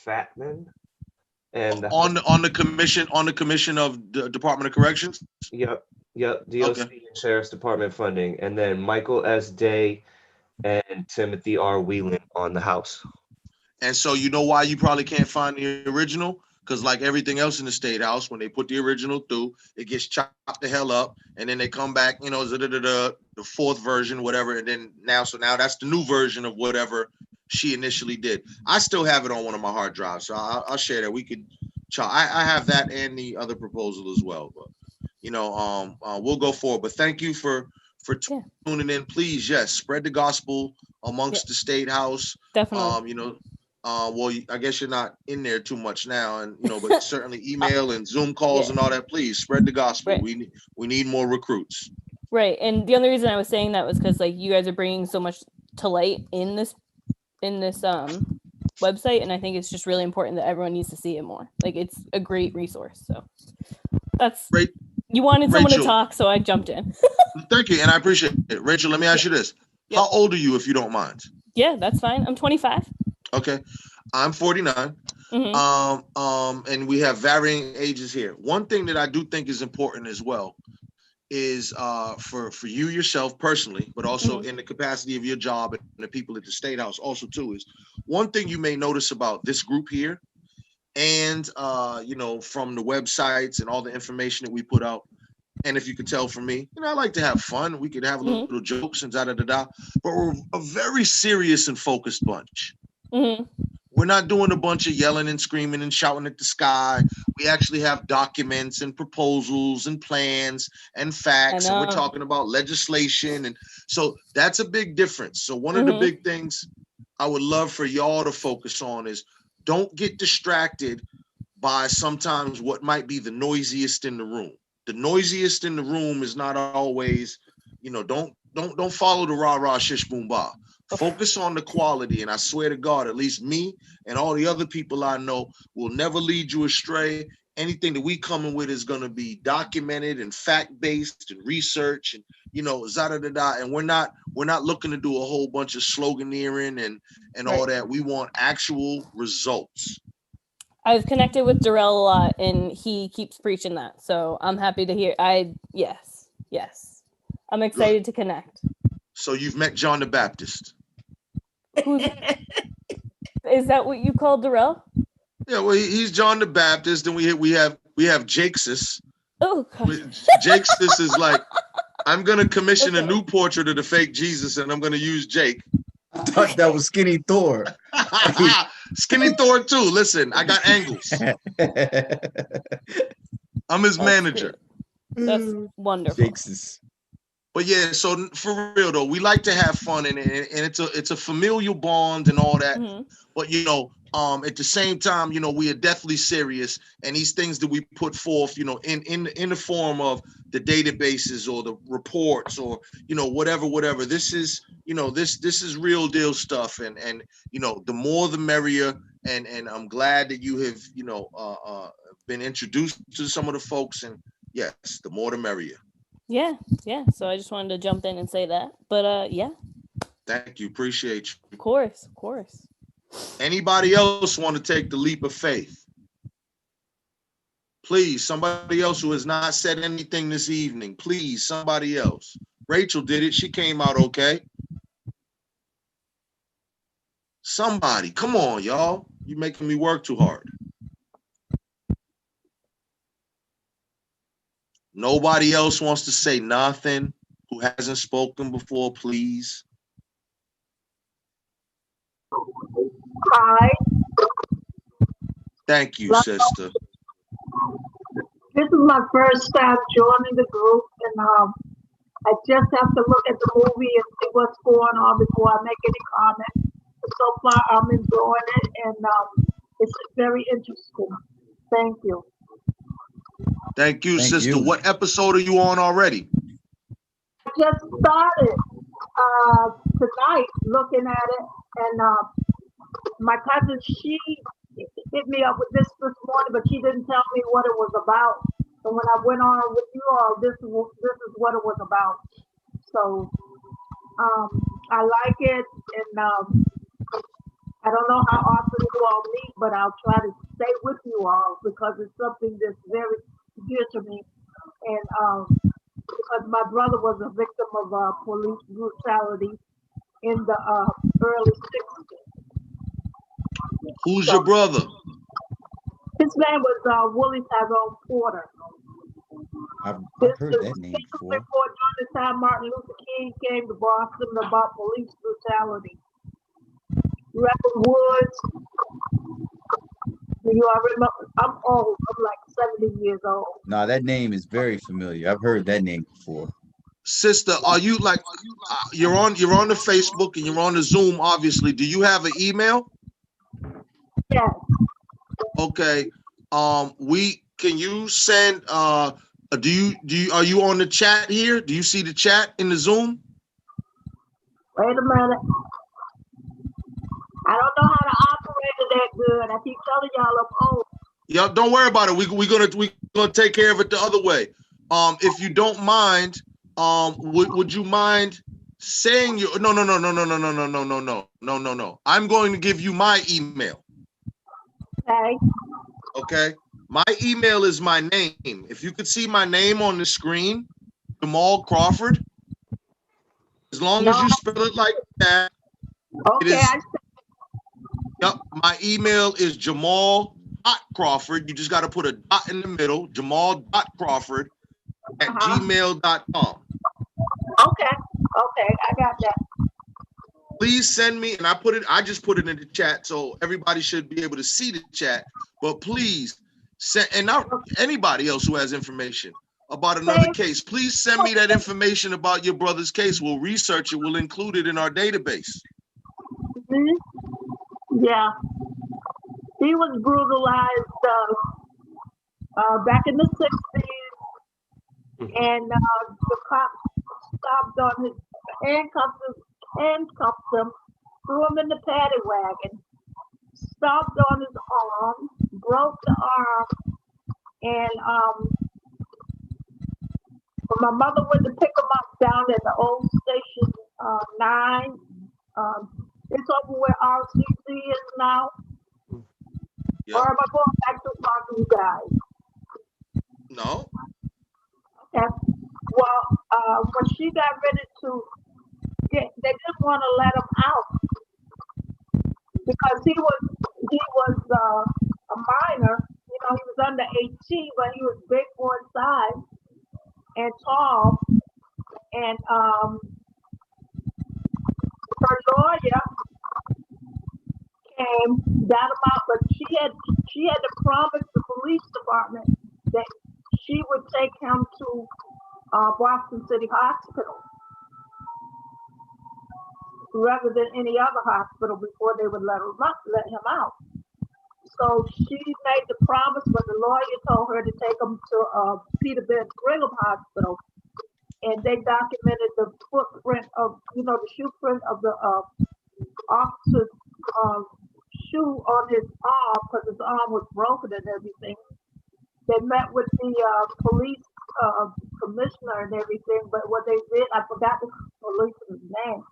Fatman. And on the commission of the Department of Corrections. Yep, DOC and Sheriff's Department funding, and then Michael S. Day and Timothy R. Whelan on the House. And so you know why you probably can't find the original? Because like everything else in the State House, when they put the original through, it gets chopped the hell up, and then they come back, the 4th version, whatever, and then now that's the new version of whatever she initially did. I still have it on one of my hard drives, so I'll share that. We could, I have that and the other proposal as well, but we'll go forward. But thank you for tuning in. Please, yes, spread the gospel amongst the State House. Definitely. Well, I guess you're not in there too much now, and but certainly email and Zoom calls and all that. Please spread the gospel. Right. We need more recruits. Right, and the only reason I was saying that was because you guys are bringing so much to light in this website, and I think it's just really important that everyone needs to see it more. It's a great resource. So that's great. You wanted someone Rachel, to talk, so I jumped in. Thank you, and I appreciate it. Rachel, let me ask you this: How old are you, if you don't mind? Yeah, that's fine. I'm 25. Okay, I'm 49. And we have varying ages here. One thing that I do think is important as well is for you yourself personally, but also in the capacity of your job and the people at the State House also too, is one thing you may notice about this group here and you know, from the websites and all the information that we put out. And if you can tell from me, you know, I like to have fun. We could have little jokes and da-da-da-da, but we're a very serious and focused bunch. We're not doing a bunch of yelling and screaming and shouting at the sky. We actually have documents and proposals and plans and facts, and we're talking about legislation. And so that's a big difference. So one of the big things I would love for y'all to focus on is don't get distracted by sometimes what might be the noisiest in the room. The noisiest in the room is not always, you know, don't follow the rah-rah shish boom bah. Focus on the quality, and I swear to God, at least me and all the other people I know will never lead you astray. Anything that we coming with is going to be documented and fact-based and research, and you know, da-da-da-da. And we're not looking to do a whole bunch of sloganeering and all that. We want actual results. I've connected with Darrell a lot, and he keeps preaching that. So I'm happy to hear. Yes. I'm excited to connect. So you've met John the Baptist. Is that what you call Darrell? Yeah, well, he's John the Baptist, and we have Jakesis. Oh, God. Jakesis is like, I'm gonna commission a new portrait of the fake Jesus, and I'm gonna use Jake. I thought that was Skinny Thor. Skinny Thor too. Listen, I got angles. I'm his manager. That's wonderful. Jakesis. But yeah, so for real though, we like to have fun, and it's a familial bond and all that. But you know, at the same time, you know, we are deathly serious, and these things that we put forth, you know, in the form of the databases or the reports or, you know, whatever. This is, you know, this is real deal stuff, and you know, the more the merrier. And I'm glad that you have, you know, been introduced to some of the folks, and yes, the more the merrier. Yeah. So I just wanted to jump in and say that. But yeah. Thank you. Appreciate you. Of course. Anybody else want to take the leap of faith? Please, somebody else who has not said anything this evening. Please, somebody else. Rachel did it. She came out okay. Somebody, come on, y'all. You're making me work too hard. Nobody else wants to say nothing who hasn't spoken before, please. Hi. Thank you, sister. This is my first time joining the group, and I just have to look at the movie and see what's going on before I make any comment. So far, I'm enjoying it, and it's very interesting. Thank you. Thank you, sister. What episode are you on already? I just started tonight looking at it, and my cousin, she hit me up with this morning, but she didn't tell me what it was about. And when I went on with you all, this is what it was about. So I like it, and I don't know how often you all meet, but I'll try to stay with you all because it's something that's very dear to me. And because my brother was a victim of police brutality in the early 60s. Who's your brother? His name was Willie Tyrone Porter. I've heard that name before. During the time Martin Luther King came to Boston about police brutality. Reverend Woods. Do you all remember? I'm old. I'm like 70 years old. No, that name is very familiar. I've heard that name before. Sister, are you like you're on the Facebook and you're on the Zoom? Obviously, do you have an email? Yes. Okay. Can you send? Are you on the chat here? Do you see the chat in the Zoom? Wait a minute. I don't know how to operate it that good. I keep telling y'all I'm old. Yeah, don't worry about it. We're gonna take care of it the other way. If you don't mind, would you mind saying your no. I'm going to give you my email. Okay. Okay. My email is my name. If you could see my name on the screen, Jamal Crawford. As long as you spell it like that. Okay. Yep. My email is Jamal. Crawford. You just got to put a dot in the middle, Jamal.Crawford at gmail.com. Okay, I got that. Please send me, and I just put it in the chat, so everybody should be able to see the chat. But please send, and not anybody else who has information about another case, please send me that information about your brother's case. We'll research it, we'll include it in our database. Yeah. He was brutalized back in the 60s, and the cops stopped on his handcuffed him, threw him in the paddy wagon, stomped on his arm, broke the arm, and when my mother went to pick him up down at the old station 9, it's over where RCC is now. Yep. Or am I going back to talk to you guys? No. Okay. Well, when she got ready to they didn't want to let him out because he was a minor. You know, he was under 18, but he was big for his size and tall. And her lawyer came, got him out, but she had to promise the police department that she would take him to Boston City Hospital rather than any other hospital before they would let him out. So she made the promise, but the lawyer told her to take him to Peterborough Brigham Hospital, and they documented the footprint of, the shoe print of the officer's shoe on his arm, because his arm was broken and everything. They met with the police commissioner and everything, but what they did, I forgot the policeman's name.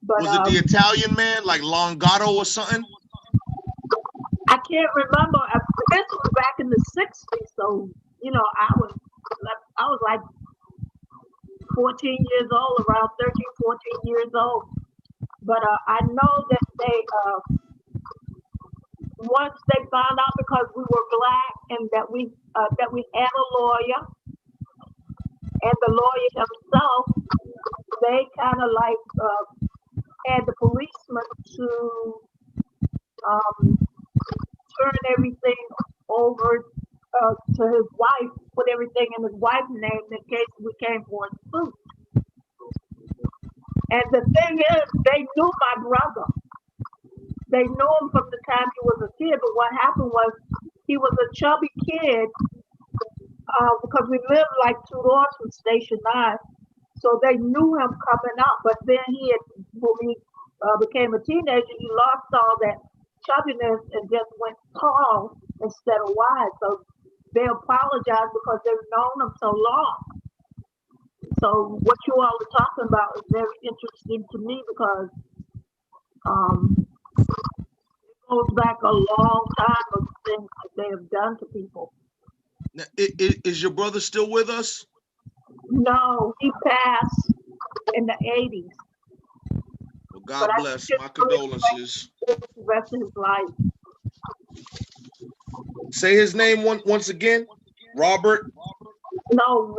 But, was it the Italian man, like Longato or something? I can't remember. This was back in the 60s, so I was like 14 years old, around 13, 14 years old. But I know that they once they found out, because we were black and that we had a lawyer, and the lawyer himself, they kind of like had the policeman to turn everything over to his wife, put everything in his wife's name in case we came for his food. And the thing is, they knew my brother. They knew him from the time he was a kid, but what happened was he was a chubby kid because we lived like 2 doors from Station 9. So they knew him coming up, but then when he became a teenager, he lost all that chubbiness and just went tall instead of wide. So they apologized because they've known him so long. So what you all are talking about is very interesting to me because it goes back a long time of things that they have done to people. Now, is your brother still with us? No, he passed in the 80s. Well, God bless. My condolences. The rest of his life. Say his name once again. Robert? No,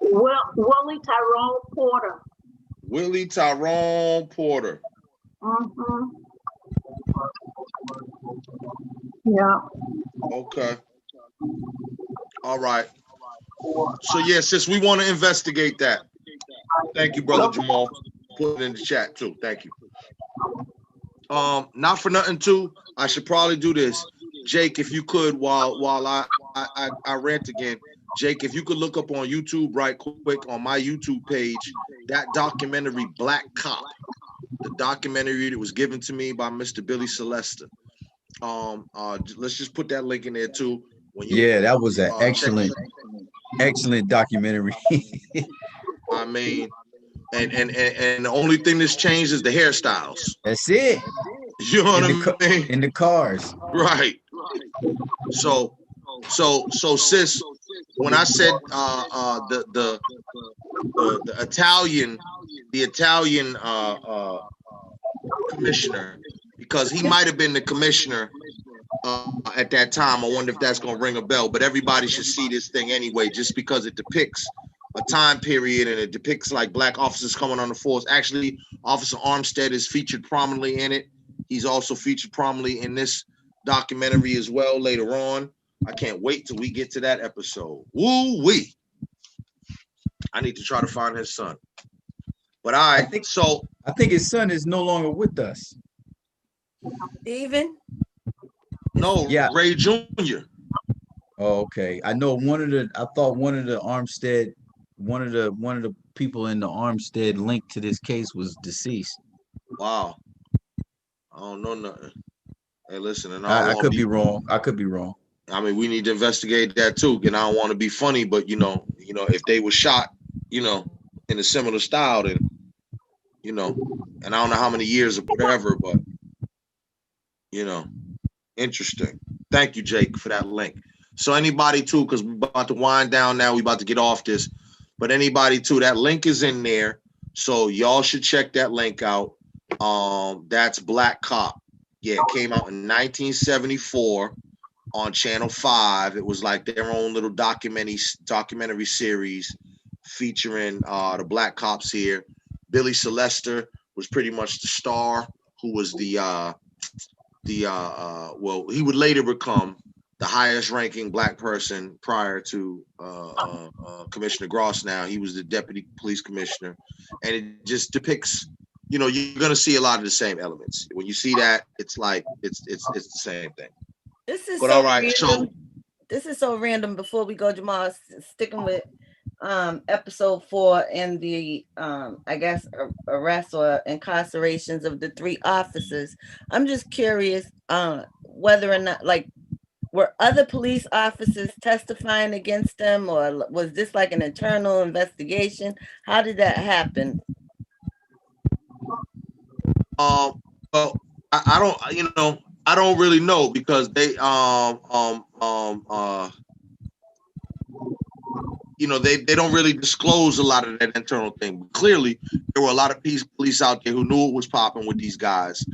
Willie Tyrone Porter. Willie Tyrone Porter. Mm-hmm. Yeah. Okay. All right. So yeah, sis, we want to investigate that. Thank you, brother Jamal. Put it in the chat too. Thank you. Not for nothing too. I should probably do this. Jake, if you could, while I rant again. Jake, if you could look up on YouTube right quick on my YouTube page, that documentary Black Cop, the documentary that was given to me by Mr. Billy Celesta. Let's just put that link in there too. Yeah, that was an excellent documentary. I mean, and the only thing that's changed is the hairstyles. That's it. You know what I mean? In the cars. Right. So sis, when I said the Italian commissioner, because he might have been the commissioner at that time. I wonder if that's gonna ring a bell. But everybody should see this thing anyway, just because it depicts a time period and it depicts like black officers coming on the force. Actually, Officer Armstead is featured prominently in it. He's also featured prominently in this documentary as well later on. I can't wait till we get to that episode. Woo wee! I need to try to find his son. But I think so. I think his son is no longer with us. Steven? No, Yeah. Ray Jr. Oh, okay. I know I thought one of the Armstead, one of the people in the Armstead link to this case was deceased. Wow. I don't know nothing. Hey, listen, and I could be wrong. I could be wrong. I mean, we need to investigate that too. And I don't want to be funny, but you know, if they were shot, in a similar style, then, and I don't know how many years or whatever, but interesting. Thank you, Jake, for that link. So anybody too, because we're about to wind down now, we about to get off this, but anybody too, that link is in there. So y'all should check that link out. That's Black Cop. Yeah, it came out in 1974 on Channel 5. It was like their own little documentary series featuring the black cops here. Billy Sylvester was pretty much the star, who was well, he would later become the highest ranking black person prior to Commissioner Gross. Now he was the deputy police commissioner, and it just depicts, you're going to see a lot of the same elements. When you see that, it's like it's the same thing. This is But so all right, random. so This is so random. Before we go, Jamal, sticking with episode 4 and the I guess arrests or incarcerations of the 3 officers. I'm just curious whether or not, like, were other police officers testifying against them, or was this like an internal investigation? How did that happen? Well, I don't, I don't really know, because they, they don't really disclose a lot of that internal thing. But clearly, there were a lot of police out there who knew what was popping with these guys.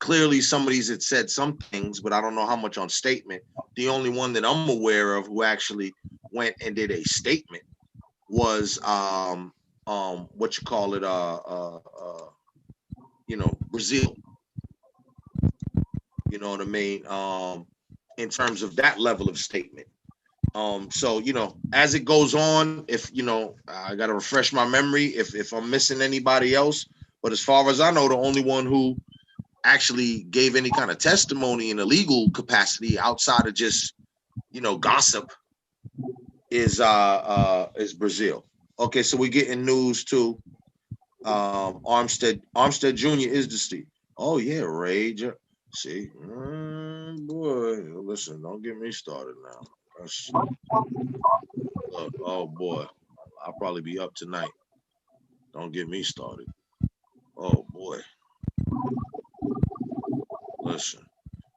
Clearly, some of these had said some things, but I don't know how much on statement. The only one that I'm aware of who actually went and did a statement was Brazil. You know what I mean? In terms of that level of statement. So, as it goes on, if, I got to refresh my memory if I'm missing anybody else. But as far as I know, the only one who actually gave any kind of testimony in a legal capacity outside of just, gossip is Brazil. Okay, so we're getting news too. Armstead Jr. is deceased. Oh yeah, Rage. See, boy, listen, don't get me started now. Look, oh boy, I'll probably be up tonight. Don't get me started. Oh boy. Listen.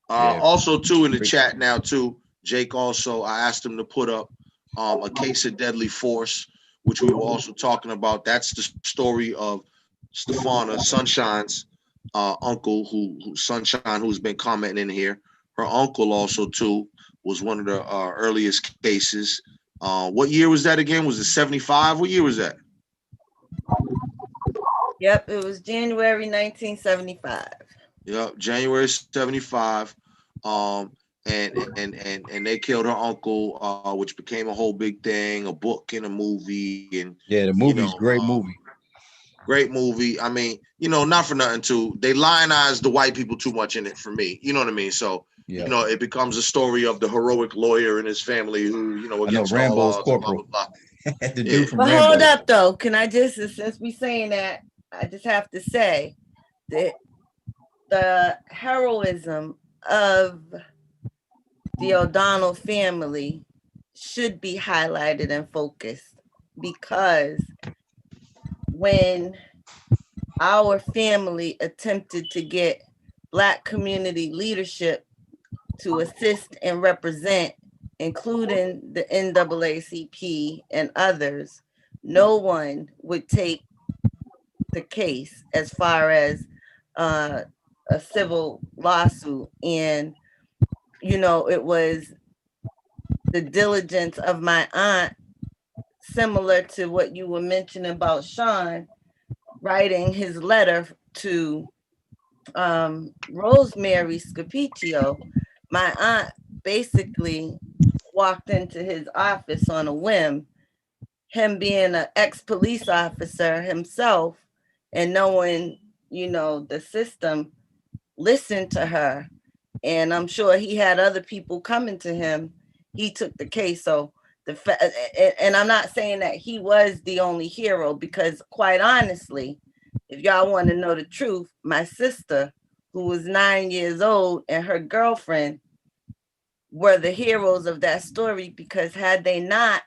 Also too, in the chat now too, Jake also, I asked him to put up a case of deadly force, which we were also talking about. That's the story of Stefana, Sunshine's uncle, who Sunshine, who's been commenting in here. Her uncle also too was one of the earliest cases. What year was that again? Was it 75? What year was that? Yep, it was January 1975. Yep, January 75. And they killed her uncle, which became a whole big thing, a book and a movie. And yeah, the movie's great movie. Great movie. I mean, not for nothing too. They lionize the white people too much in it for me. You know what I mean? So, it becomes a story of the heroic lawyer and his family who, against Rambo's all odds, corporal. blah, blah, blah. The dude from But Rambo. hold up though, can I just, since we saying that, I just have to say that the heroism of the O'Donnell family should be highlighted and focused, because when our family attempted to get Black community leadership to assist and represent, including the NAACP and others, no one would take the case as far as a civil lawsuit. And, you know, it was the diligence of my aunt, similar to what you were mentioning about Sean writing his letter to Rosemary Scapiccio. My aunt basically walked into his office on a whim, him being an ex-police officer himself and knowing, you know, the system, listened to her. And I'm sure he had other people coming to him. He took the case. So and I'm not saying that he was the only hero, because quite honestly, if y'all want to know the truth, my sister, who was 9 years old, and her girlfriend were the heroes of that story, because had they not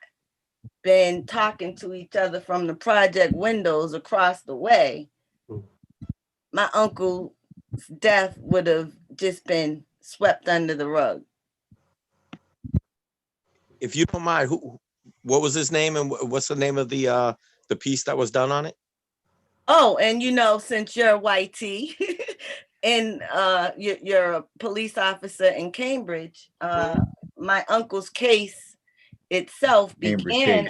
been talking to each other from the project windows across the way, my uncle's death would have just been swept under the rug. If you don't mind, what was his name and what's the name of the piece that was done on it? Oh, and you know, since you're YT and you're a police officer in Cambridge, my uncle's case itself began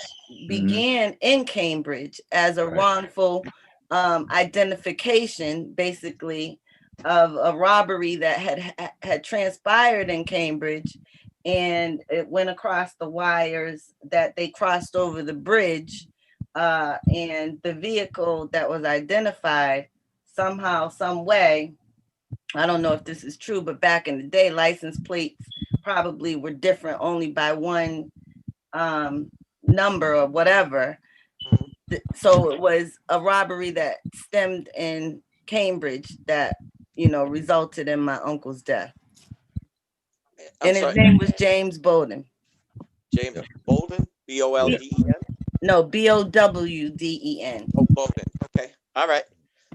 in Cambridge as a wrongful identification, basically, of a robbery that had transpired in Cambridge, and it went across the wires that they crossed over the bridge, and the vehicle that was identified somehow, some way, I don't know if this is true, but back in the day, license plates probably were different only by one number or whatever. So it was a robbery that stemmed in Cambridge that, you know, resulted in my uncle's death. And his name was James Bowden. James Bowden, B-O-L-D-E-N? No, B-O-W-D-E-N. Oh, Bowden. Okay. All right.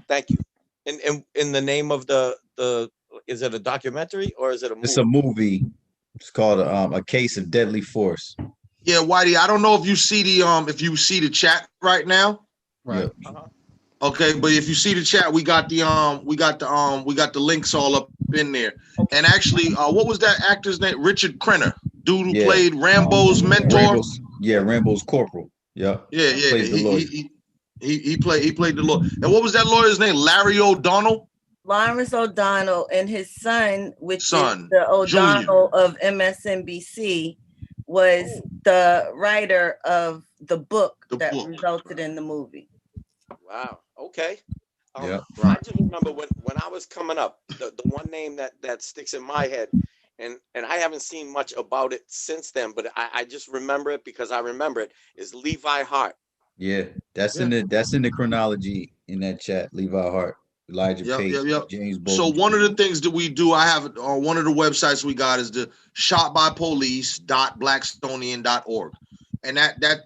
Thank you. And in the name of the is it a documentary or is it a movie? It's a movie. It's called A Case of Deadly Force. Yeah, Whitey, I don't know if you see the chat right now. Right. Okay, but if you see the chat, we got the links all up in there. And actually, what was that actor's name? Richard Crenna, dude who played Rambo's mentor. Rambo's corporal. Yeah. Yeah. He played the lawyer. And what was that lawyer's name? Larry O'Donnell. Lawrence O'Donnell, and his son, which is the O'Donnell of MSNBC, was the writer of the book that resulted in the movie. Wow. Okay. Yeah. I just remember when I was coming up, the one name that sticks in my head, and I haven't seen much about it since then, but I just remember it because I remember it, is Levi Hart. Yeah, that's in the chronology in that chat. Levi Hart, Elijah Pace, James Bowden. So one of the things that we do, I have on one of the websites we got is the shotbypolice.blackstonian.org, and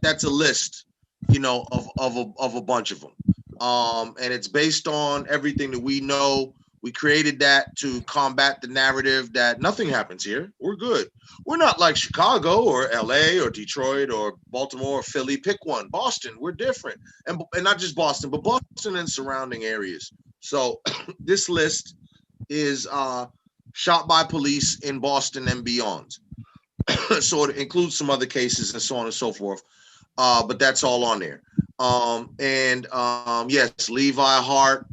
that's a list, you know, of a bunch of them, and it's based on everything that we know. We created that to combat the narrative that nothing happens here. We're good. We're not like Chicago or LA or Detroit or Baltimore or Philly. Pick one. Boston, we're different. And not just Boston, but Boston and surrounding areas. So this list is shot by police in Boston and beyond. So it includes some other cases and so on and so forth. But that's all on there. Yes, Levi Hart,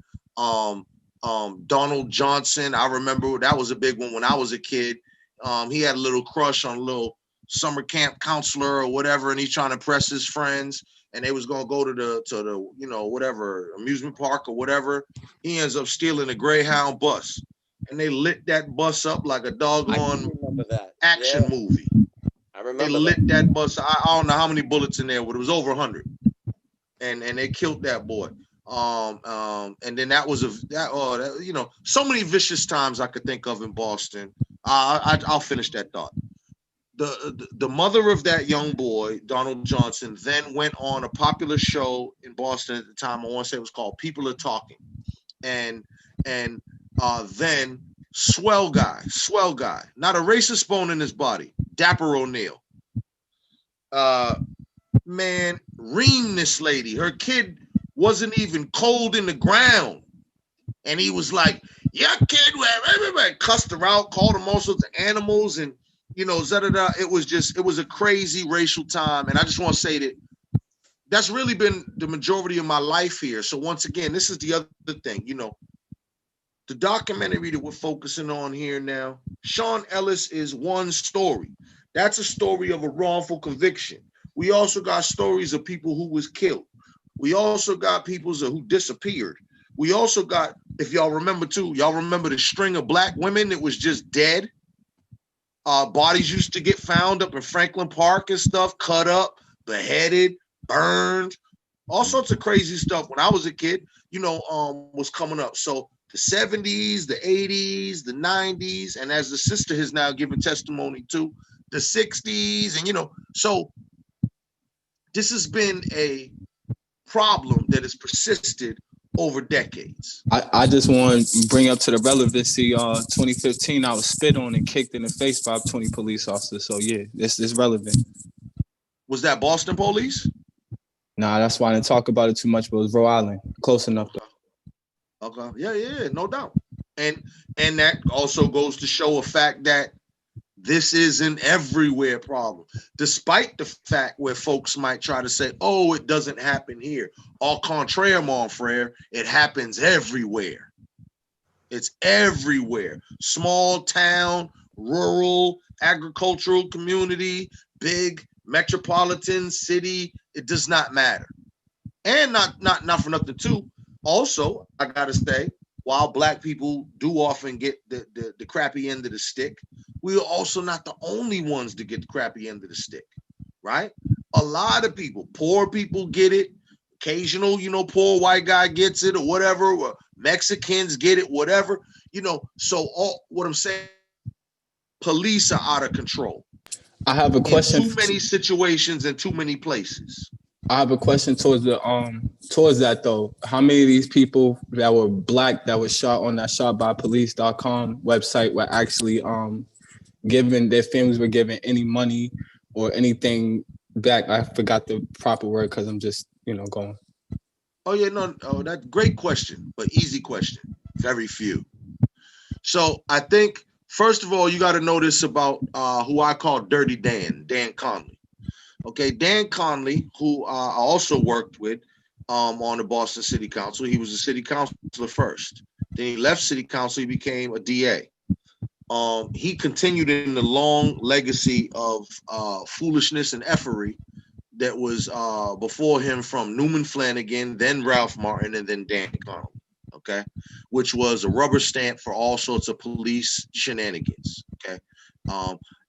Donald Johnson. I remember that was a big one when I was a kid. He had a little crush on a little summer camp counselor or whatever, and he's trying to press his friends, and they was gonna go to the you know, whatever amusement park or whatever. He ends up stealing a Greyhound bus, and they lit that bus up like a doggone action movie. I remember they lit that bus. I don't know how many bullets in there, but it was over 100, and they killed that boy. And then that was you know, so many vicious times I could think of in Boston. I'll finish that thought. The mother of that young boy, Donald Johnson, then went on a popular show in Boston at the time. I want to say it was called People Are Talking, and then swell guy, not a racist bone in his body, Dapper O'Neal. Man, reamed this lady. Her kid wasn't even cold in the ground, and he was like, yeah, kid, everybody cussed her out, called them all sorts of animals, and you know, it was a crazy racial time. And I just want to say that that's really been the majority of my life here. So once again, this is the other thing, you know, the documentary that we're focusing on here now, Sean Ellis is one story. That's a story of a wrongful conviction. We also got stories of people who was killed. We also got people who disappeared. We also got, if y'all remember too, y'all remember the string of black women that was just dead. Bodies used to get found up in Franklin Park and stuff, cut up, beheaded, burned, all sorts of crazy stuff. When I was a kid, you know, was coming up. So the 70s, the 80s, the 90s, and as the sister has now given testimony to, the 60s, and you know, so this has been a problem that has persisted over decades. I just want to bring up to the relevancy. 2015, I was spit on and kicked in the face by 20 police officers. So yeah, it's relevant. Was that Boston police? Nah, that's why I didn't talk about it too much. But it was Rhode Island, close enough though. Okay, yeah, no doubt. And that also goes to show a fact that this is an everywhere problem, despite the fact where folks might try to say, oh, it doesn't happen here. Au contraire, mon frere, it happens everywhere. It's everywhere. Small town, rural, agricultural community, big metropolitan city, it does not matter. And not for nothing too. Also, I gotta say, while black people do often get the crappy end of the stick, we are also not the only ones to get the crappy end of the stick, right? A lot of people, poor people get it. Occasional, you know, poor white guy gets it or whatever, or Mexicans get it, whatever, you know. So what I'm saying, police are out of control. I have a question. In too many situations and too many places. I have a question towards that though. How many of these people that were black that was shot on that shotbypolice.com website were actually given, their families were given any money or anything back? I forgot the proper word because I'm just, you know, going. Oh yeah, no, that's great question, but easy question. Very few. So I think first of all, you got to know this about who I call Dirty Dan Conley. Okay, Dan Conley, who I also worked with on the Boston City Council. He was a city councilor first. Then he left city council, he became a DA. He continued in the long legacy of foolishness and effery that was before him from Newman Flanagan, then Ralph Martin, and then Dan Conley, okay, which was a rubber stamp for all sorts of police shenanigans, okay?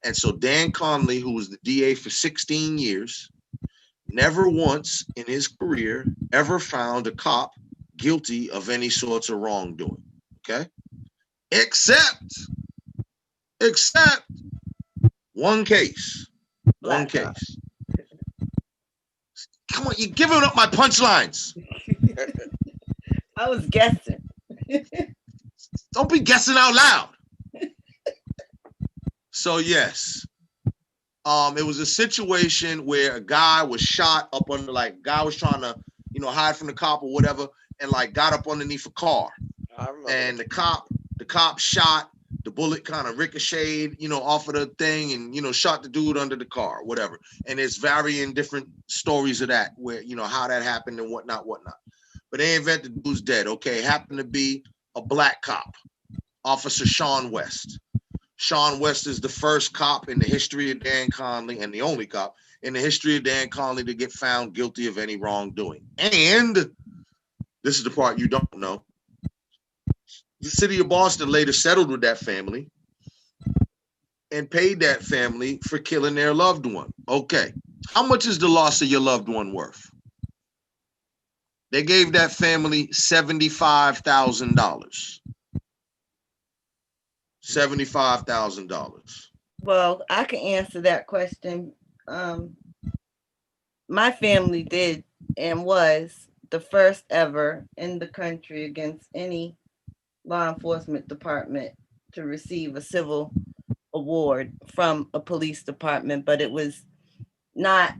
And so Dan Conley, who was the DA for 16 years, never once in his career ever found a cop guilty of any sorts of wrongdoing, okay? Except one case. One case. Come on, you're giving up my punchlines. I was guessing. Don't be guessing out loud. So yes, it was a situation where a guy was shot up under, like, guy was trying to, you know, hide from the cop or whatever, and like got up underneath a car, and the cop shot. The bullet kind of ricocheted, you know, off of the thing, and you know, shot the dude under the car, whatever. And there's varying different stories of that, where you know how that happened and whatnot. But they invented the dude's dead. Okay, happened to be a black cop, Officer Sean West. Sean West is the first cop in the history of Dan Conley, and the only cop in the history of Dan Conley to get found guilty of any wrongdoing. And this is the part you don't know. The city of Boston later settled with that family and paid that family for killing their loved one. Okay, how much is the loss of your loved one worth? They gave that family $75,000. $75,000. Well, I can answer that question. My family did and was the first ever in the country against any law enforcement department to receive a civil award from a police department, but it was not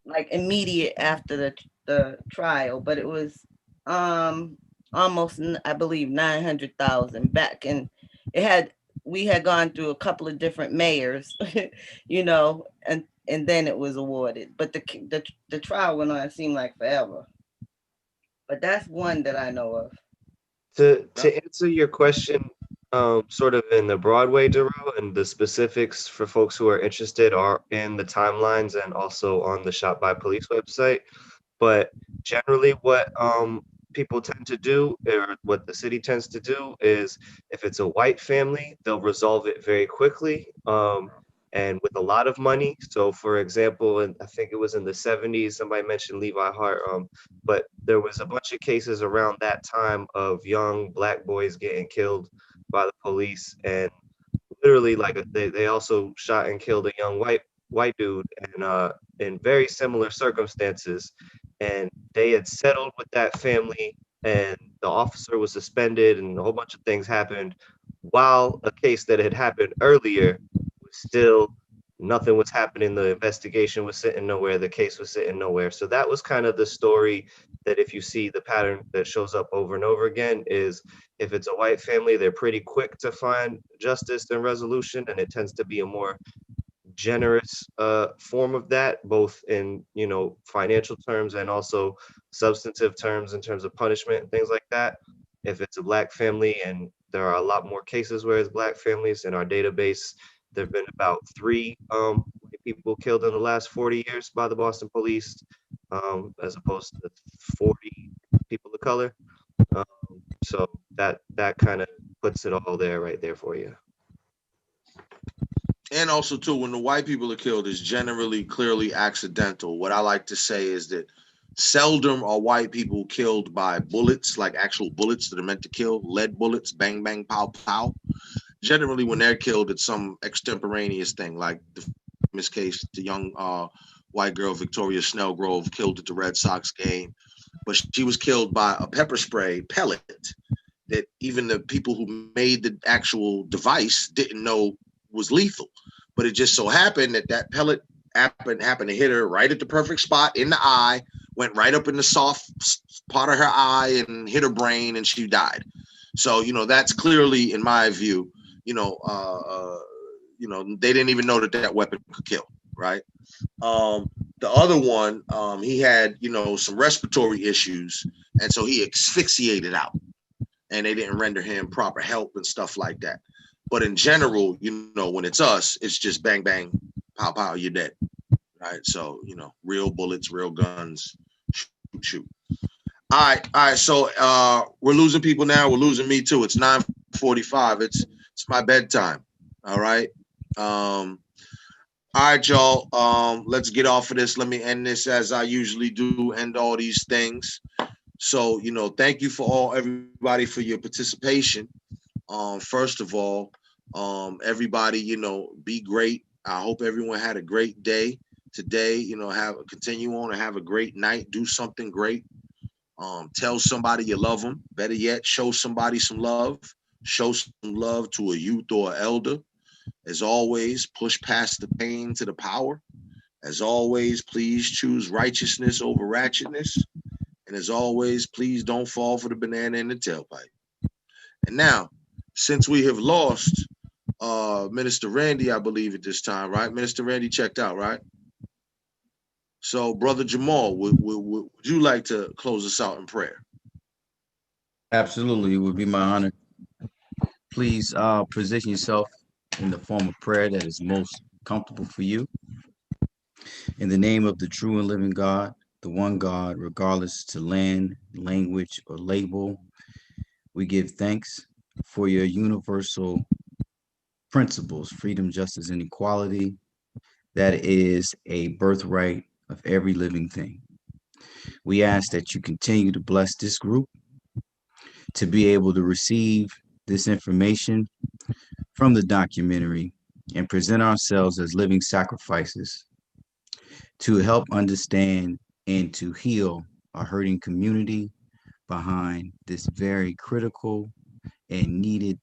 like immediate after the trial, but it was almost, I believe, 900,000 back. And we had gone through a couple of different mayors, you know, and then it was awarded. But the trial went on, it seemed like forever. But that's one that I know of. To answer your question, sort of in the Broadway, Darrell, and the specifics for folks who are interested are in the timelines and also on the Shot by Police website. But generally, what people tend to do, or what the city tends to do, is if it's a white family, they'll resolve it very quickly and with a lot of money. So, for example, I think it was in the 70s, somebody mentioned Levi Hart, but there was a bunch of cases around that time of young Black boys getting killed by the police, and literally, like, they also shot and killed a young white dude, and in very similar circumstances. And they had settled with that family, and the officer was suspended, and a whole bunch of things happened, while a case that had happened earlier was still, nothing was happening. The investigation was sitting nowhere. The case was sitting nowhere. So that was kind of the story, that if you see the pattern that shows up over and over again, is if it's a white family, they're pretty quick to find justice and resolution, and it tends to be a more generous form of that, both in, you know, financial terms and also substantive terms in terms of punishment and things like that. If it's a Black family, and there are a lot more cases where it's Black families in our database, there have been about 3 white people killed in the last 40 years by the Boston police, as opposed to 40 people of color. So that kind of puts it all there, right there for you. And also too, when the white people are killed, it's generally clearly accidental. What I like to say is that seldom are white people killed by bullets, like actual bullets that are meant to kill, lead bullets, bang, bang, pow, pow. Generally, when they're killed, it's some extemporaneous thing, like in this case, the young white girl, Victoria Snellgrove, killed at the Red Sox game. But she was killed by a pepper spray pellet that even the people who made the actual device didn't know was lethal. But it just so happened that pellet happened to hit her right at the perfect spot in the eye, went right up in the soft part of her eye and hit her brain, and she died. So, you know, that's clearly, in my view, they didn't even know that weapon could kill, right? The other one, he had, some respiratory issues, and so he asphyxiated out, and they didn't render him proper help and stuff like that. But in general, when it's us, it's just bang, bang, pow, pow, you're dead, right? So, real bullets, real guns, shoot. All right. So we're losing people now. We're losing me too. It's 9:45. It's my bedtime. All right. All right, y'all. Let's get off of this. Let me end this as I usually do, end all these things. So, thank you for everybody for your participation. First of all, everybody, be great. I hope everyone had a great day today. Continue on and have a great night. Do something great. Tell somebody you love them. Better yet, show somebody some love. Show some love to a youth or elder. As always, push past the pain to the power. As always, please choose righteousness over ratchetness. And as always, please don't fall for the banana in the tailpipe. And now, since we have lost Minister Randy, I believe at this time, right? Minister Randy checked out, right? So, Brother Jamal, would you like to close us out in prayer? Absolutely, it would be my honor. Please position yourself in the form of prayer that is most comfortable for you. In the name of the true and living God, the one God, regardless to land, language, or label, we give thanks for your universal principles, freedom, justice, and equality. That is a birthright of every living thing. We ask that you continue to bless this group to be able to receive this information from the documentary and present ourselves as living sacrifices to help understand and to heal a hurting community behind this very critical and needed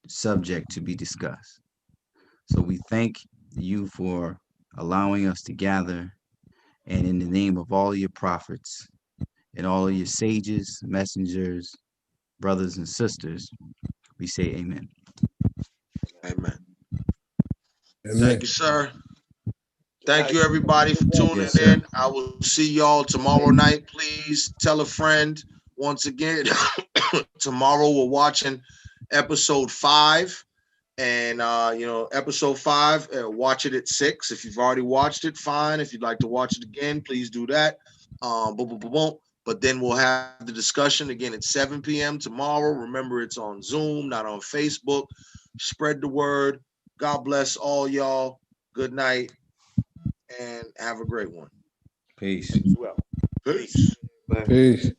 subject to be discussed. So we thank you for allowing us to gather, and in the name of all your prophets and all of your sages, messengers, brothers and sisters, we say amen. Amen. Thank you, sir. Thank you, everybody, for tuning Yes, sir. in. I will see y'all tomorrow night. Please tell a friend. Once again, tomorrow we're watching episode 5. And episode 5, watch it at 6. If you've already watched it, fine. If you'd like to watch it again, please do that. But then we'll have the discussion again at 7 p.m. tomorrow. Remember, it's on Zoom, not on Facebook. Spread the word. God bless all y'all. Good night and have a great one. Peace. Peace. Bye. Peace.